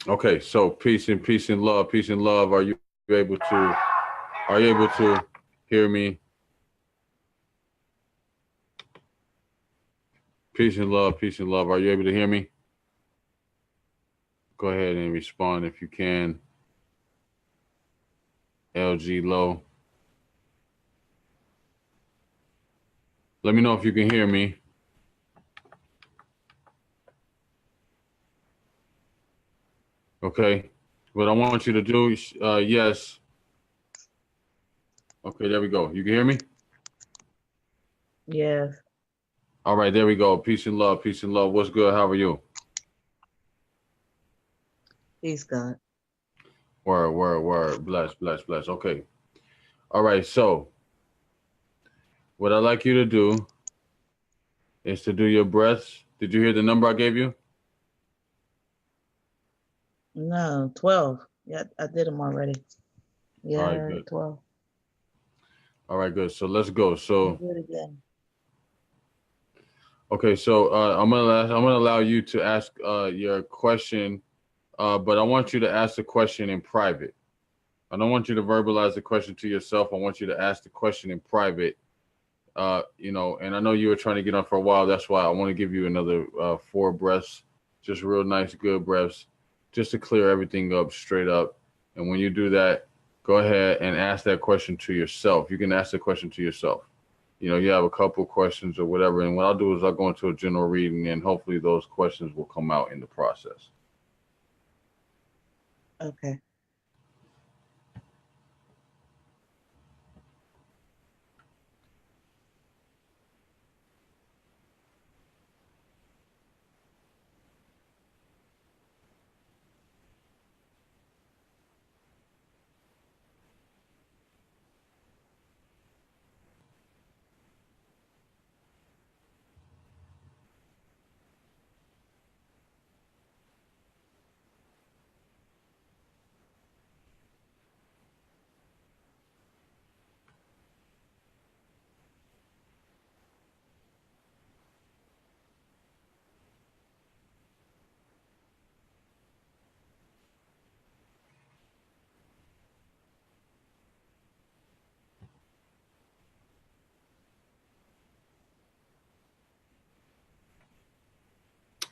Okay, so peace and love, peace and love. Are you able to hear me? Peace and love, peace and love. Are you able to hear me? Go ahead and respond if you can. LG low. Let me know if you can hear me. Okay. What I want you to do is, yes. Okay, there we go. You can hear me? Yes. All right, there we go. Peace and love, peace and love. What's good? How are you? Peace, God. Word, word, word. Bless, bless, bless. Okay. All right, so what I'd like you to do is to do your breaths. Did you hear the number I gave you? No, 12. Yeah, I did them already. Yeah, All right, good. 12. All right, good. So let's go. So Do it again. okay, so I'm gonna allow you to ask your question, but I want you to ask the question in private. I don't want you to verbalize the question to yourself. I want you to ask the question in private. And I know you were trying to get on for a while. That's why I want to give you another 4 breaths, just real nice, good breaths, just to clear everything up straight up. And when you do that, go ahead and ask that question to yourself. You can ask the question to yourself. You have a couple questions or whatever. And what I'll do is I'll go into a general reading, and hopefully those questions will come out in the process. Okay.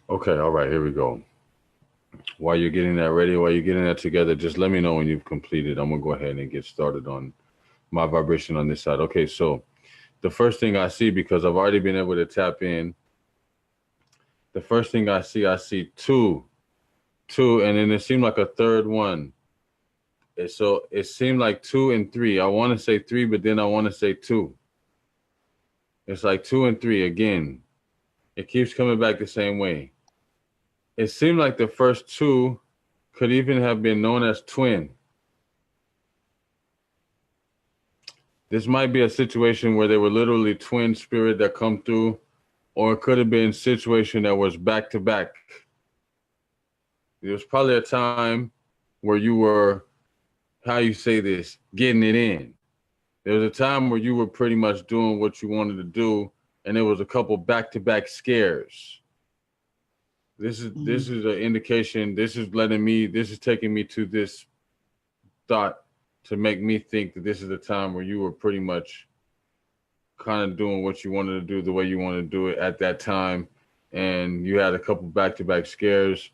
Okay, all right, here we go. While you're getting that ready, while you're getting that together, just let me know when you've completed. I'm going to go ahead and get started on my vibration on this side. Okay, so the first thing I see, because I've already been able to tap in, the first thing I see two, and then it seemed like a third one. So it seemed like 2 and 3. I want to say 3, but then I want to say 2. It's like 2 and 3 again. It keeps coming back the same way. It seemed like the first 2 could even have been known as twin. This might be a situation where they were literally twin spirit that come through, or it could have been a situation that was back to back. There was probably a time where you were, how you say this, getting it in. There was a time where you were pretty much doing what you wanted to do, and there was a couple back-to-back scares. This is an indication. This is taking me to this thought to make me think that this is a time where you were pretty much kind of doing what you wanted to do the way you wanted to do it at that time, and you had a couple back-to-back scares.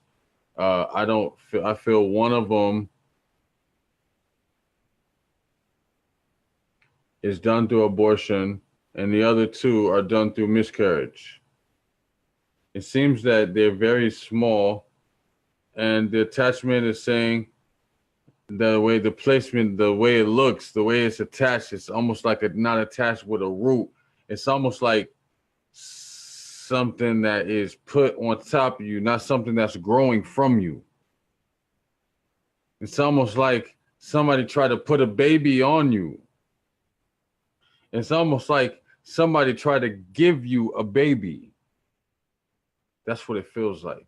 I feel one of them is done through abortion, and the other 2 are done through miscarriage. It seems that they're very small, and the attachment is saying the way the placement, the way it looks, the way it's attached, it's almost like not attached with a root. It's almost like something that is put on top of you, not something that's growing from you. It's almost like somebody tried to put a baby on you. It's almost like somebody tried to give you a baby. That's what it feels like.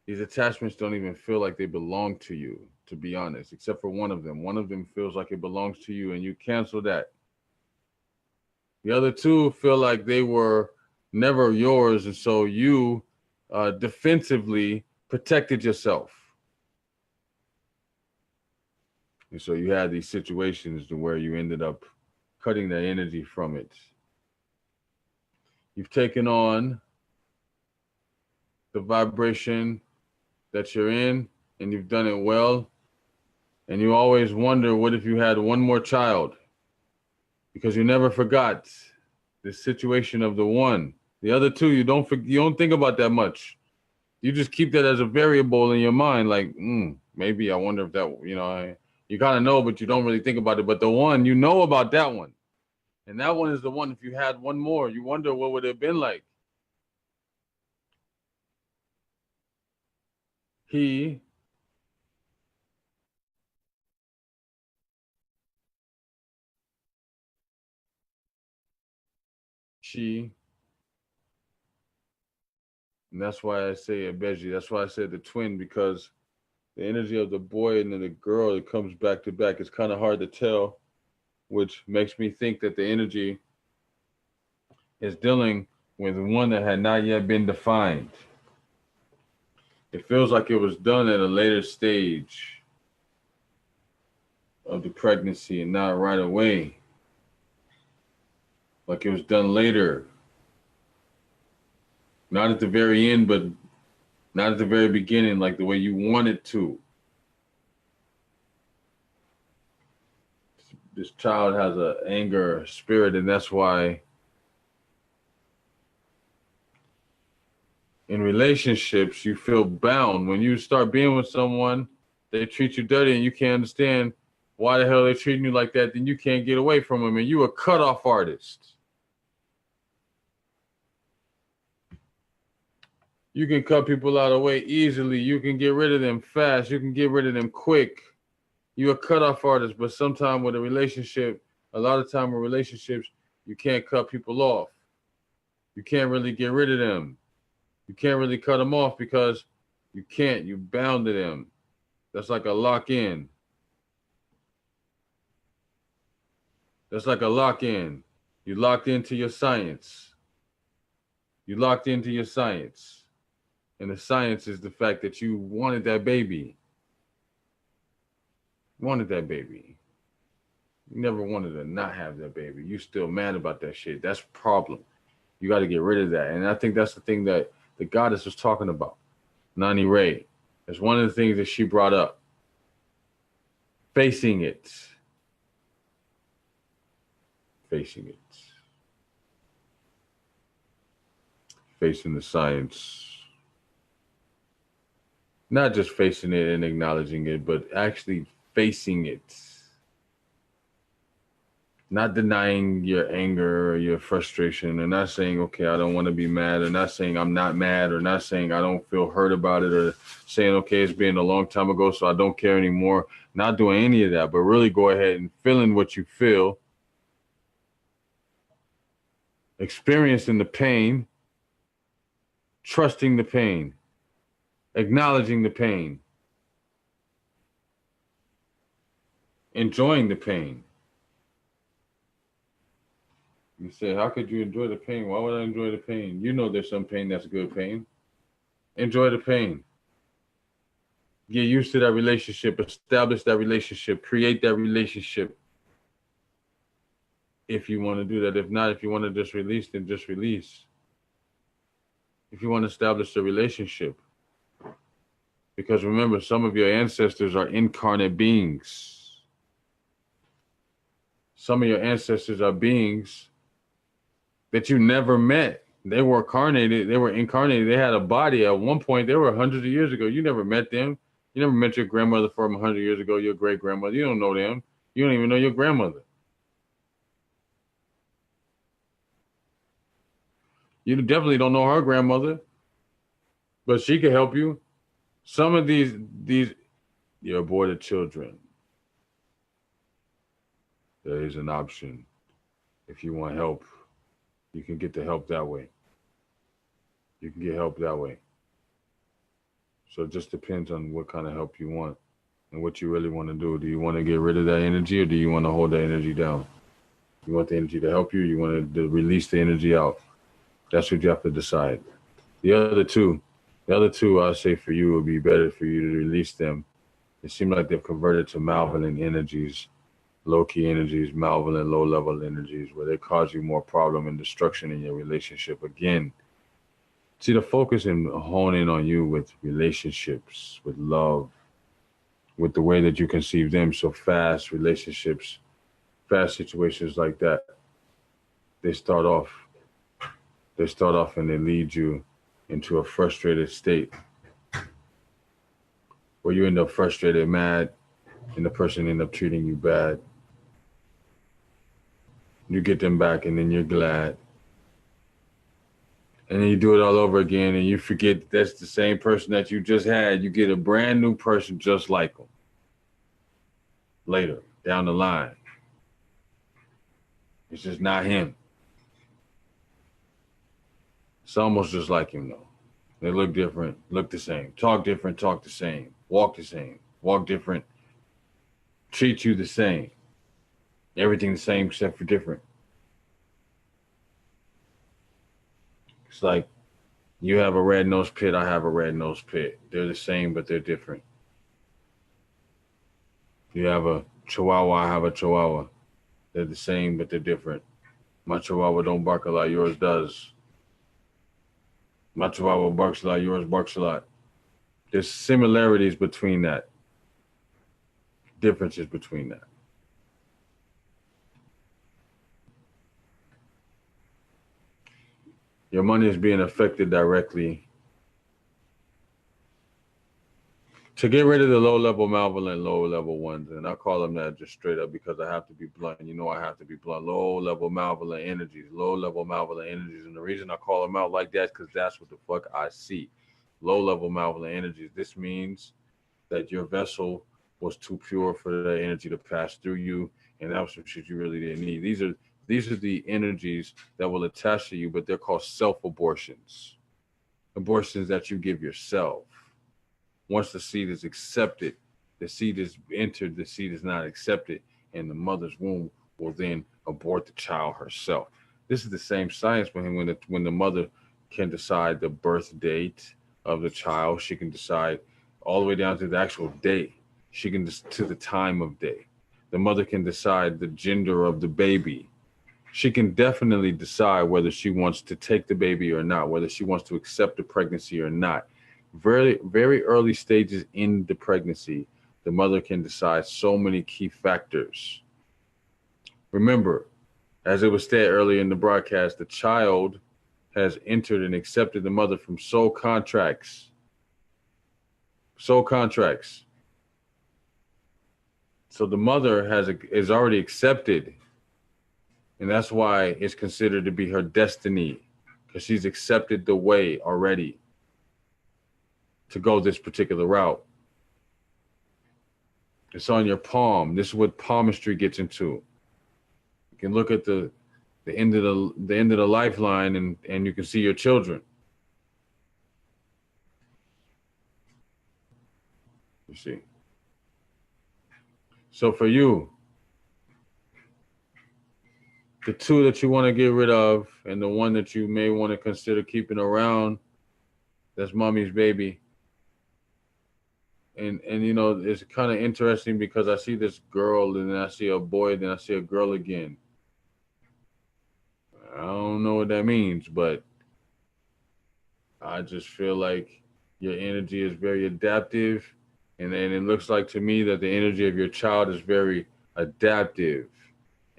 These attachments don't even feel like they belong to you, to be honest, except for one of them. One of them feels like it belongs to you, and you cancel that. The other 2 feel like they were never yours, and so you defensively protected yourself. And so you had these situations to where you ended up cutting the energy from it. You've taken on the vibration that you're in, and you've done it well. And you always wonder, what if you had one more child? Because you never forgot the situation of the one. The other 2, you don't think about that much. You just keep that as a variable in your mind, like, maybe I wonder if that, you kind of know, but you don't really think about it. But the one, you know about that one. And that one is the one, if you had one more, you wonder what would it have been like. He she And that's why I say Abeji. That's why I said the twin, because the energy of the boy and then the girl, it comes back to back. It's kind of hard to tell, which makes me think that the energy is dealing with one that had not yet been defined. It feels like it was done at a later stage of the pregnancy and not right away. Like it was done later. Not at the very end, but not at the very beginning, like the way you want it to. This child has an anger spirit, and that's why in relationships, you feel bound. When you start being with someone, they treat you dirty and you can't understand why the hell they're treating you like that, then you can't get away from them, and you a cutoff artist. You can cut people out of the way easily. You can get rid of them fast. You can get rid of them quick. You're a cutoff artist, but sometimes with a relationship, a lot of time with relationships, you can't cut people off. You can't really get rid of them. You can't really cut them off because you can't. You bound to them. That's like a lock-in. That's like a lock-in. You locked into your science. You locked into your science. And the science is the fact that you wanted that baby. Wanted that baby. You never wanted to not have that baby. You still mad about that shit. That's a problem. You got to get rid of that. And I think that's the thing that the goddess was talking about. Nani Ray. That's one of the things that she brought up. Facing it. Facing it. Facing the science. Not just facing it and acknowledging it, but actually facing it. Not denying your anger or your frustration, and not saying, okay, I don't want to be mad, or not saying I'm not mad, or not saying I don't feel hurt about it, or saying, okay, it's been a long time ago, so I don't care anymore. Not doing any of that, but really go ahead and feeling what you feel, experiencing the pain, trusting the pain, acknowledging the pain, enjoying the pain. You say, how could you enjoy the pain? Why would I enjoy the pain? You know there's some pain that's good pain. Enjoy the pain. Get used to that relationship. Establish that relationship. Create that relationship. If you want to do that. If not, if you want to just release, then just release. If you want to establish a relationship. Because remember, some of your ancestors are incarnate beings. Some of your ancestors are beings that you never met. They were incarnated. They had a body at one point. They were hundreds of years ago. You never met them. You never met your grandmother from 100 years ago, your great grandmother. You don't know them. You don't even know your grandmother. You definitely don't know her grandmother, but she could help you. Some of these your aborted children. There is an option. If you want help, you can get the help that way. You can get help that way. So it just depends on what kind of help you want and what you really want to do. Do you want to get rid of that energy, or do you want to hold that energy down? You want the energy to help you, or you want to release the energy out? That's what you have to decide. The other two, I say for you, would be better for you to release them. It seems like they've converted to malevolent energies, low-key energies, malevolent, low-level energies, where they cause you more problem and destruction in your relationship. Again, see, the focus and hone in on you with relationships, with love, with the way that you conceive them. So fast relationships, fast situations like that, they start off and they lead you into a frustrated state where you end up frustrated, mad, and the person end up treating you bad. You get them back and then you're glad. And then you do it all over again and you forget that's the same person that you just had. You get a brand new person just like them. Later, down the line. It's just not him. It's almost just like him though. They look different, look the same. Talk different, talk the same. Walk the same, walk different. Treat you the same. Everything the same except for different. It's like you have a red nose pit, I have a red nose pit. They're the same, but they're different. You have a chihuahua, I have a chihuahua. They're the same, but they're different. My chihuahua don't bark a lot, yours does. My chihuahua barks a lot, yours barks a lot. There's similarities between that. Differences between that. Your money is being affected directly. To get rid of the low-level malevolent, low-level ones, and I call them that just straight up because I have to be blunt. You know I have to be blunt. Low-level malevolent energies, low-level malevolent energies. And the reason I call them out like that is because that's what the fuck I see. Low-level malevolent energies. This means that your vessel was too pure for the energy to pass through you, and that was some shit you really didn't need. These are the energies that will attach to you, but they're called self-abortions. Abortions that you give yourself. Once the seed is accepted, the seed is entered, the seed is not accepted, and the mother's womb will then abort the child herself. This is the same science when the mother can decide the birth date of the child. She can decide all the way down to the actual day. She can to the time of day. The mother can decide the gender of the baby. She can definitely decide whether she wants to take the baby or not, whether she wants to accept the pregnancy or not. Very, very early stages in the pregnancy, the mother can decide so many key factors. Remember, as it was stated earlier in the broadcast, the child has entered and accepted the mother from soul contracts. Soul contracts. So the mother is already accepted. And that's why it's considered to be her destiny, because she's accepted the way already to go this particular route. It's on your palm. This is what palmistry gets into. You can look at the end of the lifeline and you can see your children. You see. So for you, the two that you want to get rid of and the one that you may want to consider keeping around, that's mommy's baby. And you know, it's kind of interesting because I see this girl and then I see a boy, then I see a girl again. I don't know what that means, but I just feel like your energy is very adaptive. And then it looks like to me that the energy of your child is very adaptive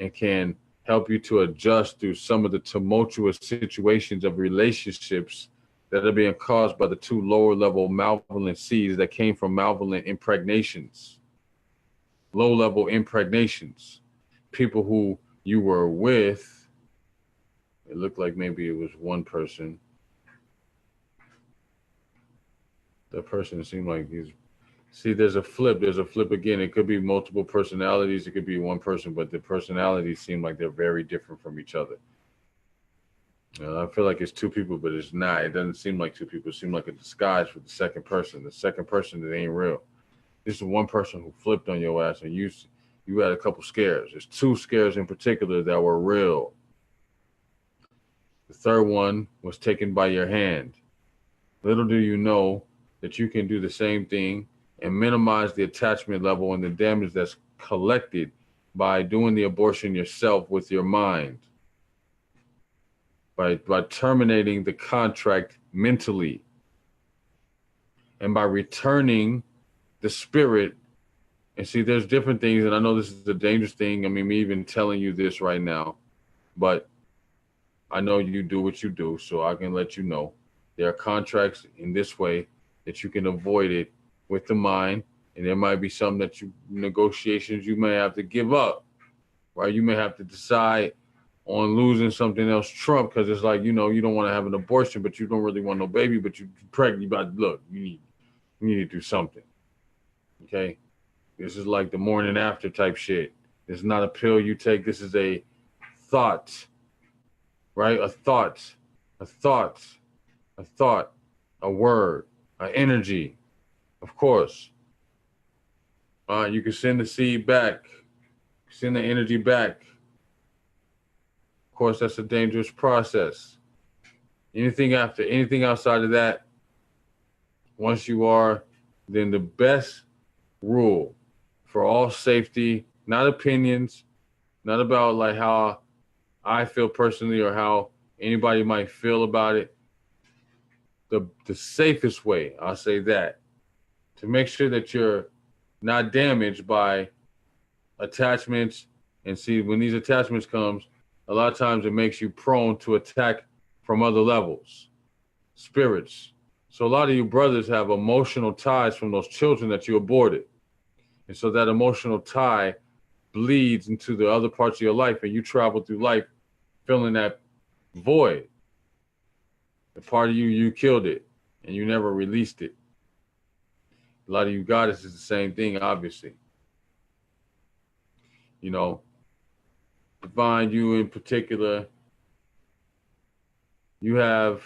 and can help you to adjust through some of the tumultuous situations of relationships that are being caused by the two lower level malevolent seeds that came from malevolent impregnations, low level impregnations, people who you were with. It looked like maybe it was one person. That person seemed like there's a flip again. It could be multiple personalities. It could be one person, but the personalities seem like they're very different from each other. I feel like it's two people, but it's not. It doesn't seem like two people. It seems like a disguise for the second person. The second person that ain't real. This is one person who flipped on your ass and you had a couple scares. There's two scares in particular that were real. The third one was taken by your hand. Little do you know that you can do the same thing and minimize the attachment level and the damage that's collected by doing the abortion yourself with your mind. By terminating the contract mentally and by returning the spirit. And see, there's different things, and I know this is a dangerous thing. I mean, me even telling you this right now, but I know you do what you do, so I can let you know. There are contracts in this way that you can avoid it with the mind, and there might be some that negotiations you may have to give up, right? You may have to decide on losing something else Trump, because it's like, you know, you don't want to have an abortion, but you don't really want no baby, but you're pregnant. You about to look, you need to do something. Okay? This is like the morning after type shit. It's not a pill you take. This is a thought, right? A thought. a word, an energy, of course. You can send the seed back, send the energy back. Of course, that's a dangerous process. Anything outside of that, once you are, then the best rule for all safety, not opinions, not about like how I feel personally or how anybody might feel about it. The safest way, I'll say that, to make sure that you're not damaged by attachments. And see, when these attachments comes, a lot of times it makes you prone to attack from other levels, spirits. So a lot of you brothers have emotional ties from those children that you aborted. And so that emotional tie bleeds into the other parts of your life, and you travel through life filling that void. The part of you killed it, and you never released it. A lot of you goddesses is the same thing, obviously. You know, divine, you in particular, you have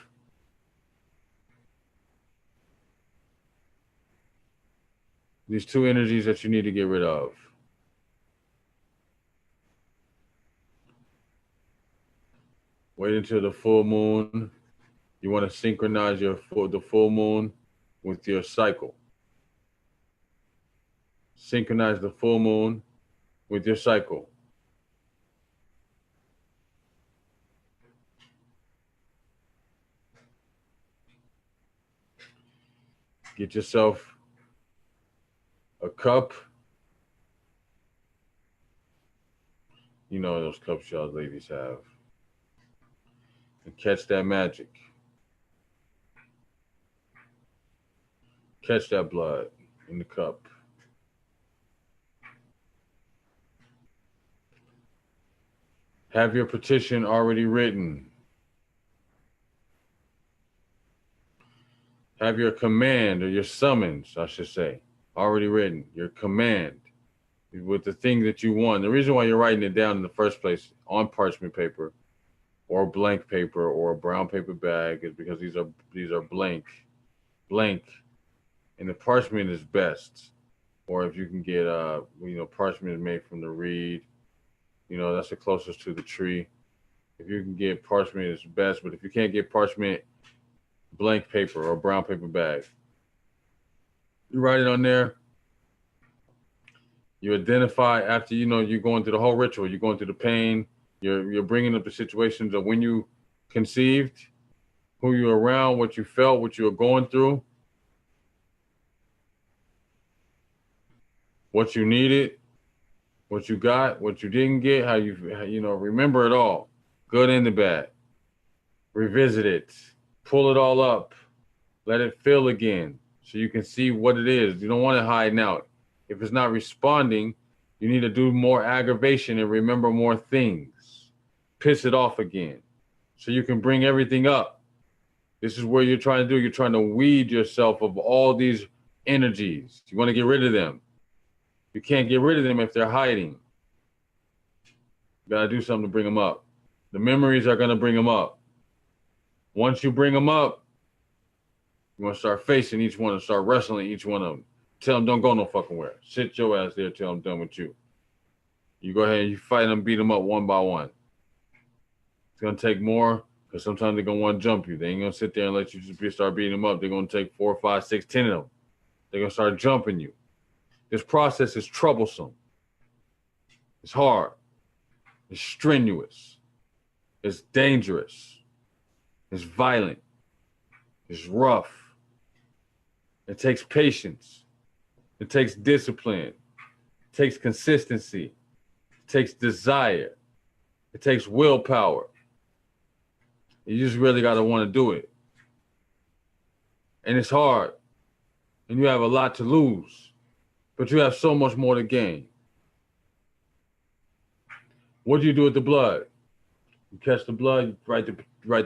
these two energies that you need to get rid of. Wait until the full moon. You want to synchronize the full moon with your cycle. Synchronize the full moon with your cycle. Get yourself a cup. You know those cups y'all ladies have. And catch that magic. Catch that blood in the cup. Have your petition already written. Have your command or your summons, I should say, already written. Your command with the thing that you want. The reason why you're writing it down in the first place on parchment paper or blank paper or a brown paper bag is because these are blank. And the parchment is best. Or if you can get parchment made from the reed, that's the closest to the tree. If you can get parchment, it's best. But if you can't get parchment, blank paper or brown paper bag, you write it on there. You identify after you're going through the whole ritual. You're going through the pain. You're bringing up the situations of when you conceived, who you were around, what you felt, what you were going through, what you needed, what you got, what you didn't get, how you remember it all, good and the bad. Revisit it, pull it all up, let it feel again so you can see what it is. You don't want it hiding out. If it's not responding, you need to do more aggravation and remember more things. Piss it off again so you can bring everything up. This is what you're trying to do. You're trying to weed yourself of all these energies. You want to get rid of them. You can't get rid of them if they're hiding. You got to do something to bring them up. The memories are going to bring them up. Once you bring them up, you want to start facing each one and start wrestling each one of them. Tell them don't go no fucking where. Sit your ass there till I'm done with you. You go ahead and you fight them, beat them up one by one. It's going to take more because sometimes they're going to want to jump you. They ain't going to sit there and let you just start beating them up. They're going to take 4, 5, 6, 10 of them. They're going to start jumping you. This process is troublesome. It's hard. It's strenuous. It's dangerous. It's violent. It's rough. It takes patience. It takes discipline. It takes consistency. It takes desire. It takes willpower. You just really got to want to do it. And it's hard. And you have a lot to lose. But you have so much more to gain. What do you do with the blood? You catch the blood, you write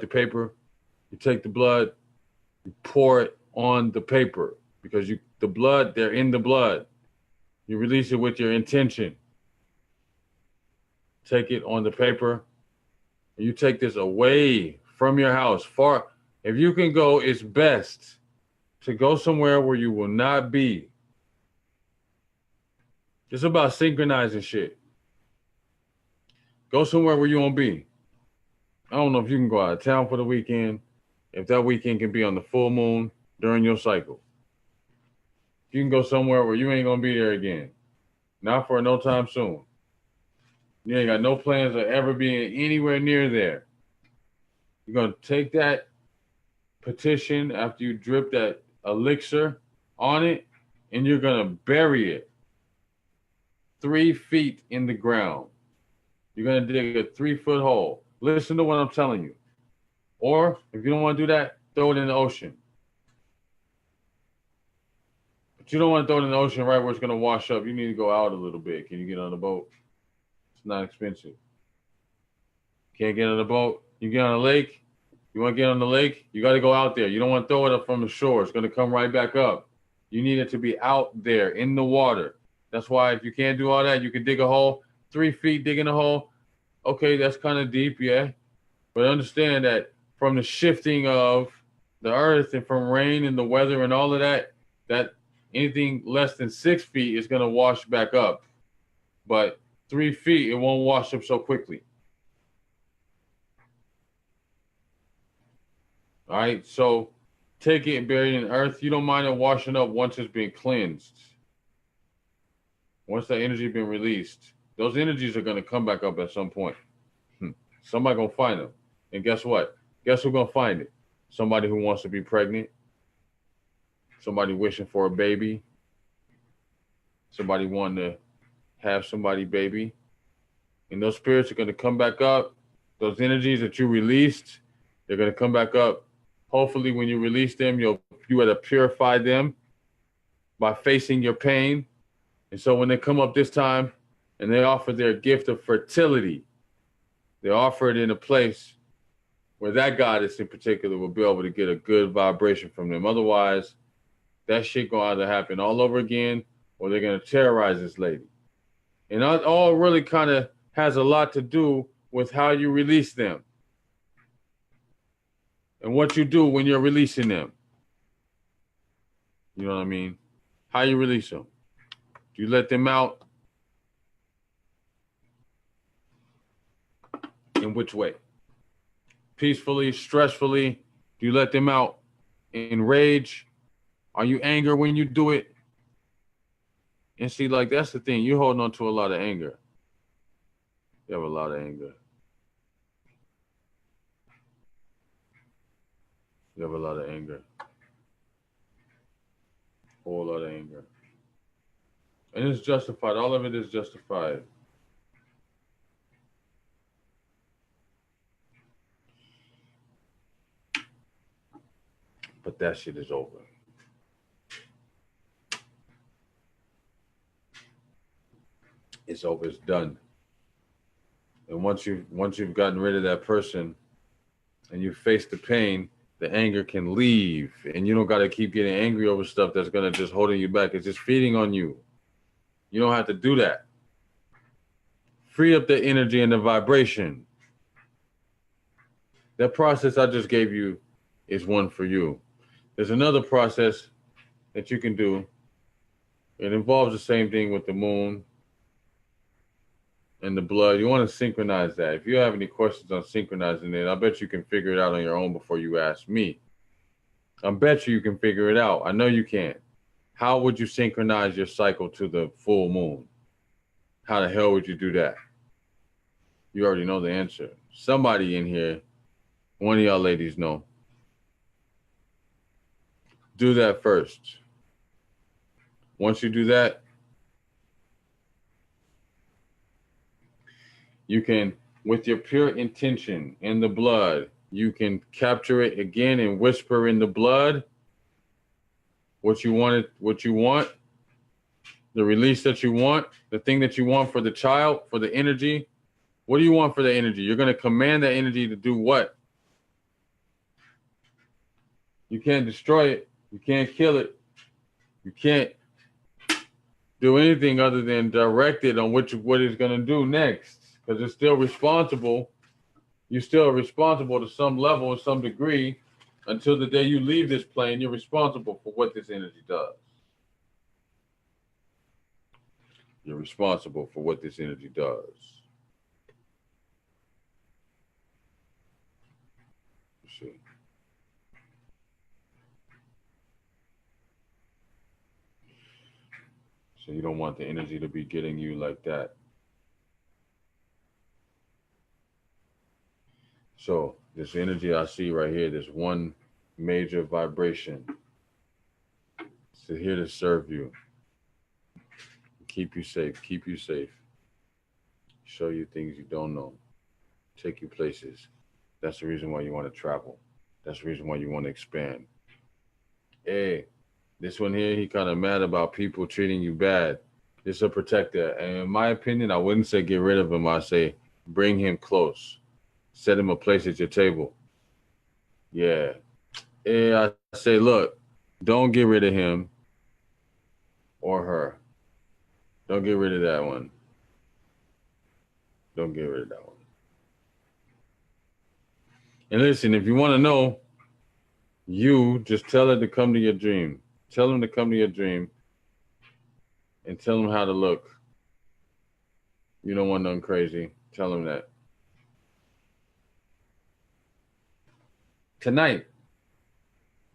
the paper, you take the blood, you pour it on the paper because the blood, they're in the blood. You release it with your intention. Take it on the paper, and you take this away from your house, far. If you can go, it's best to go somewhere where you will not be. It's about synchronizing shit. Go somewhere where you won't be. I don't know if you can go out of town for the weekend, if that weekend can be on the full moon during your cycle. You can go somewhere where you ain't gonna be there again. Not for no time soon. You ain't got no plans of ever being anywhere near there. You're gonna take that petition after you drip that elixir on it, and you're gonna bury it 3 feet in the ground. You're gonna dig a 3-foot hole. Listen to what I'm telling you. Or if you don't want to do that, throw it in the ocean. But you don't want to throw it in the ocean right where it's gonna wash up. You need to go out a little bit. Can you get on the boat? It's not expensive. Can't get on the boat. You get on a lake. You want to get on the lake, you got to go out there. You don't want to throw it up from the shore. It's going to come right back up. You need it to be out there in the water. That's why if you can't do all that, you can dig a hole, 3 feet digging a hole. Okay, that's kind of deep, yeah. But understand that from the shifting of the earth and from rain and the weather and all of that, that anything less than 6 feet is going to wash back up. But 3 feet, it won't wash up so quickly. All right, so take it and bury it in earth. You don't mind it washing up once it's been cleansed. Once that energy has been released, those energies are going to come back up at some point. Somebody going to find them. And guess what? Guess who's going to find it? Somebody who wants to be pregnant. Somebody wishing for a baby. Somebody wanting to have somebody baby. And those spirits are going to come back up. Those energies that you released, they're going to come back up. Hopefully, when you release them, you had to purify them by facing your pain. And so when they come up this time and they offer their gift of fertility, they offer it in a place where that goddess in particular will be able to get a good vibration from them. Otherwise, that shit going to either happen all over again or they're going to terrorize this lady. And that all really kind of has a lot to do with how you release them. And what you do when you're releasing them. You know what I mean? How you release them. Do you let them out? In which way? Peacefully, stressfully? Do you let them out in rage? Are you angry when you do it? And see, like, that's the thing. You're holding on to a lot of anger. You have a lot of anger. You have a lot of anger. Whole lot of anger. And it's justified. All of it is justified. But that shit is over. It's over. It's done. And once you've gotten rid of that person and you face the pain, the anger can leave, and you don't got to keep getting angry over stuff that's going to just holding you back. It's just feeding on you. You don't have to do that. Free up the energy and the vibration. That process I just gave you is one for you. There's another process that you can do. It involves the same thing with the moon and the blood. You want to synchronize that. If you have any questions on synchronizing it, I bet you can figure it out on your own before you ask me. I bet you can figure it out. I know you can. How would you synchronize your cycle to the full moon? How the hell would you do that? You already know the answer. Somebody in here, one of y'all ladies know. Do that first. Once you do that, you can, with your pure intention in the blood, you can capture it again and whisper in the blood what you want, the release that you want, the thing that you want for the child, for the energy. What do you want for the energy? You're going to command that energy to do what? You can't destroy it. You can't kill it. You can't do anything other than direct it on what it's going to do next. Because it's still responsible. You're still responsible to some level, to some degree, Until the day you leave this plane, you're responsible for what this energy does. You're responsible for what this energy does. You see. So you don't want the energy to be getting you like that. So this energy I see right here, this one major vibration, it's here to serve you. Keep you safe, show you things you don't know, take you places. That's the reason why you want to travel. That's the reason why you want to expand. Hey, this one here, he kind of mad about people treating you bad. This is a protector. And in my opinion, I wouldn't say get rid of him. I say bring him close. Set him a place at your table. Yeah. I say, look, don't get rid of him or her. Don't get rid of that one. Don't get rid of that one. And listen, if you want to know, you just tell her to come to your dream. Tell him to come to your dream and tell him how to look. You don't want nothing crazy. Tell him that. Tonight.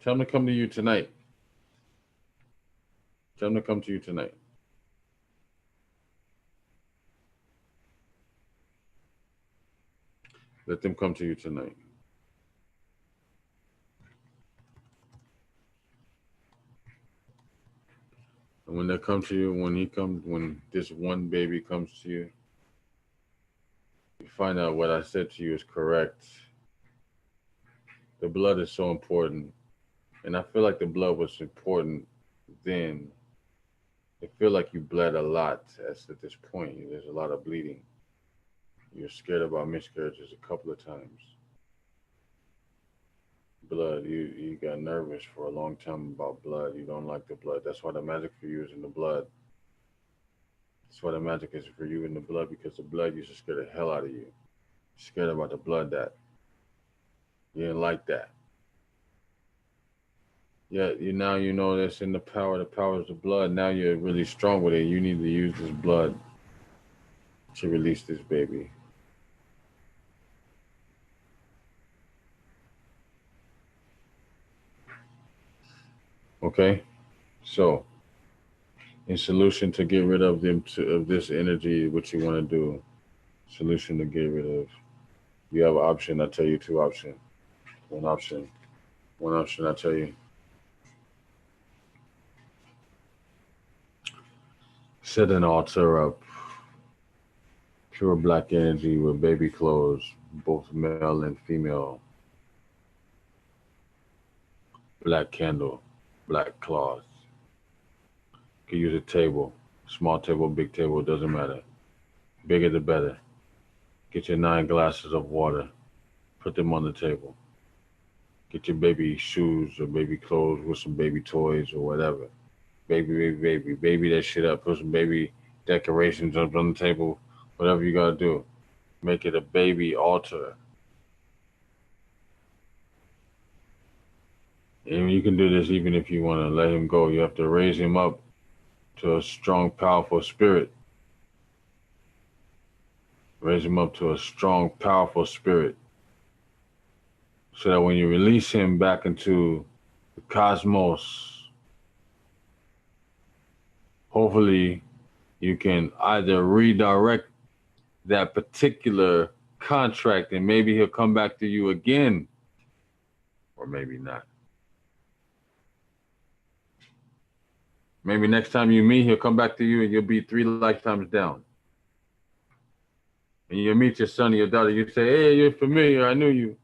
Tell him to come to you tonight. Tell him to come to you tonight. Let them come to you tonight. And when they come to you, when this one baby comes to you, you find out what I said to you is correct. The blood is so important. And I feel like the blood was important then. I feel like you bled a lot at this point. There's a lot of bleeding. You're scared about miscarriages a couple of times. Blood, you got nervous for a long time about blood. You don't like the blood. That's why the magic for you is in the blood. That's why the magic is for you in the blood, because the blood used to scare the hell out of you. You're scared about the blood that you didn't like that. Yeah, now you know that's in the power. The power is the blood. Now you're really strong with it. You need to use this blood to release this baby. Okay, so in solution to get rid of them of this energy, what you want to do, solution to get rid of, you have an option. I tell you two options. One option I tell you. Set an altar up, pure black energy with baby clothes, both male and female. Black candle, black cloth. You can use a table, small table, big table, doesn't matter. Bigger the better. Get your 9 glasses of water, put them on the table. Get your baby shoes or baby clothes with some baby toys or whatever. Baby that shit up. Put some baby decorations up on the table. Whatever you gotta do. Make it a baby altar. And you can do this even if you want to let him go. You have to raise him up to a strong, powerful spirit. Raise him up to a strong, powerful spirit. So that when you release him back into the cosmos, hopefully you can either redirect that particular contract and maybe he'll come back to you again, or maybe not. Maybe next time you meet, he'll come back to you and you'll be 3 lifetimes down. And you'll meet your son or your daughter, you say, hey, you're familiar, I knew you.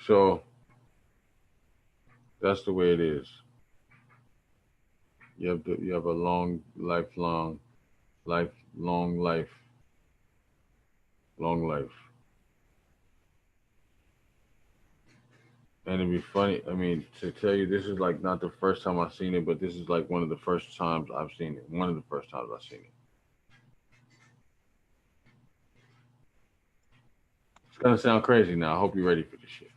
So that's the way it is. You have a long life. And it'd be funny, I mean, to tell you, this is like not the first time I've seen it, but this is like one of the first times I've seen it. One of the first times I've seen it. It's gonna sound crazy now. I hope you're ready for this shit.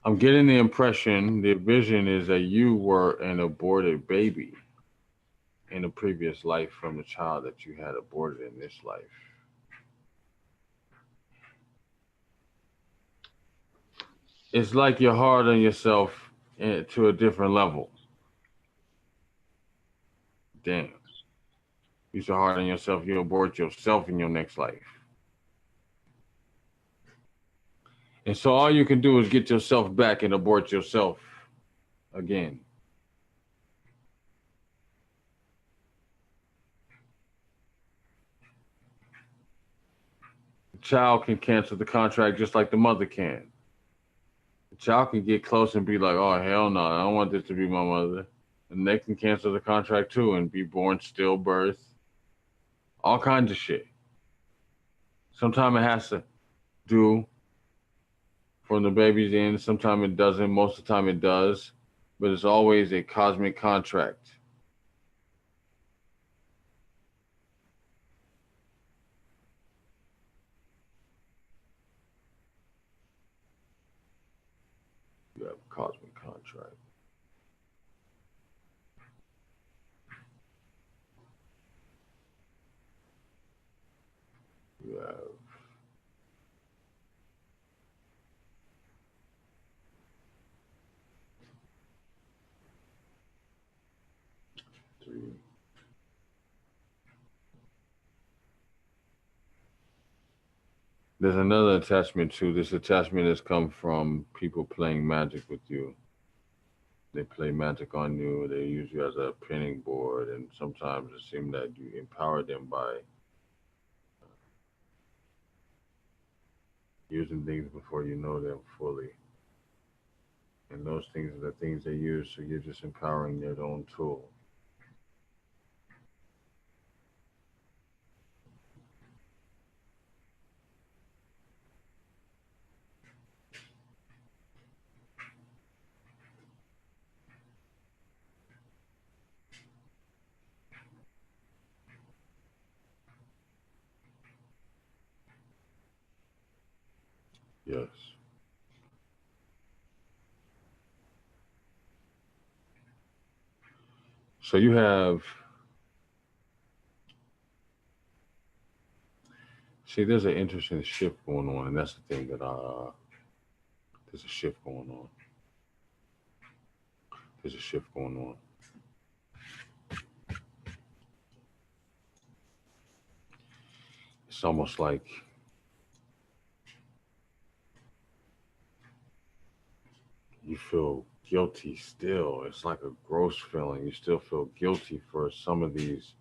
I'm getting the impression, the vision is that you were an aborted baby in a previous life from the child that you had aborted in this life. It's like you're hard on yourself to a different level. Damn. You're so hard on yourself, you abort yourself in your next life. And so all you can do is get yourself back and abort yourself again. The child can cancel the contract just like the mother can. The child can get close and be like, oh, hell no, I don't want this to be my mother. And they can cancel the contract too and be born stillbirth. All kinds of shit. Sometimes it has to do from the baby's end. Sometimes it doesn't. Most of the time it does. But it's always a cosmic contract. You have a cosmic contract. You have three. There's another attachment too. This attachment has come from people playing magic with you. They play magic on you. They use you as a pinning board, and sometimes it seems that you empower them by using things before you know them fully. And those things are the things they use, so you're just empowering their own tool. Yes. So you have, see, there's an interesting shift going on, and that's the thing that there's a shift going on. There's a shift going on. It's almost like you feel guilty still. It's like a gross feeling. You still feel guilty for some of these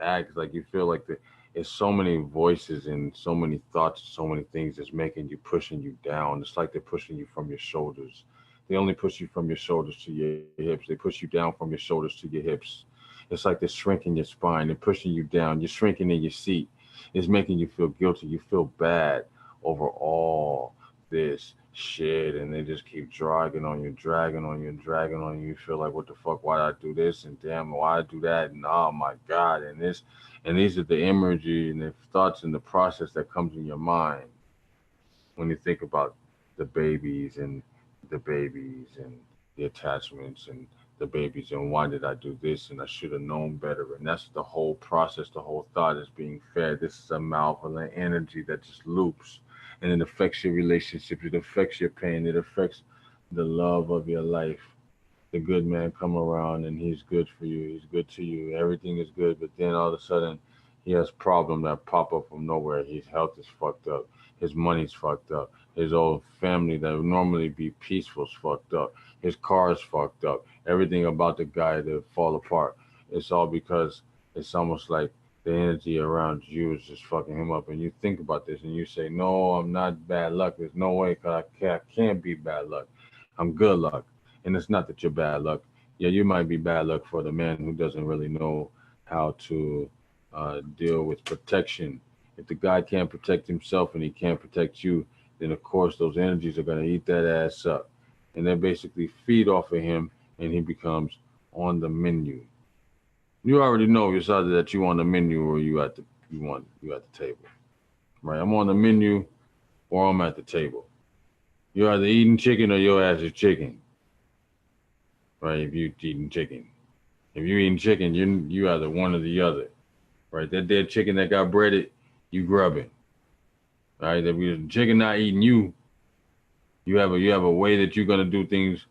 acts. Like you feel like it's so many voices and so many thoughts, so many things that's making you, pushing you down. It's like they're pushing you from your shoulders. They only push you from your shoulders to your hips. They push you down from your shoulders to your hips. It's like they're shrinking your spine. They're pushing you down. You're shrinking in your seat. It's making you feel guilty. You feel bad over all this shit, and they just keep dragging on you, dragging on you, dragging on you. You feel like, what the fuck, why did I do this, and damn, why I do that, and oh my God, and this, and these are the imagery and the thoughts and the process that comes in your mind when you think about the babies and the attachments and the babies, and why did I do this, and I should have known better. And that's the whole process. The whole thought is being fed. This is a malevolent energy that just loops, and it affects your relationships. It affects your pain. It affects the love of your life. The good man come around and he's good for you. He's good to you. Everything is good. But then all of a sudden he has problems that pop up from nowhere. His health is fucked up. His money's fucked up. His old family that would normally be peaceful is fucked up. His car is fucked up. Everything about the guy that fall apart. It's all because it's almost like the energy around you is just fucking him up. And you think about this and you say, no, I'm not bad luck. There's no way, because I can't be bad luck. I'm good luck. And it's not that you're bad luck. Yeah, you might be bad luck for the man who doesn't really know how to deal with protection. If the guy can't protect himself and he can't protect you, then of course those energies are going to eat that ass up. And they basically feed off of him, and he becomes on the menu. You already know it's either that you on the menu or you at the table. Right? I'm on the menu or I'm at the table. You're either eating chicken or your ass is chicken. Right? If you eating chicken. If you eating chicken, you either one or the other. Right? That dead chicken that got breaded, you grubbing. Right? If the chicken not eating you, you have a way that you're gonna do things,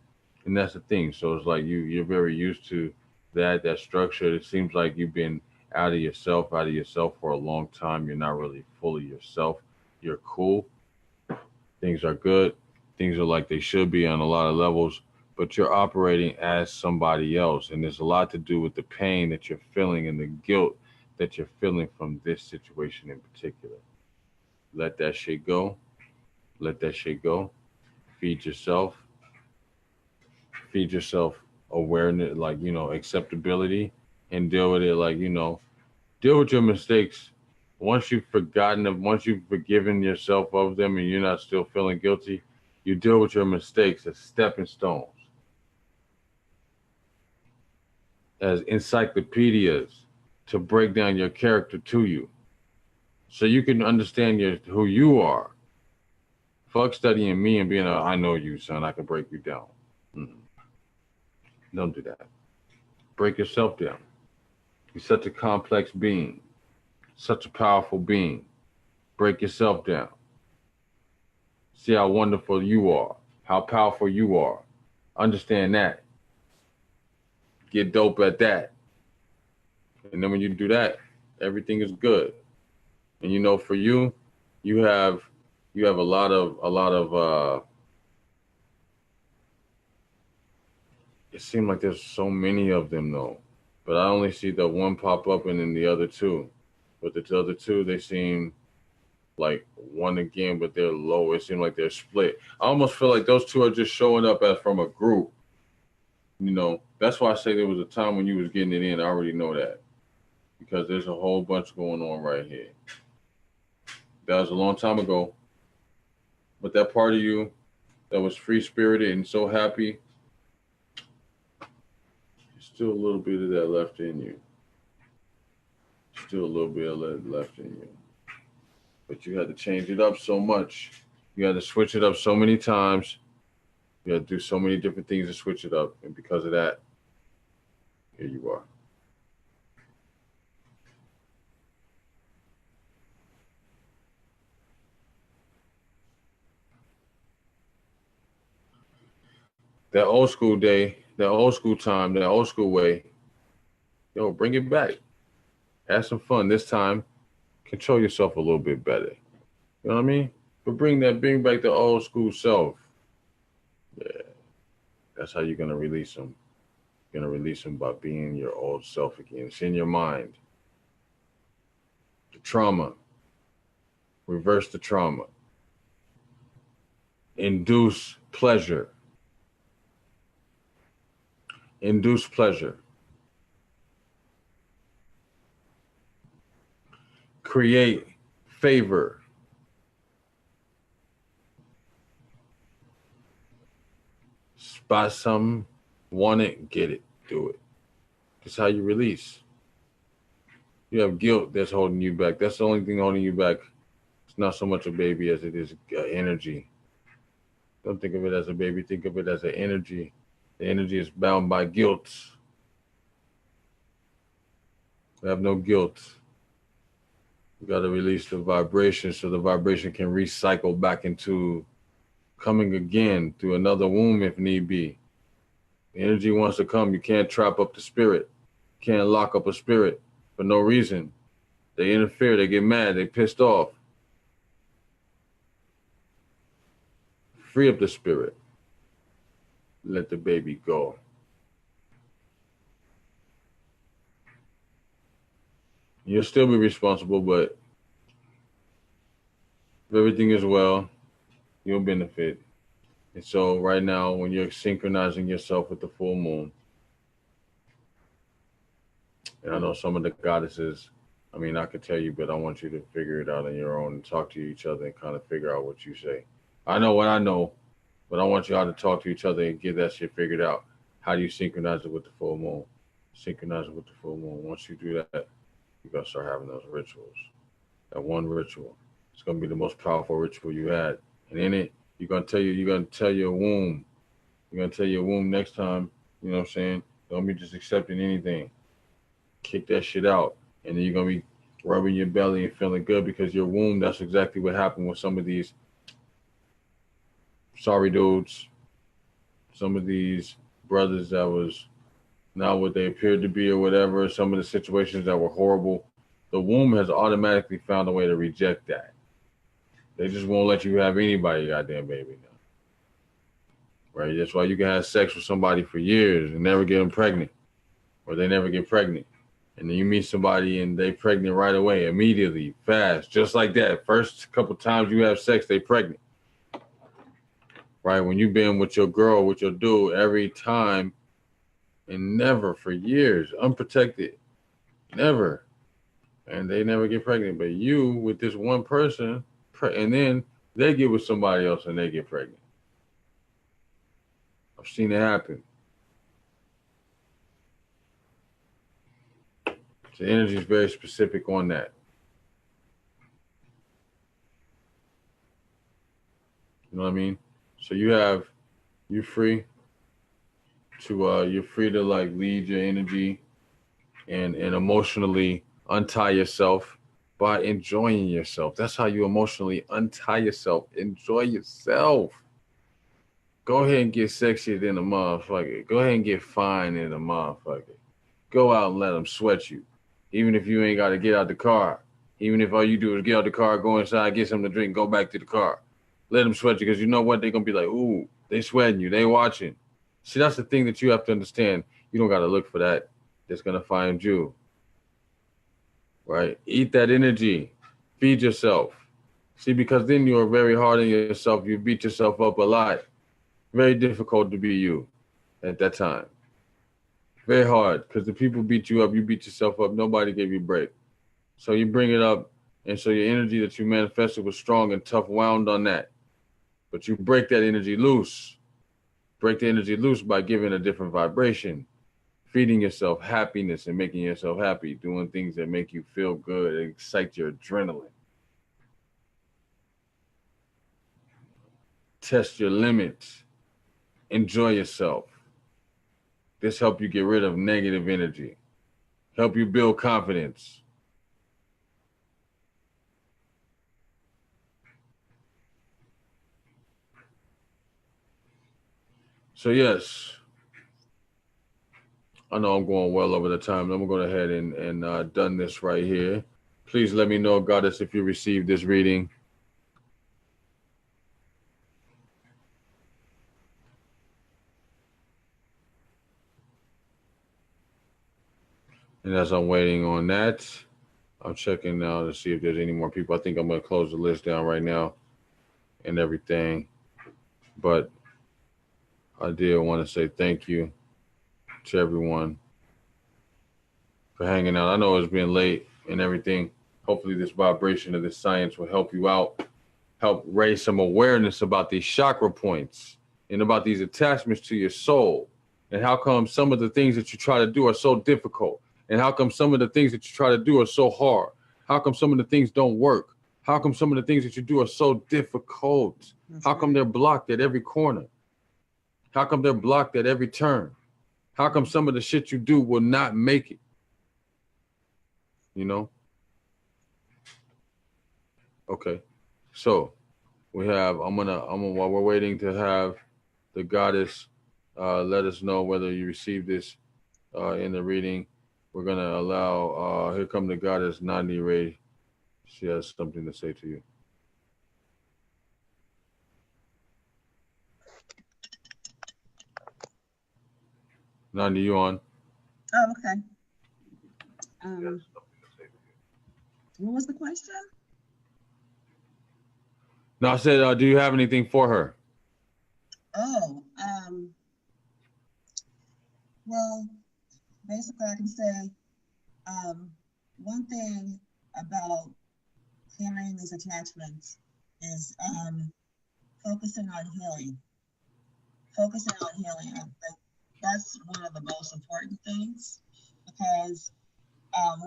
and that's the thing. So it's like you're very used to that structure. It seems like you've been out of yourself for a long time. You're not really fully yourself. You're cool. Things are good. Things are like they should be on a lot of levels, but you're operating as somebody else. And there's a lot to do with the pain that you're feeling and the guilt that you're feeling from this situation in particular. Let that shit go. Let that shit go. Feed yourself awareness, like, acceptability, and deal with it like, deal with your mistakes. Once you've forgiven yourself of them and you're not still feeling guilty, you deal with your mistakes as stepping stones, as encyclopedias to break down your character to you so you can understand who you are. Fuck studying me and being I know you, son, I can break you down. Don't do that. Break yourself down. You're such a complex being, such a powerful being. Break yourself down. See how wonderful you are, how powerful you are. Understand that. Get dope at that. And then when you do that, everything is good. And for you, you have a lot of it seems like there's so many of them though, but I only see the one pop up and then the other two. But the other two, they seem like one again, but they're low. It seems like they're split. I almost feel like those two are just showing up as from a group. That's why I say there was a time when you was getting it in. I already know that because there's a whole bunch going on right here. That was a long time ago, but that part of you that was free-spirited and so happy, still a little bit of that left in you. Still a little bit of that left in you. But you had to change it up so much. You had to switch it up so many times. You had to do so many different things to switch it up. And because of that, here you are. That old school day, that old school time, that old school way, bring it back. Have some fun. This time, control yourself a little bit better. You know what I mean? But bring back the old school self. Yeah. That's how you're going to release them. You're going to release them by being your old self again. It's in your mind. The trauma. Reverse the trauma. Induce pleasure. Induce pleasure. Create favor. Spot something, want it, get it, do it. That's how you release. You have guilt that's holding you back. That's the only thing holding you back. It's not so much a baby as it is energy. Don't think of it as a baby. Think of it as an energy. The energy is bound by guilt. We have no guilt. We got to release the vibration so the vibration can recycle back into coming again through another womb if need be. The energy wants to come. You can't trap up the spirit. You can't lock up a spirit for no reason. They interfere. They get mad. They pissed off. Free up the spirit. Let the baby go. You'll still be responsible, but if everything is well, you'll benefit. And so right now, when you're synchronizing yourself with the full moon, and I know some of the goddesses, I could tell you, but I want you to figure it out on your own and talk to each other and kind of figure out what you say. I know what I know, but I want y'all to talk to each other and get that shit figured out. How do you synchronize it with the full moon? synchronizing with the full moon. Once you do that, you gotta start having those rituals. That one ritual, it's gonna be the most powerful ritual you had. And in it, you're gonna tell your womb. You're gonna tell your womb next time. You know what I'm saying? Don't be just accepting anything. Kick that shit out, and then you're gonna be rubbing your belly and feeling good because your womb. That's exactly what happened with some of these sorry dudes. Some of these brothers that was not what they appeared to be or whatever. Some of the situations that were horrible. The womb has automatically found a way to reject that. They just won't let you have anybody, goddamn baby now. Right? That's why you can have sex with somebody for years and never get them pregnant, or they never get pregnant. And then you meet somebody and they pregnant right away, immediately, fast, just like that. First couple times you have sex, they pregnant. Right? When you've been with your girl, with your dude every time and never for years, unprotected, never. And they never get pregnant. But you with this one person, and then they get with somebody else and they get pregnant. I've seen it happen. The energy is very specific on that. You know what I mean? So you're free to like lead your energy and emotionally untie yourself by enjoying yourself. That's how you emotionally untie yourself. Enjoy yourself. Go ahead and get sexier than a motherfucker. Go ahead and get fine than a motherfucker. Go out and let them sweat you. Even if you ain't got to get out the car. Even if all you do is get out the car, go inside, get something to drink, go back to the car. Let them sweat you, because you know what? They're going to be like, ooh, they sweating you. They watching. See, that's the thing that you have to understand. You don't got to look for that. That's going to find you. Right? Eat that energy. Feed yourself. See, because then you are very hard on yourself. You beat yourself up a lot. Very difficult to be you at that time. Very hard, because the people beat you up, you beat yourself up. Nobody gave you a break. So you bring it up, and so your energy that you manifested was strong and tough, wound on that. But you break that energy loose. Break the energy loose by giving a different vibration, feeding yourself happiness and making yourself happy, doing things that make you feel good and excite your adrenaline. Test your limits. Enjoy yourself. This help you get rid of negative energy. Help you build confidence. So yes, I know I'm going well over the time. I'm going to go ahead and done this right here. Please let me know, Goddess, if you received this reading. And as I'm waiting on that, I'm checking now to see if there's any more people. I think I'm going to close the list down right now and everything. But I did want to say thank you to everyone for hanging out. I know it's been late and everything. Hopefully this vibration of this science will help you out, help raise some awareness about these chakra points and about these attachments to your soul, and how come some of the things that you try to do are so difficult, and how come some of the things that you try to do are so hard. How come some of the things don't work? How come some of the things that you do are so difficult? How come they're blocked at every corner? How come they're blocked at every turn? How come some of the shit you do will not make it? You know? Okay. So we have, while we're waiting to have the goddess let us know whether you received this in the reading, we're going to allow, here come the goddess Nani Ray. She has something to say to you. Nani, you on? Oh, okay. What was the question? No, I said, do you have anything for her? Oh, well, basically I can say one thing about clearing these attachments is focusing on healing. Focusing on healing. That's one of the most important things. because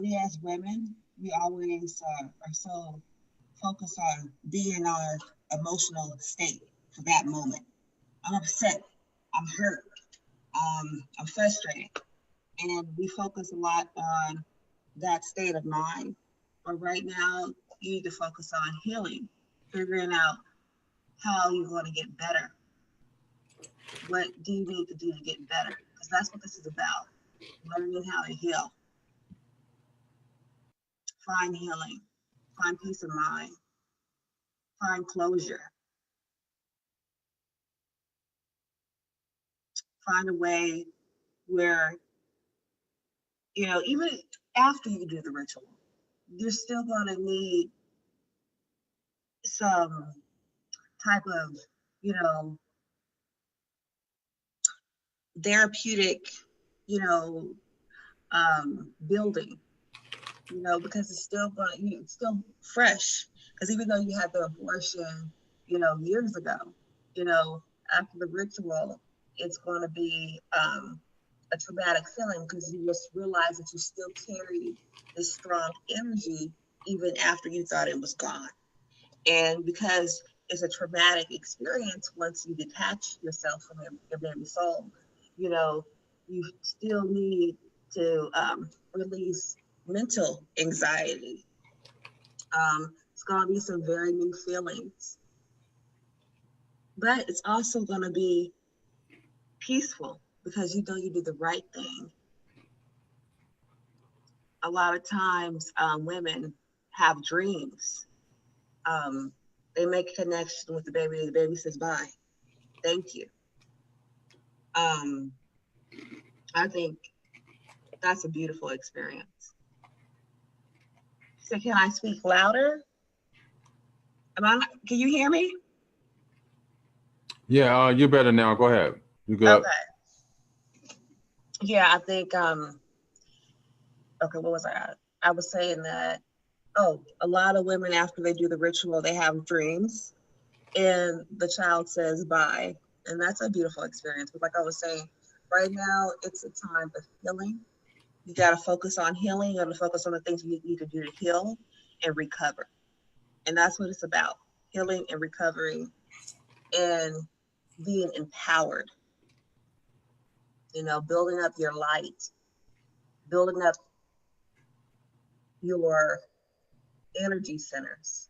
we as women, we always are so focused on being in our emotional state for that moment. I'm upset, I'm hurt, I'm frustrated. And we focus a lot on that state of mind. But right now, you need to focus on healing, figuring out how you're going to get better. What do you need to do to get better? Because that's what this is about, learning how to heal. Find healing, find peace of mind, find closure. Find a way where, you know, even after you do the ritual, you're still going to need some type of, you know, therapeutic, you know, building, you know, because it's still going to, it's still fresh. Because even though you had the abortion, you know, years ago, you know, after the ritual, it's going to be a traumatic feeling because you just realize that you still carry this strong energy even after you thought it was gone. And because it's a traumatic experience, once you detach yourself from your baby soul, you know, you still need to release mental anxiety. It's going to be some very new feelings, but it's also going to be peaceful because you know you did the right thing. A lot of times women have dreams. They make a connection with the baby says bye, thank you. I think that's a beautiful experience. So can I speak louder? Can you hear me? Yeah, you're better now. Go ahead. You good? Okay. Yeah, I think, okay, what was I at? I was saying that, a lot of women after they do the ritual, they have dreams and the child says bye. And that's a beautiful experience. But like I was saying, right now, it's a time of healing. You got to focus on healing. You got to focus on the things you need to do to heal and recover. And that's what it's about, healing and recovering and being empowered. You know, building up your light, building up your energy centers,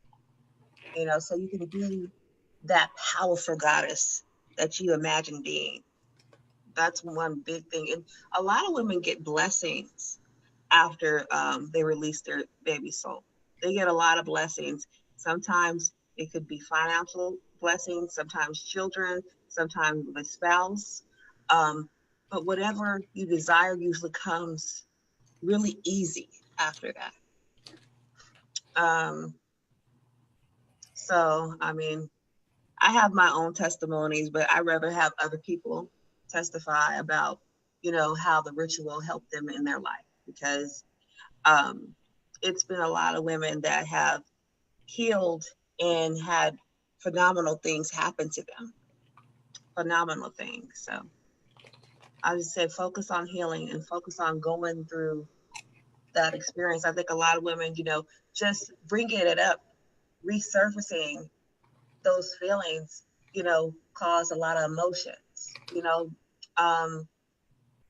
you know, so you can be that powerful goddess that you imagine being. That's one big thing. And a lot of women get blessings after they release their baby soul. They get a lot of blessings. Sometimes it could be financial blessings, sometimes children, sometimes with a spouse. But whatever you desire usually comes really easy after that. So, I mean, I have my own testimonies, but I'd rather have other people testify about, you know, how the ritual helped them in their life, because it's been a lot of women that have healed and had phenomenal things happen to them. Phenomenal things. So I just said focus on healing and focus on going through that experience. I think a lot of women, you know, just bringing it up, resurfacing those feelings, you know, cause a lot of emotions. You know,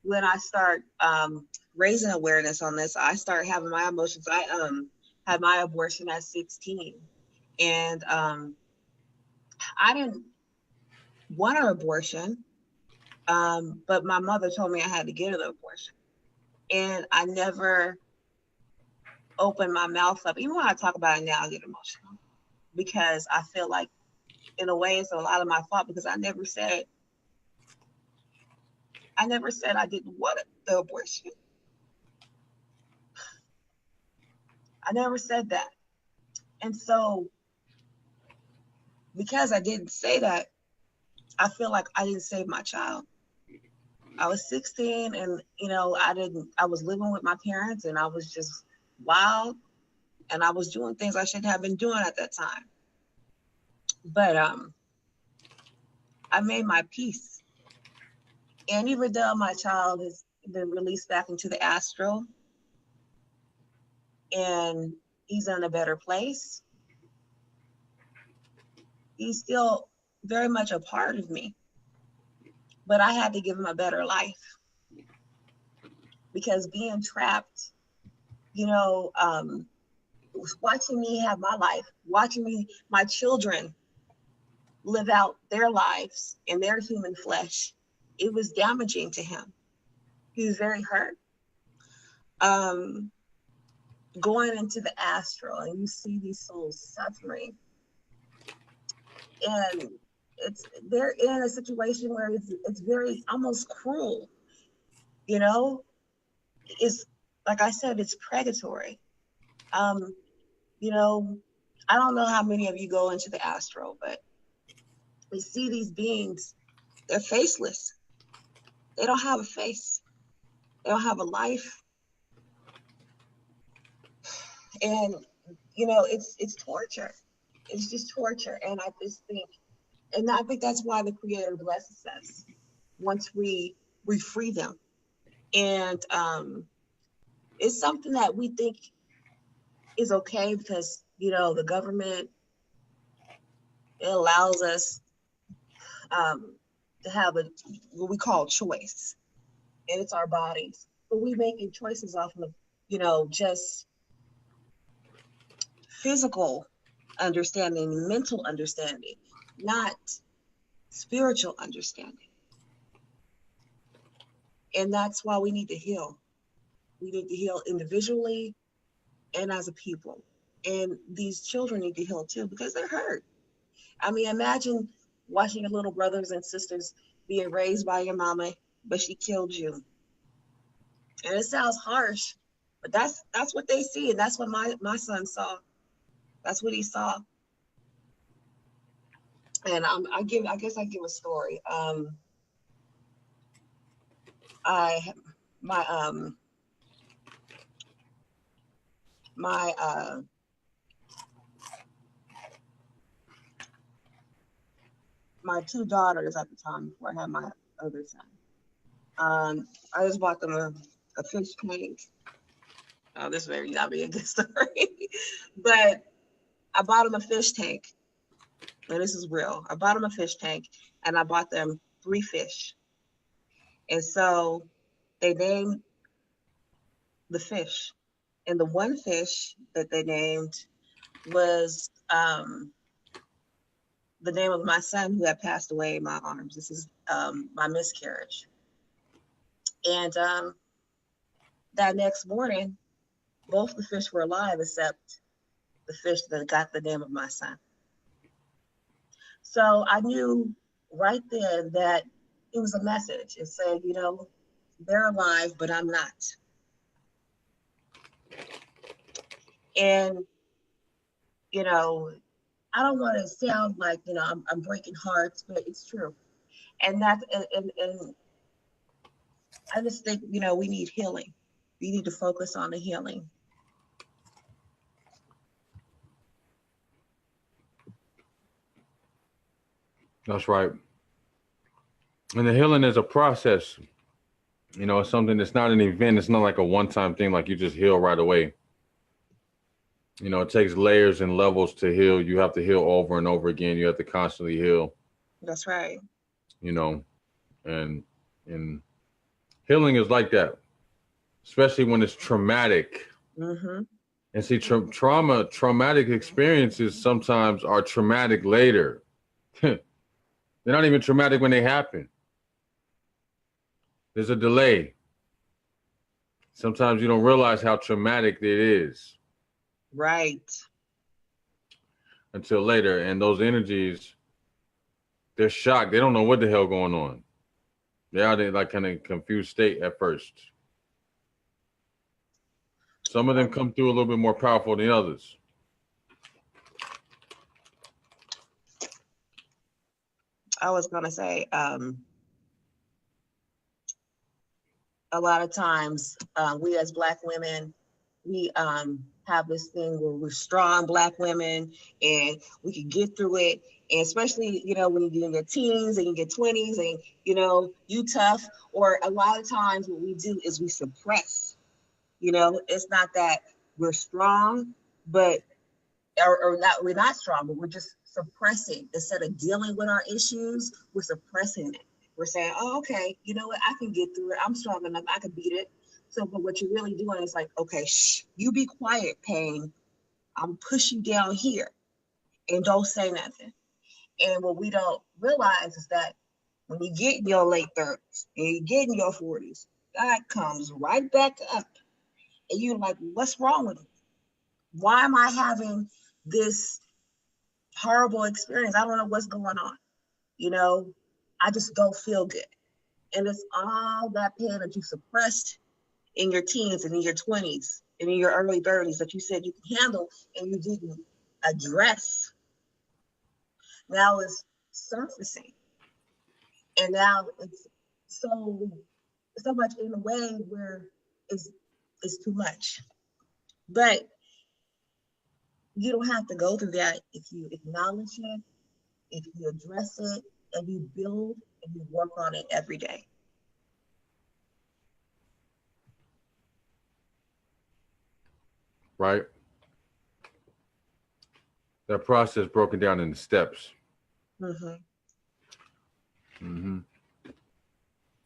when I start raising awareness on this, I start having my emotions. I had my abortion at 16, and I didn't want an abortion, but my mother told me I had to get an abortion, and I never opened my mouth up. Even when I talk about it now, I get emotional because I feel like, in a way, it's a lot of my fault because I never said I didn't want the abortion. I never said that. And so, because I didn't say that, I feel like I didn't save my child. I was 16 and, you know, I was living with my parents and I was just wild and I was doing things I shouldn't have been doing at that time. But I made my peace. And even though my child is been released back into the astral, and he's in a better place. He's still very much a part of me, but I had to give him a better life, because being trapped, you know, watching me have my life, watching me, my children live out their lives in their human flesh, it was damaging to him. He was very hurt. Going into the astral, and you see these souls suffering, and they're in a situation where it's very almost cruel, you know. It's like I said, it's predatory. You know, I don't know how many of you go into the astral, but we see these beings, they're faceless. They don't have a face. They don't have a life. And, you know, it's torture. It's just torture. And I think that's why the Creator blesses us once we free them. And it's something that we think is okay because, you know, the government, it allows us to have what we call choice, and it's our bodies. But we making choices off of, you know, just physical understanding, mental understanding, not spiritual understanding. And that's why we need to heal. We need to heal individually and as a people. And these children need to heal too, because they're hurt. I mean, imagine watching your little brothers and sisters being raised by your mama, but she killed you. And it sounds harsh, but that's what they see, and that's what my son saw. That's what he saw. And I guess I give a story. My two daughters at the time, before I had my other son, I just bought them a fish tank. Oh, this may not be a good story, but I bought them a fish tank. And this is real. I bought them a fish tank, and I bought them 3 fish. And so they named the fish. And the one fish that they named was the name of my son who had passed away in my arms. This is my miscarriage. And that next morning, both the fish were alive except the fish that got the name of my son. So I knew right then that it was a message. It said, you know, they're alive, but I'm not. And, you know, I don't want to sound like, you know, I'm breaking hearts, but it's true. And I just think, you know, we need healing. We need to focus on the healing. That's right. And the healing is a process. You know, it's something that's not an event. It's not like a one-time thing, like you just heal right away. You know, it takes layers and levels to heal. You have to heal over and over again. You have to constantly heal. That's right. You know, and healing is like that, especially when it's traumatic. Mm-hmm. And see, traumatic experiences sometimes are traumatic later. They're not even traumatic when they happen. There's a delay. Sometimes you don't realize how traumatic it is. Right. Until later. And those energies, they're shocked. They don't know what the hell going on. They are in like kind of confused state at first. Some of them come through a little bit more powerful than others. I was going to say, a lot of times we as Black women, we have this thing where we're strong Black women and we can get through it. And especially, you know, when you get in your teens and you get 20s and, you know, you tough, or a lot of times what we do is we suppress, you know, it's not that we're strong, but, or not, we're not strong, but we're just suppressing. Instead of dealing with our issues, we're suppressing it. We're saying, oh, okay, you know what, I can get through it. I'm strong enough, I can beat it. So, but what you're really doing is like, okay, shh, you be quiet, pain. I'm pushing down here and don't say nothing. And what we don't realize is that when you get in your late 30s and you get in your 40s, God comes right back up and you're like, what's wrong with me? Why am I having this horrible experience? I don't know what's going on. You know, I just don't feel good. And it's all that pain that you suppressed in your teens and in your 20s and in your early 30s that you said you could handle and you didn't address. Now it's surfacing. And now it's so much in a way where it's too much. But you don't have to go through that if you acknowledge it, if you address it, and you build and you work on it every day. Right? That process broken down into steps. Mm-hmm. Mm-hmm.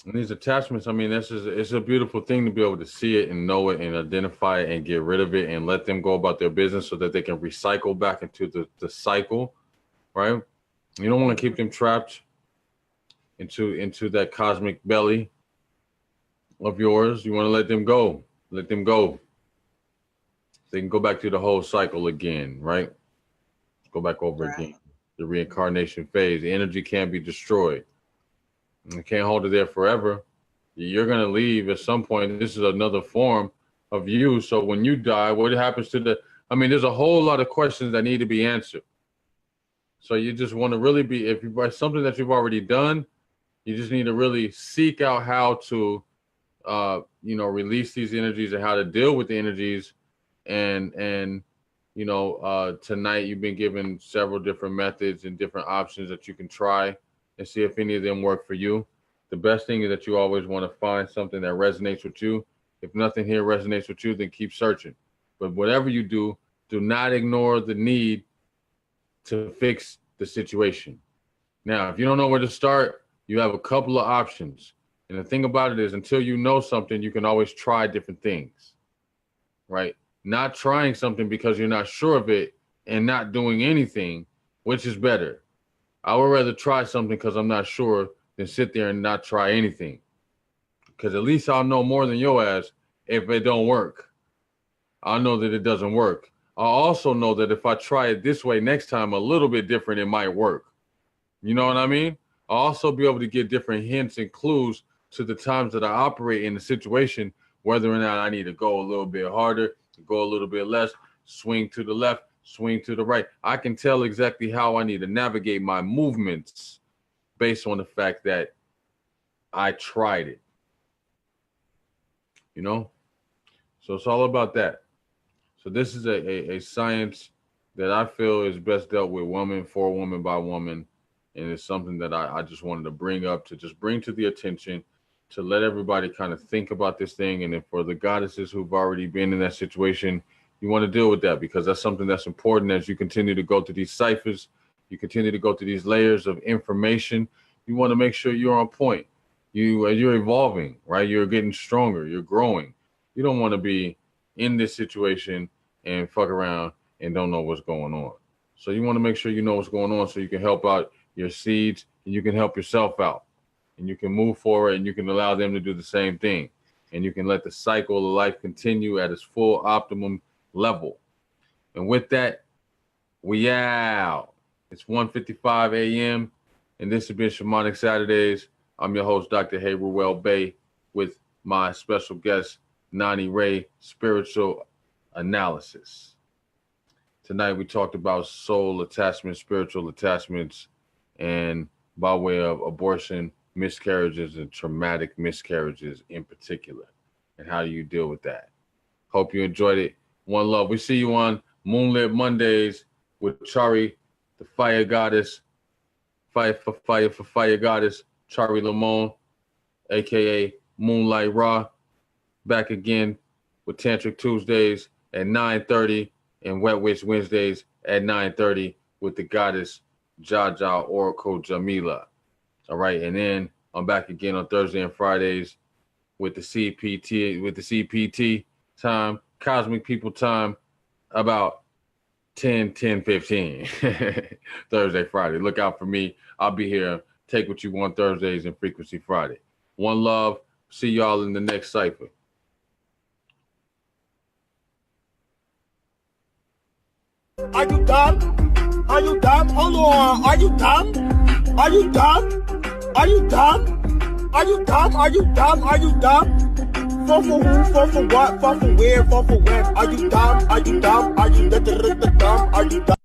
And these attachments, I mean, it's a beautiful thing to be able to see it and know it and identify it and get rid of it and let them go about their business so that they can recycle back into the cycle, right? You don't want to keep them trapped into that cosmic belly of yours. You want to let them go. Let them go. They can go back to the whole cycle again, right? Go back over again. The reincarnation phase. The energy can't be destroyed. You can't hold it there forever. You're going to leave at some point. This is another form of you. So when you die, what happens to there's a whole lot of questions that need to be answered. So you just want to really be, if you buy something that you've already done, you just need to really seek out how to, release these energies and how to deal with the energies. And tonight you've been given several different methods and different options that you can try and see if any of them work for you. The best thing is that you always want to find something that resonates with you. If nothing here resonates with you, then keep searching. But whatever you do not ignore the need to fix the situation. Now, if you don't know where to start, you have a couple of options. And the thing about it is, until you know something, you can always try different things, right? Not trying something because you're not sure of it and not doing anything, which is better. I would rather try something because I'm not sure than sit there and not try anything. Because at least I'll know more than your ass if it don't work. I'll know that it doesn't work. I'll also know that if I try it this way next time, a little bit different, it might work. You know what I mean? I'll also be able to get different hints and clues to the times that I operate in the situation, whether or not I need to go a little bit harder, go a little bit less, swing to the left, swing to the right. I can tell exactly how I need to navigate my movements based on the fact that I tried it. You know? So it's all about that. So this is a science that I feel is best dealt with woman for woman by woman. And it's something that I just wanted to bring up, to just bring to the attention, to let everybody kind of think about this thing. And if for the goddesses who've already been in that situation, you want to deal with that, because that's something that's important as you continue to go through these ciphers, you continue to go through these layers of information. You want to make sure you're on point. You're evolving, right? You're getting stronger. You're growing. You don't want to be in this situation and fuck around and don't know what's going on. So you want to make sure you know what's going on so you can help out your seeds and you can help yourself out. And you can move forward and you can allow them to do the same thing. And you can let the cycle of life continue at its full optimum level. And with that, we out. It's 1:55 a.m. and this has been Shamanic Saturdays. I'm your host, Dr.Heru Bay, with my special guest, Nani Ray, Spiritual Analysis. Tonight we talked about soul attachments, spiritual attachments, and by way of abortion, miscarriages, and traumatic miscarriages in particular. And how do you deal with that? Hope you enjoyed it. One love. We see you on Moonlit Mondays with Chari, the fire goddess. Fire goddess. Chari Lamone, a.k.a. Moonlight Ra. Back again with Tantric Tuesdays at 9:30 and Wet Witch Wednesdays at 9:30 with the goddess Jaja Oracle Jamila. All right, and then I'm back again on Thursday and Fridays with the CPT time, Cosmic People time, about 10:15 Thursday, Friday. Look out for me. I'll be here. Take what you want Thursdays and Frequency Friday. One love. See y'all in the next cipher. Are you dumb? Are you dumb? Hold on. Are you dumb? Are you dumb? Are you dumb? Are you dumb? Are you dumb? Are you dumb? Fall for who? Fall for what? Fall for where? Fall for when? Are you dumb? Are you dumb? Are you dumb? Are you dumb?